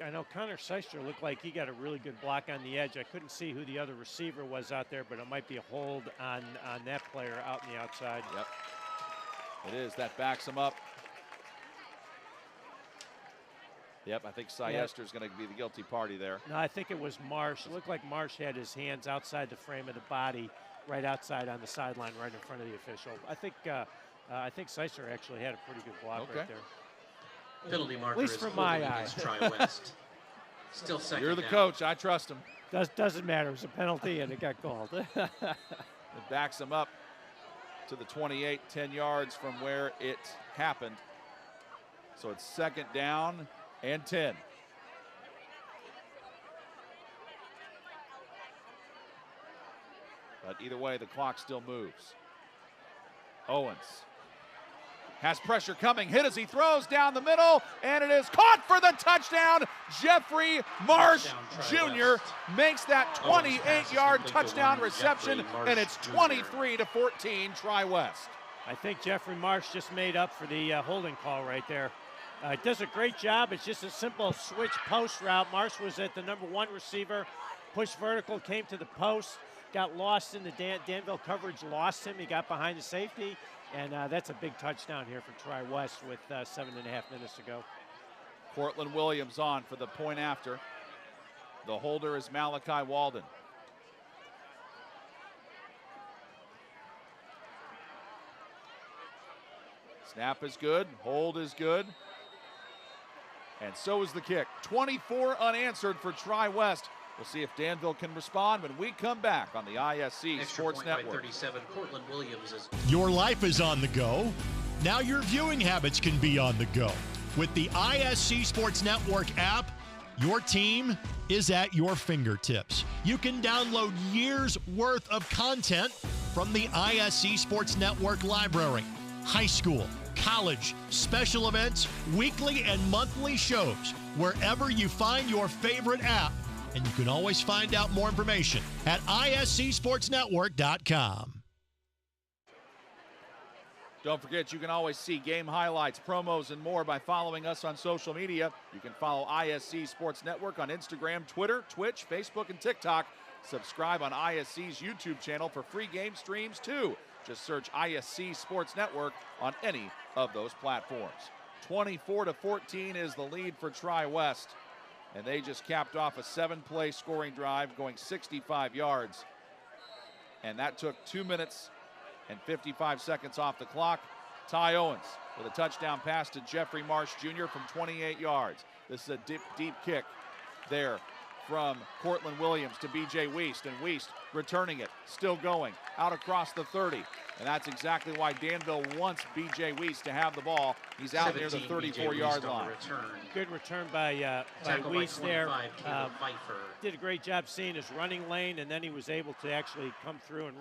I know Connor Seister looked like he got a really good block on the edge. I couldn't see who the other receiver was out there, but it might be a hold on that player out on the outside. Yep, it is. That backs him up. Yep, I think Syester's is going to be the guilty party there. No, I think it was Marsh. It looked like Marsh had his hands outside the frame of the body, right outside on the sideline, right in front of the official. I think Seister actually had a pretty good block right there. Penalty marker, at least from my eye. Tri-West. Still 2nd You're the down. coach. I trust him. Doesn't matter. It was a penalty, and it got called. It backs him up to the 28, 10 yards from where it happened. So it's 2nd down and 10. But either way, the clock still moves. Owens has pressure coming, hit as he throws down the middle, and it is caught for the touchdown. Jeffrey Marsh Jr. makes that 28-yard touchdown reception, and it's 23-14 Tri-West. I think Jeffrey Marsh just made up for the holding call right there. Does a great job. It's just a simple switch post route. Marsh was at the number 1 receiver, pushed vertical, came to the post, got lost in the Danville coverage, lost him. He got behind the safety, and that's a big touchdown here for Tri-West with 7.5 minutes to go. Cortland Williams on for the point after. The holder is Malachi Walden. Snap is good, hold is good, and so is the kick. 24 unanswered for Tri-West. We'll see if Danville can respond when we come back on the ISC Sports Network. 37, Cortland Williams is. Your life is on the go. Now your viewing habits can be on the go. With the ISC Sports Network app, your team is at your fingertips. You can download years worth of content from the ISC Sports Network library. High school, college, special events, weekly and monthly shows, wherever you find your favorite app. And you can always find out more information at iscsportsnetwork.com. Don't forget, you can always see game highlights, promos, and more by following us on social media. You can follow ISC Sports Network on Instagram, Twitter, Twitch, Facebook, and TikTok. Subscribe on ISC's YouTube channel for free game streams, too. Just search ISC Sports Network on any of those platforms. 24-14 is the lead for Tri-West. And they just capped off a 7-play scoring drive going 65 yards. And that took 2 minutes and 55 seconds off the clock. Ty Owens with a touchdown pass to Jeffrey Marsh Jr. from 28 yards. This is a deep kick there from Cortland Williams to B.J. Wiest, and Wiest returning it, still going, out across the 30. And that's exactly why Danville wants B.J. Wiest to have the ball. He's out near the 34-yard line. Good return by Wiest there. Did a great job seeing his running lane, and then he was able to actually come through and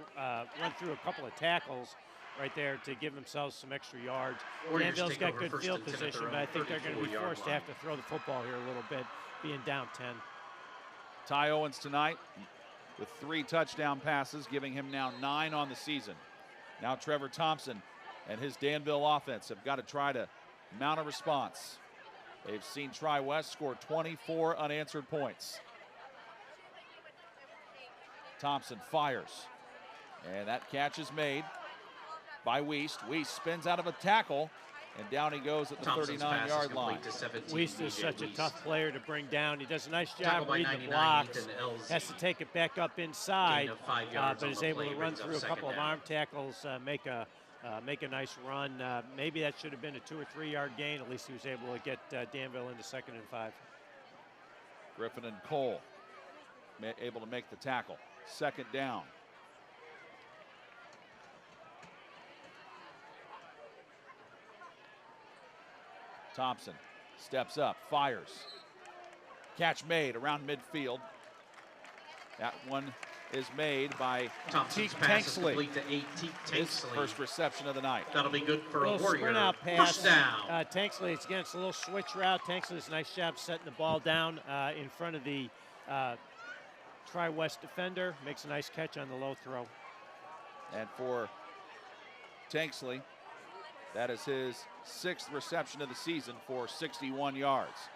run through a couple of tackles right there to give themselves some extra yards. Danville's got good field position, but I think they're going to be forced to have to throw the football here a little bit, being down 10. Ty Owens tonight with 3 touchdown passes, giving him now 9 on the season. Now Trevor Thompson and his Danville offense have got to try to mount a response. They've seen Tri-West score 24 unanswered points. Thompson fires, and that catch is made by Wiest. Wiest spins out of a tackle, and down he goes at the 39-yard line. Wiest is such a tough player to bring down. He does a nice job reading the blocks. Has to take it back up inside, but is able to run through a couple of arm tackles, make a nice run. Maybe that should have been a 2 or 3 yard gain. At least he was able to get Danville into 2nd and 5. Griffin and Cole able to make the tackle. 2nd down. Thompson steps up, fires. Catch made around midfield. That one is made by Teek Tanksley. His first reception of the night. That'll be good for a Warrior. Sprint out pass. First down. Tanksley, it's against a little switch route. Tanksley does a nice job setting the ball down in front of the Tri-West defender. Makes a nice catch on the low throw. And for Tanksley, that is his 6th reception of the season for 61 yards.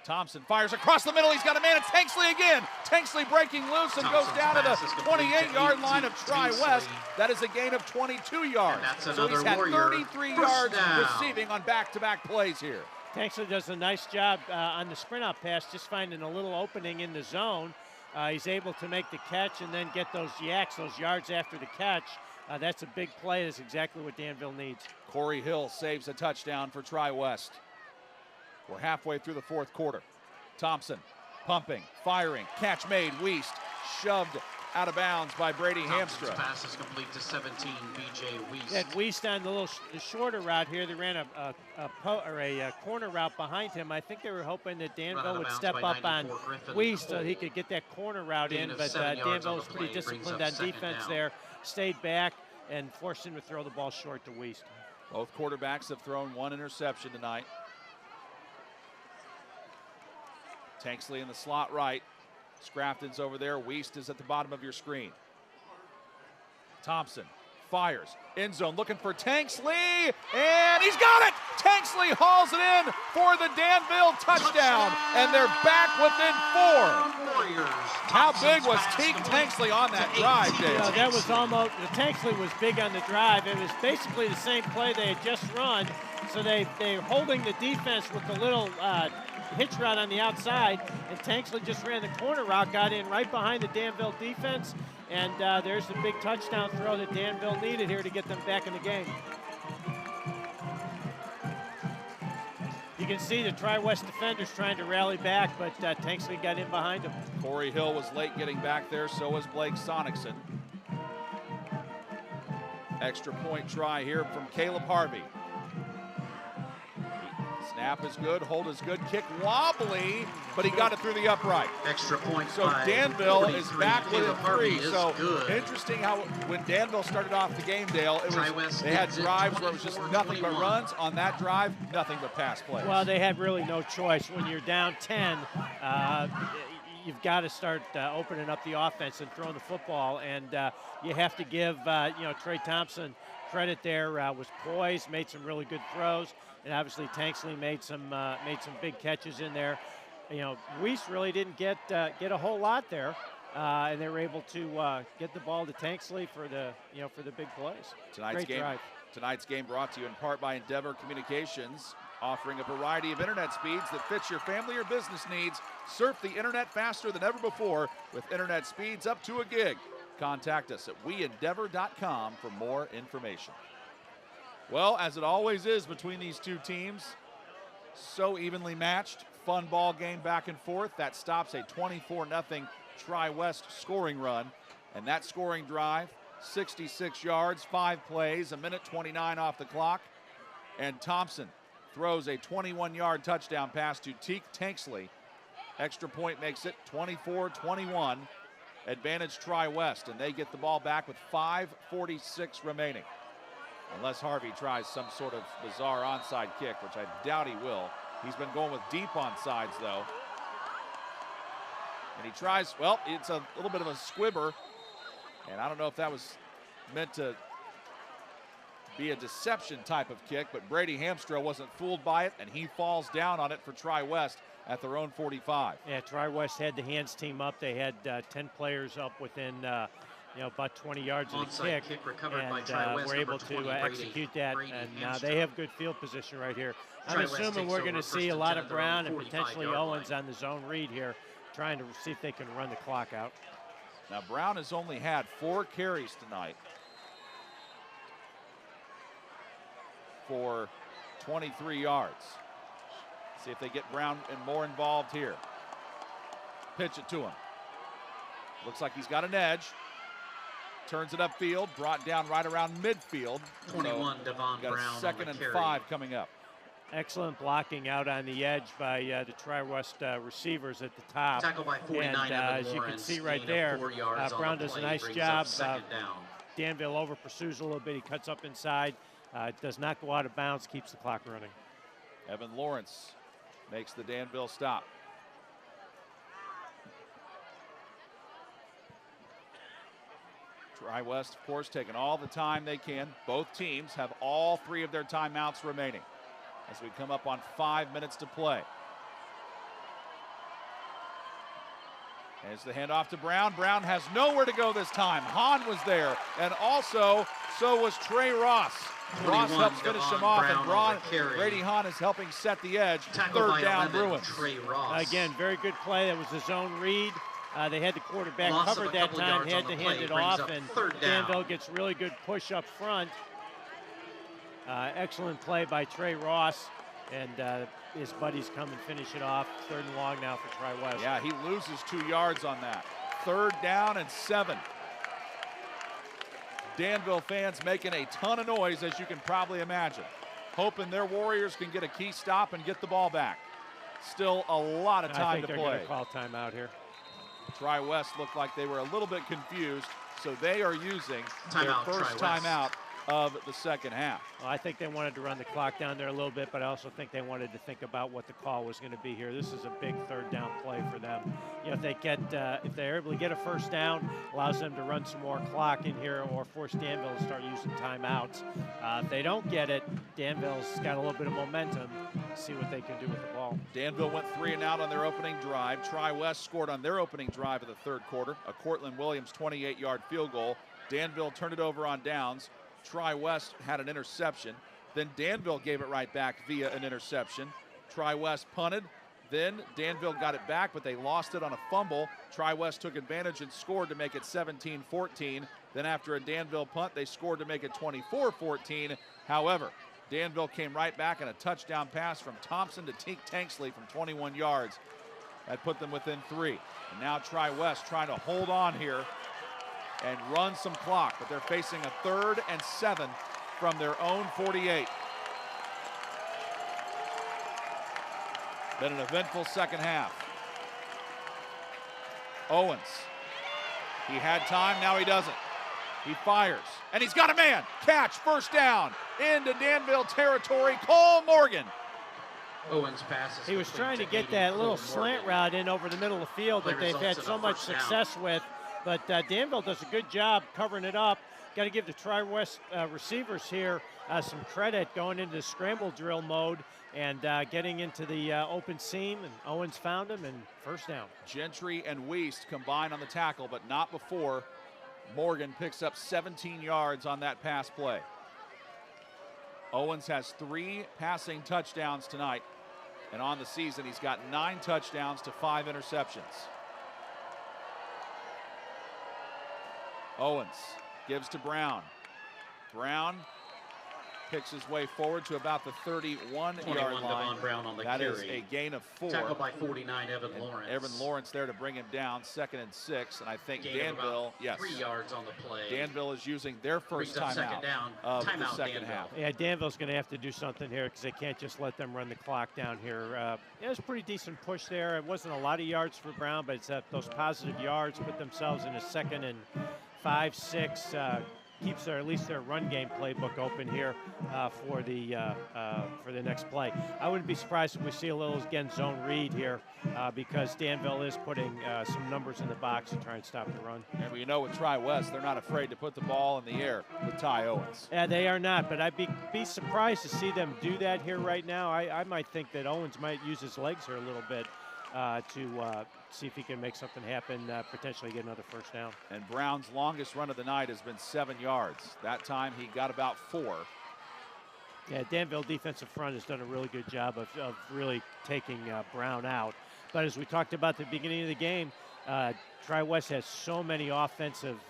Thompson fires across the middle. He's got a man. It's Tanksley again. Tanksley breaking loose and goes down to the 28-yard line of Tri-West. That is a gain of 22 yards. So he's had 33 yards receiving on back-to-back plays here. Tanksley does a nice job on the sprint out pass, just finding a little opening in the zone. He's able to make the catch and then get those yaks, those yards after the catch. That's a big play. That's exactly what Danville needs. Corey Hill saves a touchdown for Tri-West. We're halfway through the 4th quarter. Thompson pumping, firing, catch made. Wiest shoved out of bounds by Brady Thompson's Hamstra. pass is complete to 17, B.J. Weiss. And Weiss on the shorter route here. They ran a corner route behind him. I think they were hoping that Danville would step up on Weiss so he could get that corner route in, but Danville was pretty disciplined on defense there, stayed back, and forced him to throw the ball short to Weiss. Both quarterbacks have thrown one interception tonight. Tanksley in the slot right. Scrafton's over there. Weiss is at the bottom of your screen. Thompson fires. End zone looking for Tanksley, and he's got it! Tanksley hauls it in for the Danville touchdown, and they're back within 4. How big was Teague Tanksley on that drive, Dave? Yeah, that was almost, Tanksley was big on the drive. It was basically the same play they had just run, so they're holding the defense with the little hitch route on the outside, and Tanksley just ran the corner route, got in right behind the Danville defense, and there's the big touchdown throw that Danville needed here to get them back in the game. You can see the Tri-West defenders trying to rally back, but Tanksley got in behind him. Corey Hill was late getting back there, so was Blake Sonicson. Extra point try here from Caleb Harvey. Snap is good, hold is good, kick wobbly, but he got it through the upright. Extra point. So Danville is back within 3. So interesting how when Danville started off the game, Dale, they had drives where it was just nothing but runs. On that drive, nothing but pass plays. Well, they had really no choice. When you're down 10, you've got to start opening up the offense and throwing the football, and you have to give Trey Thompson credit there. Was poised, made some really good throws. And obviously Tanksley made some big catches in there. Weiss really didn't get a whole lot there, and they were able to get the ball to Tanksley for the big plays. Tonight's game brought to you in part by Endeavor Communications, offering a variety of internet speeds that fits your family or business needs. Surf the internet faster than ever before with internet speeds up to a gig. Contact us at weendeavor.com for more information. Well, as it always is between these two teams, so evenly matched, fun ball game back and forth. That stops a 24-0 Tri-West scoring run. And that scoring drive, 66 yards, 5 plays, 1:29 off the clock. And Thompson throws a 21-yard touchdown pass to Teague Tanksley. Extra point makes it 24-21. Advantage Tri-West, and they get the ball back with 5:46 remaining. Unless Harvey tries some sort of bizarre onside kick, which I doubt he will. He's been going with deep onsides, though. And he tries, well, it's a little bit of a squibber. And I don't know if that was meant to be a deception type of kick, but Brady Hamstra wasn't fooled by it, and he falls down on it for Tri-West at their own 45. Yeah, Tri-West had the hands team up. They had 10 players up within about 20 yards of the kick, and we're able to execute that, and they have good field position right here. I'm assuming we're going to see a lot of Brown and potentially Owens on the zone read here, trying to see if they can run the clock out. Now, Brown has only had 4 carries tonight for 23 yards. See if they get Brown and more involved here. Pitch it to him. Looks like he's got an edge. Turns it upfield, brought down right around midfield. 21, Devon Brown. Brown. 2nd and 5 coming up. Excellent blocking out on the edge by the Tri-West receivers at the top. Tackle by 49, and as you can see right there, Brown does a nice job. Danville over pursues a little bit. He cuts up inside. Does not go out of bounds, keeps the clock running. Evan Lawrence makes the Danville stop. Tri-West, of course, taking all the time they can. Both teams have all 3 of their timeouts remaining as we come up on 5 minutes to play. As the handoff to Brown. Brown has nowhere to go this time. Hahn was there, and also so was Trey Ross. Ross helps finish him off, and Brady Hahn is helping set the edge. 3rd down, Bruins. Again, very good play. That was a zone read. They had the quarterback covered that time, had to hand it off, and Danville gets really good push up front. Excellent play by Trey Ross, and his buddies come and finish it off. 3rd and long now for Tri-West. Yeah, he loses 2 yards on that. 3rd down and 7. Danville fans making a ton of noise, as you can probably imagine, hoping their Warriors can get a key stop and get the ball back. Still a lot of time to play. I think they're going to call timeout here. Tri-West looked like they were a little bit confused, so they are using their first Tri-West. timeout of the second half. Well, I think they wanted to run the clock down there a little bit, but I also think they wanted to think about what the call was going to be here. This is a big 3rd down play for them. You know, if they're able to get a first down, allows them to run some more clock in here or force Danville to start using timeouts. If they don't get it, Danville's got a little bit of momentum. See what they can do with the ball. Danville went 3 and out on their opening drive. Tri-West scored on their opening drive of the 3rd quarter. A Cortland Williams 28-yard field goal. Danville turned it over on downs. Tri-West had an interception. Then Danville gave it right back via an interception. Tri-West punted. Then Danville got it back, but they lost it on a fumble. Tri-West took advantage and scored to make it 17-14. Then after a Danville punt, they scored to make it 24-14. However, Danville came right back in a touchdown pass from Thompson to Teak Tanksley from 21 yards. That put them within 3. And now Tri-West trying to hold on here and run some clock, but they're facing a 3rd and 7 from their own 48. Been an eventful second half. Owens, he had time, now he doesn't. He fires, and he's got a man. Catch, first down, into Danville territory, Cole Morgan. Owens passes. He was trying to get that little slant route in over the middle of the field that they've had so much success with. But Danville does a good job covering it up. Got to give the Tri-West receivers here some credit going into the scramble drill mode and getting into the open seam, and Owens found him, and first down. Gentry and Wiest combined on the tackle, but not before Morgan picks up 17 yards on that pass play. Owens has 3 passing touchdowns tonight, and on the season he's got 9 touchdowns to 5 interceptions. Owens gives to Brown. Brown picks his way forward to about the 31-yard line. Brown on the that carry. Is a gain of 4. Tackled by 49, Evan Lawrence. Evan Lawrence there to bring him down, 2nd and 6. And I think Gain Danville, of 3 yards on the play. Danville is using their first timeout of the second half. Yeah, Danville's going to have to do something here because they can't just let them run the clock down here. It was a pretty decent push there. It wasn't a lot of yards for Brown, but it's those positive yards put themselves in a 2nd and 5, 6. Keeps at least their run game playbook open here for the next play. I wouldn't be surprised if we see a little, again, zone read here because Danville is putting some numbers in the box to try and stop the run. And we know with Tri-West, they're not afraid to put the ball in the air with Ty Owens. Yeah, they are not, but I'd be surprised to see them do that here right now. I might think that Owens might use his legs here a little bit to see if he can make something happen, potentially get another first down. And Brown's longest run of the night has been 7 yards. That time he got about 4. Yeah, Danville defensive front has done a really good job of really taking Brown out. But as we talked about at the beginning of the game, Tri-West has so many offensive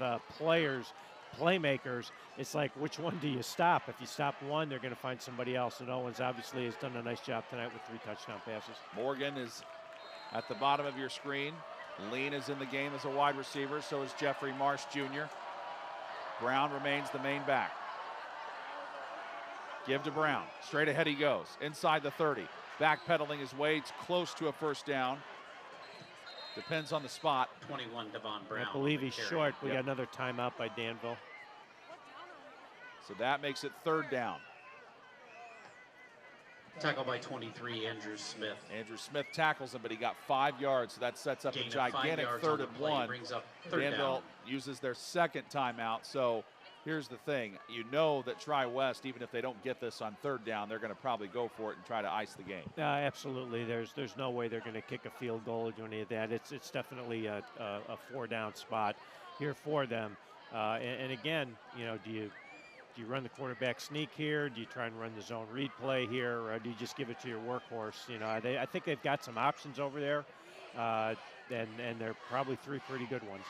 playmakers. It's like, which one do you stop? If you stop one, they're going to find somebody else. And Owens obviously has done a nice job tonight with 3 touchdown passes. Morgan is at the bottom of your screen. Lean is in the game as a wide receiver, so is Jeffrey Marsh Jr. Brown remains the main back. Give to Brown. Straight ahead he goes. Inside the 30. Backpedaling his way close to a first down. Depends on the spot. 21, Devon Brown. I believe he's short. We got another timeout by Danville. So that makes it 3rd down. Tackled by 23, Andrew Smith. Andrew Smith tackles him, but he got 5 yards, so that sets up Gain a gigantic 3rd and 1. Brings up 3rd Danville down. uses their 2nd timeout. So here's the thing. You know that Tri-West, even if they don't get this on 3rd down, they're going to probably go for it and try to ice the game. Absolutely. There's no way they're going to kick a field goal or do any of that. It's definitely a 4-down spot here for them. And again, you know, do you run the quarterback sneak here? Do you try and run the zone read play here? Or do you just give it to your workhorse? You know, I think they've got some options over there, and they're probably 3 pretty good ones.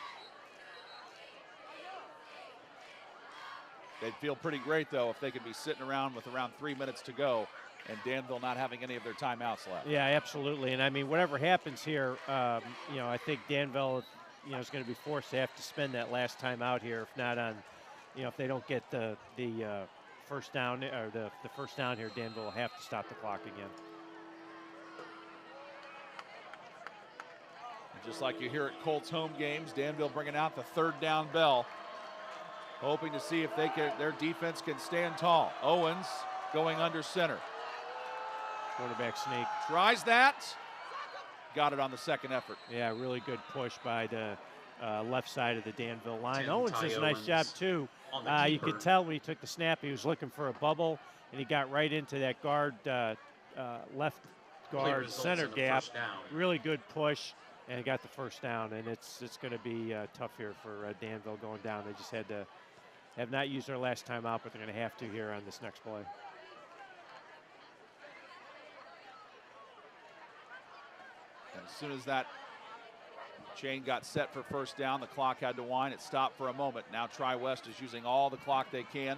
They'd feel pretty great, though, if they could be sitting around with around 3 minutes to go and Danville not having any of their timeouts left. Yeah, absolutely. And, I mean, whatever happens here, you know, I think Danville is going to be forced to have to spend that last time out here, if not on, if they don't get the first down or the first down here, Danville will have to stop the clock again. Just like you hear at Colts home games, Danville bringing out the third down bell, hoping to see if their defense can stand tall. Owens going under center. Quarterback sneak. Tries that. Got it on the second effort. Yeah, really good push by the left side of the Danville line. Owens Ty does a nice job too. You could tell when he took the snap, he was looking for a bubble, and he got right into that guard, left guard center gap. Really good push, and he got the first down. And it's going to be tough here for Danville going down. They just have not used their last time out, but they're going to have to here on this next play. As soon as that chain got set for first down, the clock had to wind. It stopped for a moment. Now Tri-West is using all the clock they can.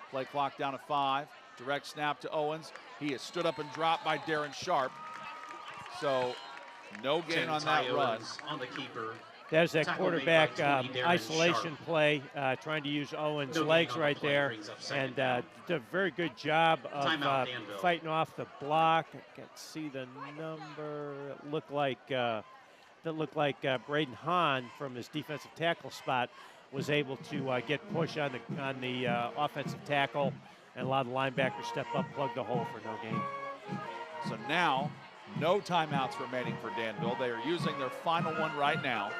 Play clock down to 5. Direct snap to Owens. He is stood up and dropped by Darren Sharp. So no gain on that run. On the keeper. There's that quarterback isolation play, trying to use Owens' legs right there, and did a very good job of fighting off the block. I can't see the number. It looked like Braden Hahn from his defensive tackle spot was able to get push on the offensive tackle and allow the linebacker step up, plug the hole for no gain. So now, no timeouts remaining for Danville. They are using their final one right now.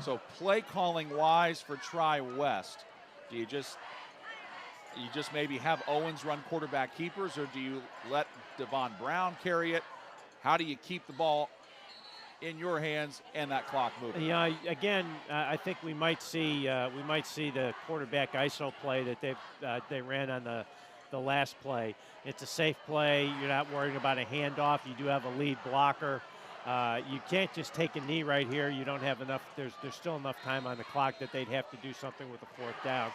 So play calling wise for Tri-West, do you just maybe have Owens run quarterback keepers, or do you let Devon Brown carry it? How do you keep the ball in your hands and that clock moving? Yeah, again, I think we might see the quarterback ISO play that they ran on the last play. It's a safe play. You're not worrying about a handoff. You do have a lead blocker. You can't just take a knee right here. You don't have enough. There's still enough time on the clock that they'd have to do something with the fourth down.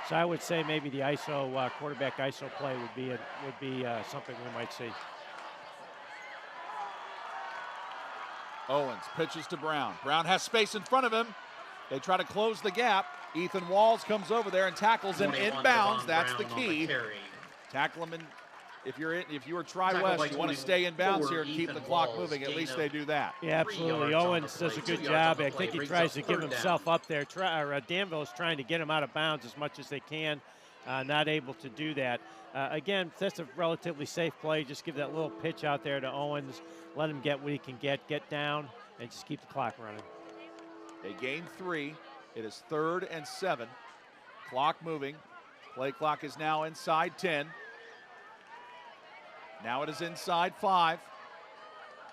So I would say maybe the ISO quarterback ISO play would be something we might see. Owens pitches to Brown. Brown has space in front of him. They try to close the gap. Ethan Walls comes over there and tackles him inbounds. That's the key. Tackle him in. If you are Tri-West, you want to stay in bounds here and keep the clock moving. At least they do that. Yeah, absolutely. Owens does a good job. I think he tries to give himself up there. Danville is trying to get him out of bounds as much as they can. Not able to do that. Again, that's a relatively safe play. Just give that little pitch out there to Owens. Let him get what he can get down, and just keep the clock running. They gain 3. It is 3rd and 7. Clock moving. Play clock is now inside 10. Now it is inside 5.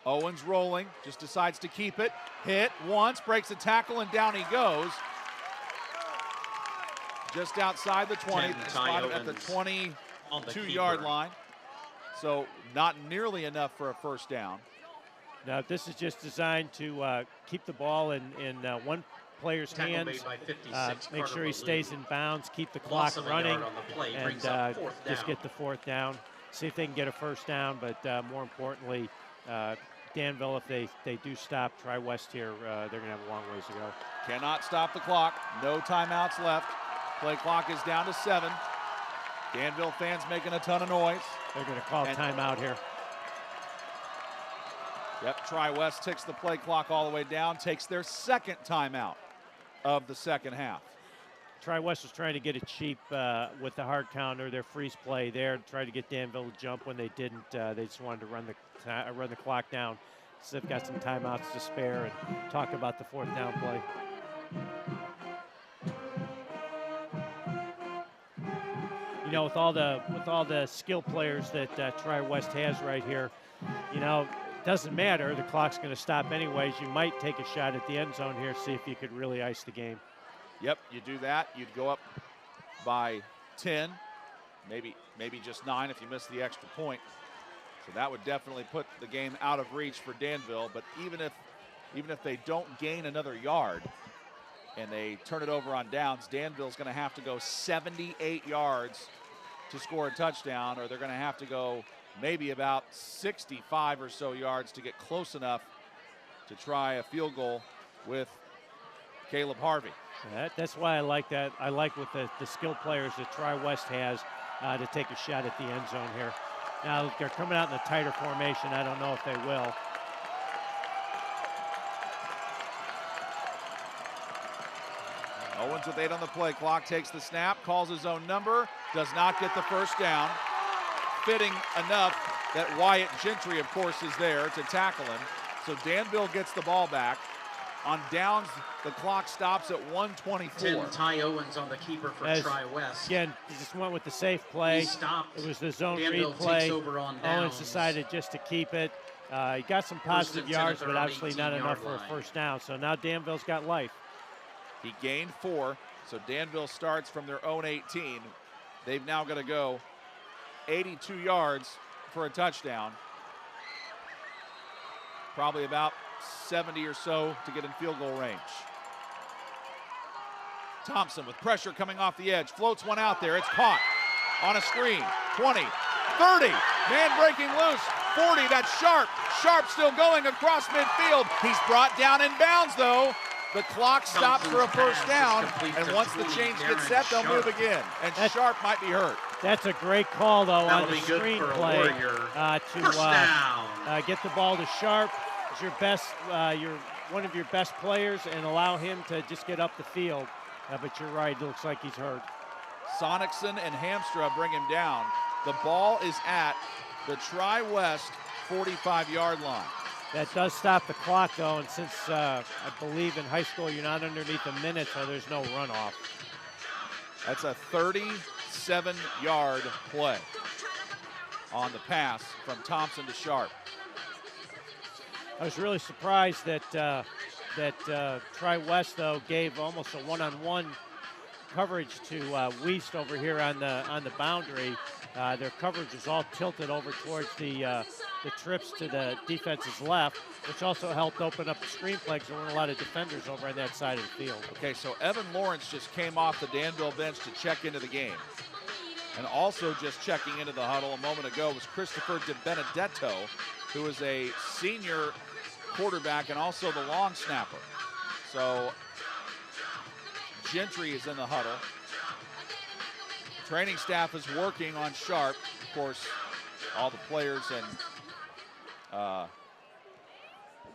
Owens rolling, just decides to keep it. Hit once, breaks a tackle, and down he goes. Just outside the 20, spotted at the 22-yard line. So not nearly enough for a first down. Now this is just designed to keep the ball in one player's hands, make sure he stays in bounds, keep the clock running, and just get the fourth down. See if they can get a first down, but more importantly, Danville, if they do stop Tri-West here, they're going to have a long ways to go. Cannot stop the clock. No timeouts left. Play clock is down to 7. Danville fans making a ton of noise. They're going to call timeout here. Yep, Tri-West ticks the play clock all the way down, takes their second timeout of the second half. Tri-West was trying to get it cheap with the hard counter, their freeze play there, try to get Danville to jump when they didn't. They just wanted to run the clock down. So they've got some timeouts to spare and talk about the fourth down play. You know, with all the skill players that Tri-West has right here, you know, it doesn't matter. The clock's going to stop anyways. You might take a shot at the end zone here, see if you could really ice the game. Yep, you do that. You'd go up by 10, maybe just 9 if you miss the extra point. So that would definitely put the game out of reach for Danville. But even if they don't gain another yard and they turn it over on downs, Danville's going to have to go 78 yards to score a touchdown, or they're going to have to go maybe about 65 or so yards to get close enough to try a field goal with Caleb Harvey. That's why I like that. I like what the skill players that Tri-West has to take a shot at the end zone here. Now they're coming out in a tighter formation. I don't know if they will. Owens with 8 on the play clock, takes the snap, calls his own number, does not get the first down. Fitting enough that Wyatt Gentry, of course, is there to tackle him. So Danville gets the ball back. On downs, the clock stops at 1:24. Ty Owens on the keeper for Tri-West. Again, he just went with the safe play. He stopped. It was the zone Danville read play. takes over on Owens downs. decided just to keep it. He got some positive yards, but obviously not enough for a first down. So now Danville's got life. He gained 4, so Danville starts from their own 18. They've now got to go 82 yards for a touchdown. Probably about 70 or so to get in field goal range. Thompson with pressure coming off the edge, floats one out there. It's caught on a screen. 20, 30, man breaking loose. 40, that's Sharp. Sharp still going across midfield. He's brought down in bounds though. The clock stops for a first down, and once the chains get set, they'll move again. And Sharp might be hurt. That's a great call, though, on the screen play to get the ball to Sharp. Is your best, one of your best players, and allow him to just get up the field. But you're right, it looks like he's hurt. Sonicson and Hamstra bring him down. The ball is at the Tri-West 45-yard line. That does stop the clock, though, and since I believe in high school you're not underneath a minute, so there's no runoff. That's a 37-yard play on the pass from Thompson to Sharp. I was really surprised that Tri-West, though, gave almost a one-on-one coverage to Wiest over here on the boundary. Their coverage is all tilted over towards the trips to the defense's left, which also helped open up the screen play because there weren't a lot of defenders over on that side of the field. Okay, so Evan Lawrence just came off the Danville bench to check into the game. And also just checking into the huddle a moment ago was Christopher DiBenedetto, who is a senior quarterback and also the long snapper. So Gentry is in the huddle. Training staff is working on Sharp. Of course, all the players and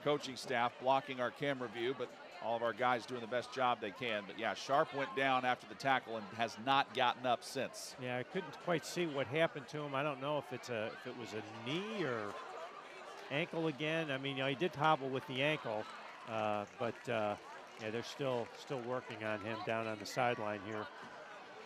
coaching staff blocking our camera view, but all of our guys doing the best job they can. But yeah, Sharp went down after the tackle and has not gotten up since. Yeah, I couldn't quite see what happened to him. I don't know if it was a knee or ankle again. I mean, he did hobble with the ankle, but yeah, they're still working on him down on the sideline here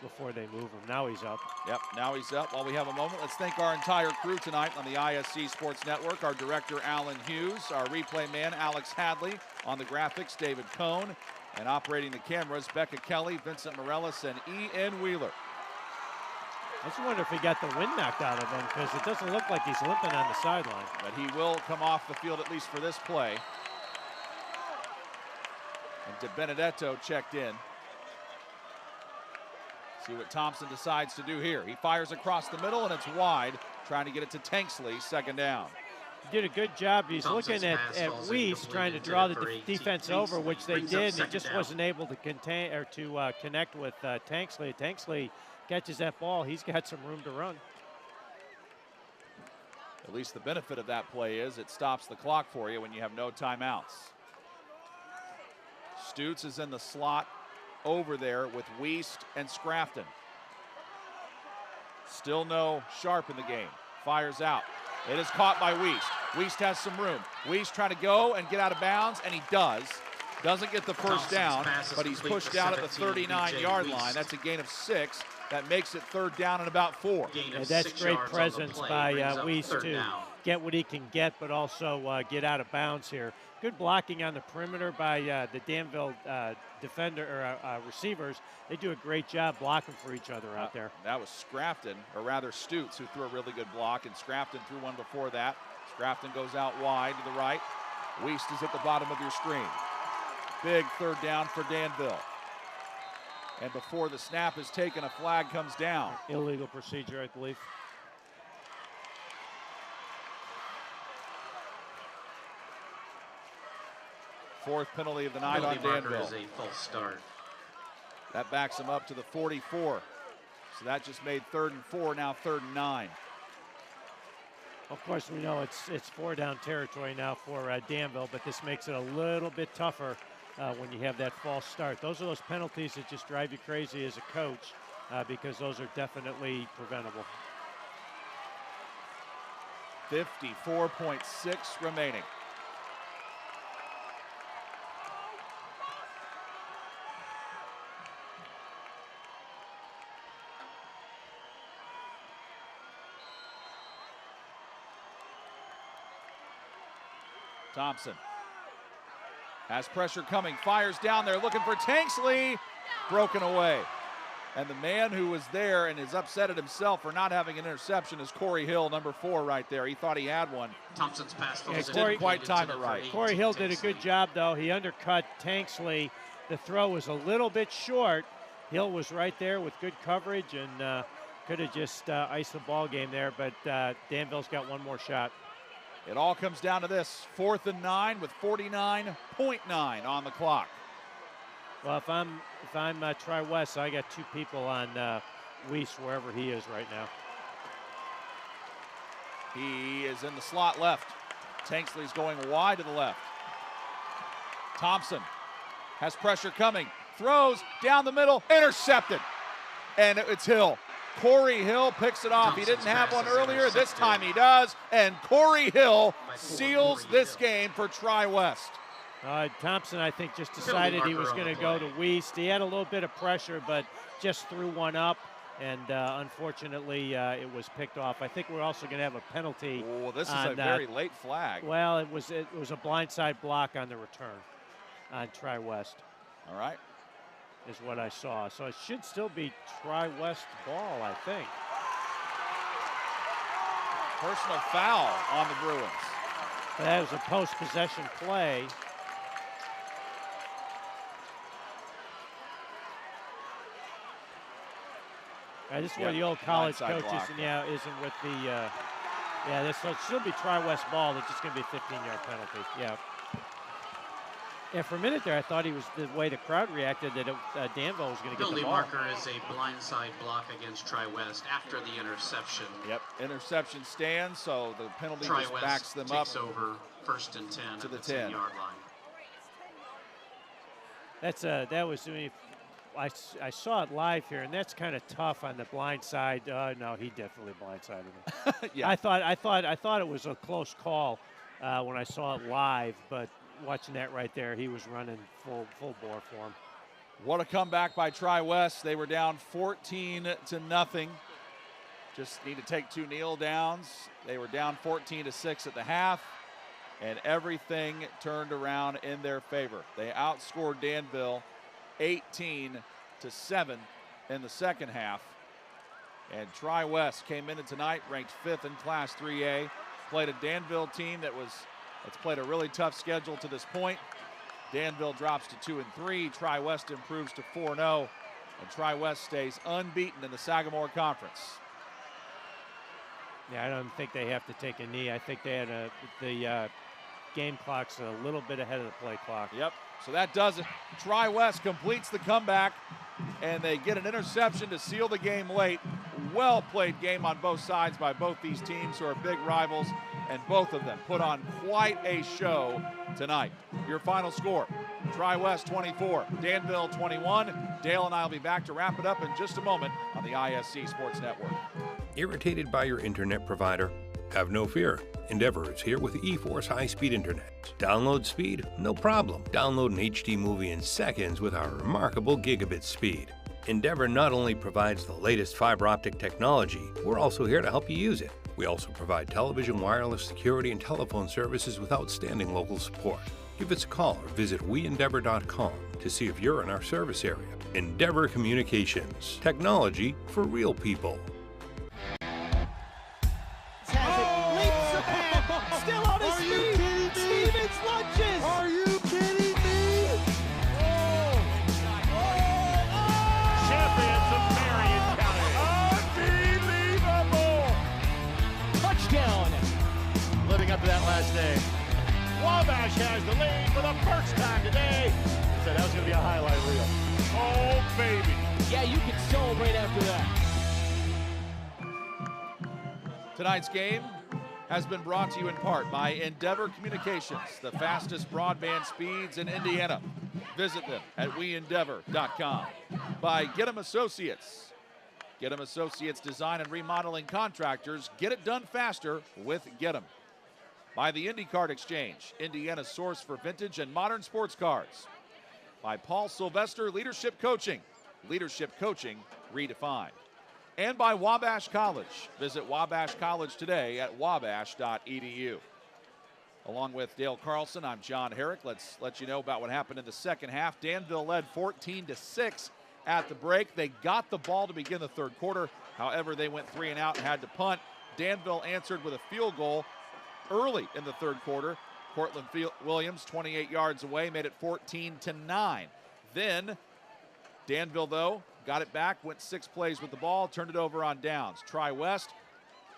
before they move him. Now he's up. Yep, now he's up. While we have a moment, let's thank our entire crew tonight on the ISC Sports Network. Our director, Alan Hughes, our replay man, Alex Hadley, on the graphics, David Cohn, and operating the cameras, Becca Kelly, Vincent Morellis, and E.N. Wheeler. I just wonder if he got the wind knocked out of him, because it doesn't look like he's limping on the sideline. But he will come off the field at least for this play. And DiBenedetto checked in. See what Thompson decides to do here. He fires across the middle, and it's wide, trying to get it to Tanksley, second down. He did a good job. He's looking at Wiest, trying to draw the defense over, which they did, and he just wasn't able to contain or to connect with Tanksley. Tanksley catches that ball. He's got some room to run. At least the benefit of that play is it stops the clock for you when you have no timeouts. Stutz is in the slot over there with Wiest and Scrafton. Still no Sharp in the game. Fires out. It is caught by Wiest. Wiest has some room. Wiest trying to go and get out of bounds, and he does. Doesn't get the first down, but he's pushed out at the 39-yard line. That's a gain of 6. That makes it third down and about 4. And that's great presence by Wiest to get what he can get, but also get out of bounds here. Good blocking on the perimeter by the Danville defender or receivers. They do a great job blocking for each other out there. That was Scrafton, or rather Stutz, who threw a really good block, and Scrafton threw one before that. Scrafton goes out wide to the right. Wiest is at the bottom of your screen. Big third down for Danville. And before the snap is taken, a flag comes down. Illegal procedure, I believe. Fourth penalty of the night on Danville. Is a false start. That backs him up to the 44. So that just made 3rd and 4, now 3rd and 9. Of course, we know it's 4 down territory now for Danville, but this makes it a little bit tougher when you have that false start. Those are those penalties that just drive you crazy as a coach because those are definitely preventable. 54.6 remaining. Thompson has pressure coming, fires down there, looking for Tanksley, broken away. And the man who was there and is upset at himself for not having an interception is Corey Hill, number 4 right there. He thought he had one. Thompson's pass didn't quite time it right. Corey Hill did a good job, though. He undercut Tanksley. The throw was a little bit short. Hill was right there with good coverage and could have just iced the ball game there, but Danville's got one more shot. It all comes down to this, 4th and 9 with 49.9 on the clock. Well, if I'm Tri-West, I got 2 people on Weiss wherever he is right now. He is in the slot left. Tanksley's going wide to the left. Thompson has pressure coming, throws down the middle, intercepted, and it's Hill. Corey Hill picks it off. He didn't have one earlier. This time he does. And Corey Hill seals this game for Tri-West. Thompson, I think, just decided he was going to go to Weiss. He had a little bit of pressure, but just threw one up. And unfortunately, it was picked off. I think we're also going to have a penalty. Oh, this is a very late flag. Well, it was a blindside block on the return on Tri-West. All right. Is what I saw. So it should still be Tri-West ball, I think. Personal foul on the Bruins. But that was a post-possession play. This is where the old college coaches isn't with the so it should be Tri-West ball. It's just going to be a 15-yard penalty. Yeah. Yeah, for a minute there, I thought he was the way the crowd reacted that Danville was going to get the ball. Penalty marker is a blindside block against Tri-West after the interception. Yep, interception stands, so the penalty just backs them takes up. over 1st and 10 to the 10-yard line. That was. I saw it live here, and that's kind of tough on the blind side. No, he definitely blindsided him. Yeah. I thought it was a close call when I saw it live, but watching that right there, he was running full bore for him. What a comeback by Tri-West. They were down 14-0. Just need to take 2 kneel downs. They were down 14-6 at the half, and everything turned around in their favor. They outscored Danville 18-7 in the second half. And Tri-West came into tonight ranked 5th in Class 3A. Played a Danville team that's played a really tough schedule to this point. Danville drops to 2-3. Tri-West improves to 4-0. And Tri-West stays unbeaten in the Sagamore Conference. Yeah, I don't think they have to take a knee. I think they had the game clock's a little bit ahead of the play clock. Yep, so that does it. Tri-West completes the comeback, and they get an interception to seal the game late. Well-played game on both sides by both these teams who are big rivals, and both of them put on quite a show tonight. Your final score, Tri-West 24, Danville 21. Dale and I will be back to wrap it up in just a moment on the ISC Sports Network. Irritated by your internet provider? Have no fear. Endeavor is here with eForce high-speed internet. Download speed? No problem. Download an HD movie in seconds with our remarkable gigabit speed. Endeavor not only provides the latest fiber optic technology, we're also here to help you use it. We also provide television, wireless, security, and telephone services with outstanding local support. Give us a call or visit weendeavor.com to see if you're in our service area. Endeavor Communications. Technology for real people. Still on his feet. Stevens lunges. Are you kidding me? Champions of Marion County. Unbelievable. Touchdown. Living up to that last day. Wabash Wabash has the lead for the first time today. So that was going to be a highlight reel. Oh, baby. Yeah, you can celebrate after that. Tonight's game has been brought to you in part by Endeavor Communications, the fastest broadband speeds in Indiana. Visit them at weendeavor.com. By Get 'em Associates. Get 'em Associates design and remodeling contractors. Get it done faster with Get 'em. By the IndyCard Exchange, Indiana's source for vintage and modern sports cars. By Paul Sylvester Leadership Coaching. Leadership coaching redefined. And by Wabash College. Visit Wabash College today at wabash.edu. Along with Dale Carlson, I'm John Herrick. Let's let you know about what happened in the second half. Danville led 14-6 at the break. They got the ball to begin the third quarter. However, they went 3 and out and had to punt. Danville answered with a field goal early in the third quarter. Cortland Williams, 28 yards away, made it 14-9. Then Danville, though, got it back, went 6 plays with the ball, turned it over on downs. Tri-West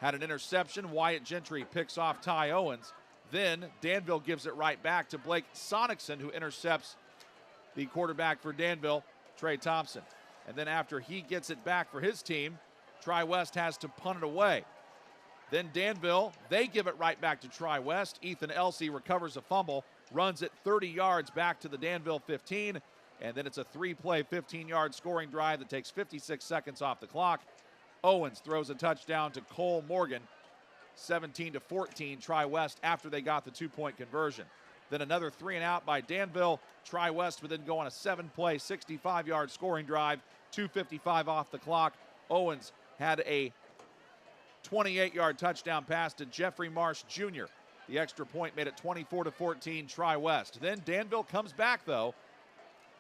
had an interception. Wyatt Gentry picks off Ty Owens. Then Danville gives it right back to Blake Sonicson, who intercepts the quarterback for Danville, Trey Thompson. And then after he gets it back for his team, Tri-West has to punt it away. Then Danville, they give it right back to Tri-West. Ethan Elsey recovers a fumble, runs it 30 yards back to the Danville 15, and then it's a 3-play, 15-yard scoring drive that takes 56 seconds off the clock. Owens throws a touchdown to Cole Morgan, 17-14, Tri-West after they got the 2-point conversion. Then another 3 and out by Danville. Tri-West would then go on a 7-play, 65-yard scoring drive, 2:55 off the clock. Owens had a 28-yard touchdown pass to Jeffrey Marsh Jr. The extra point made it 24-14 Tri-West. Then Danville comes back, though,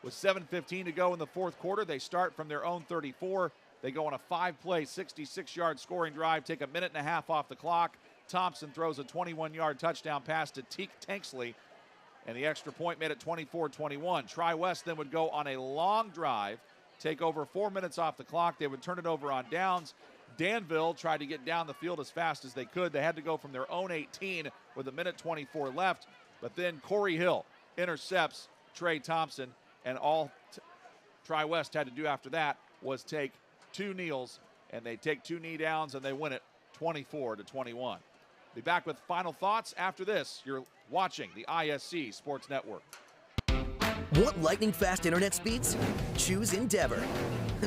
with 7:15 to go in the fourth quarter. They start from their own 34. They go on a 5-play, 66-yard scoring drive, take a minute and a half off the clock. Thompson throws a 21-yard touchdown pass to Teek Tanksley, and the extra point made it 24-21. Tri-West then would go on a long drive, take over 4 minutes off the clock. They would turn it over on downs. Danville tried to get down the field as fast as they could. They had to go from their own 18 with a minute 24 left. But then Corey Hill intercepts Trey Thompson, and all Tri-West had to do after that was take 2 kneels, and they take 2 knee downs, and they win it 24-21. Be back with final thoughts after this. You're watching the ISC Sports Network. Want lightning fast internet speeds? Choose Endeavor.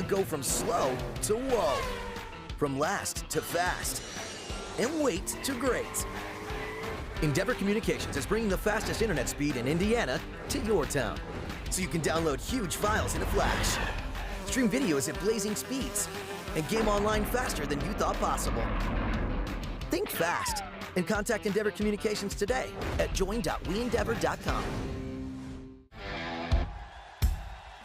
Go from slow to whoa. From last to fast. And wait to great. Endeavor Communications is bringing the fastest internet speed in Indiana to your town, so you can download huge files in a flash, stream videos at blazing speeds, and game online faster than you thought possible. Think fast and contact Endeavor Communications today at join.weendeavor.com.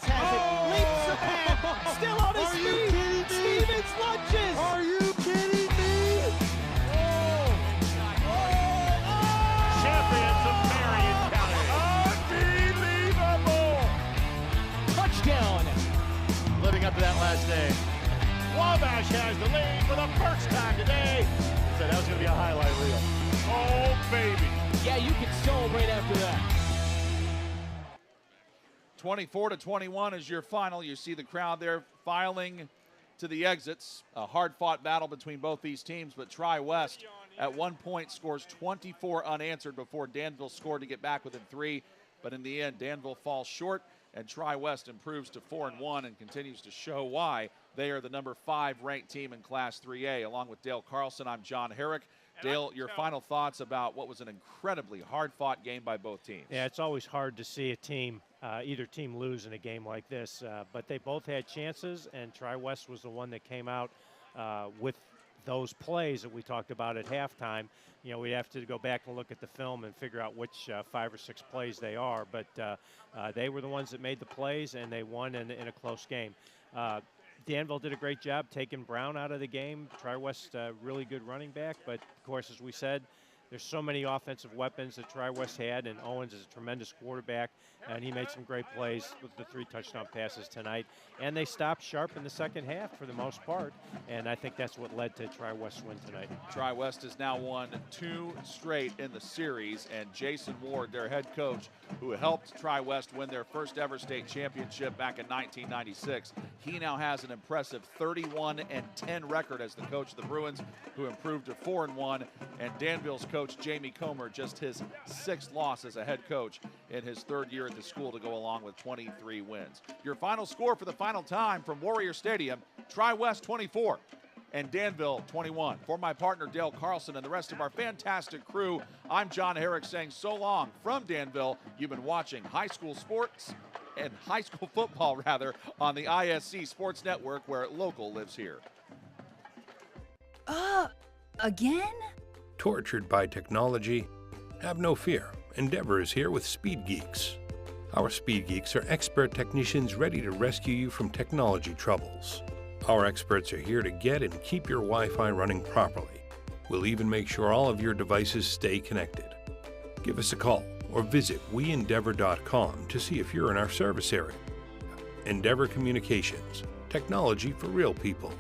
Leaps ahead, still on his feet. Stevens lunges. Are you kidding me? Champions of Marion County. Unbelievable. Touchdown. Living up to that last name. Wabash has the lead for the first time today. So that was going to be a highlight reel. Oh, baby. Yeah, you can celebrate after that. 24-21 is your final. You see the crowd there filing to the exits. A hard-fought battle between both these teams, but Tri-West at one point scores 24 unanswered before Danville scored to get back within 3. But in the end, Danville falls short, and Tri-West improves to 4-1 and continues to show why they are the number 5 ranked team in Class 3A. Along with Dale Carlson, I'm John Herrick. Dale, your final thoughts about what was an incredibly hard-fought game by both teams. Yeah, it's always hard to see a team, either team lose in a game like this, but they both had chances, and Tri-West was the one that came out with those plays that we talked about at halftime. You know, we have to go back and look at the film and figure out which 5 or 6 plays they are, but they were the ones that made the plays, and they won in a close game. Danville did a great job taking Brown out of the game. Tri-West, really good running back, but of course, as we said, There's so many offensive weapons that Tri-West had, and Owens is a tremendous quarterback, and he made some great plays with the 3 touchdown passes tonight. And they stopped sharp in the second half for the most part, and I think that's what led to Tri-West's win tonight. Tri-West has now won 2 straight in the series, and Jason Ward, their head coach, who helped Tri-West win their first ever state championship back in 1996, he now has an impressive 31-10 record as the coach of the Bruins, who improved to 4-1, and Danville's coach Jamie Comer, just his 6th loss as a head coach in his 3rd year at the school, to go along with 23 wins. Your final score for the final time from Warrior Stadium: Tri-West 24 and Danville 21. For my partner Dale Carlson and the rest of our fantastic crew, I'm John Herrick saying so long from Danville. You've been watching high school sports and high school football rather on the ISC Sports Network, where local lives here. Again? Tortured by technology? Have no fear. Endeavor is here with Speed Geeks. Our Speed Geeks are expert technicians ready to rescue you from technology troubles. Our experts are here to get and keep your Wi-Fi running properly. We'll even make sure all of your devices stay connected. Give us a call or visit weendeavor.com to see if you're in our service area. Endeavor Communications, technology for real people.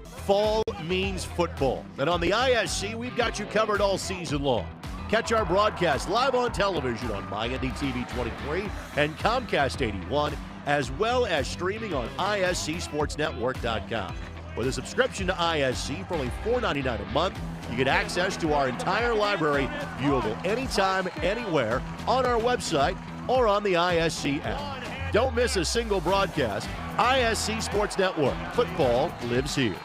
Fall means football, and on the ISC, we've got you covered all season long. Catch our broadcast live on television on MyNDTV 23 and Comcast 81, as well as streaming on ISCSportsNetwork.com. With a subscription to ISC for only $4.99 a month, you get access to our entire library, viewable anytime, anywhere, on our website or on the ISC app. Don't miss a single broadcast. ISC Sports Network. Football lives here.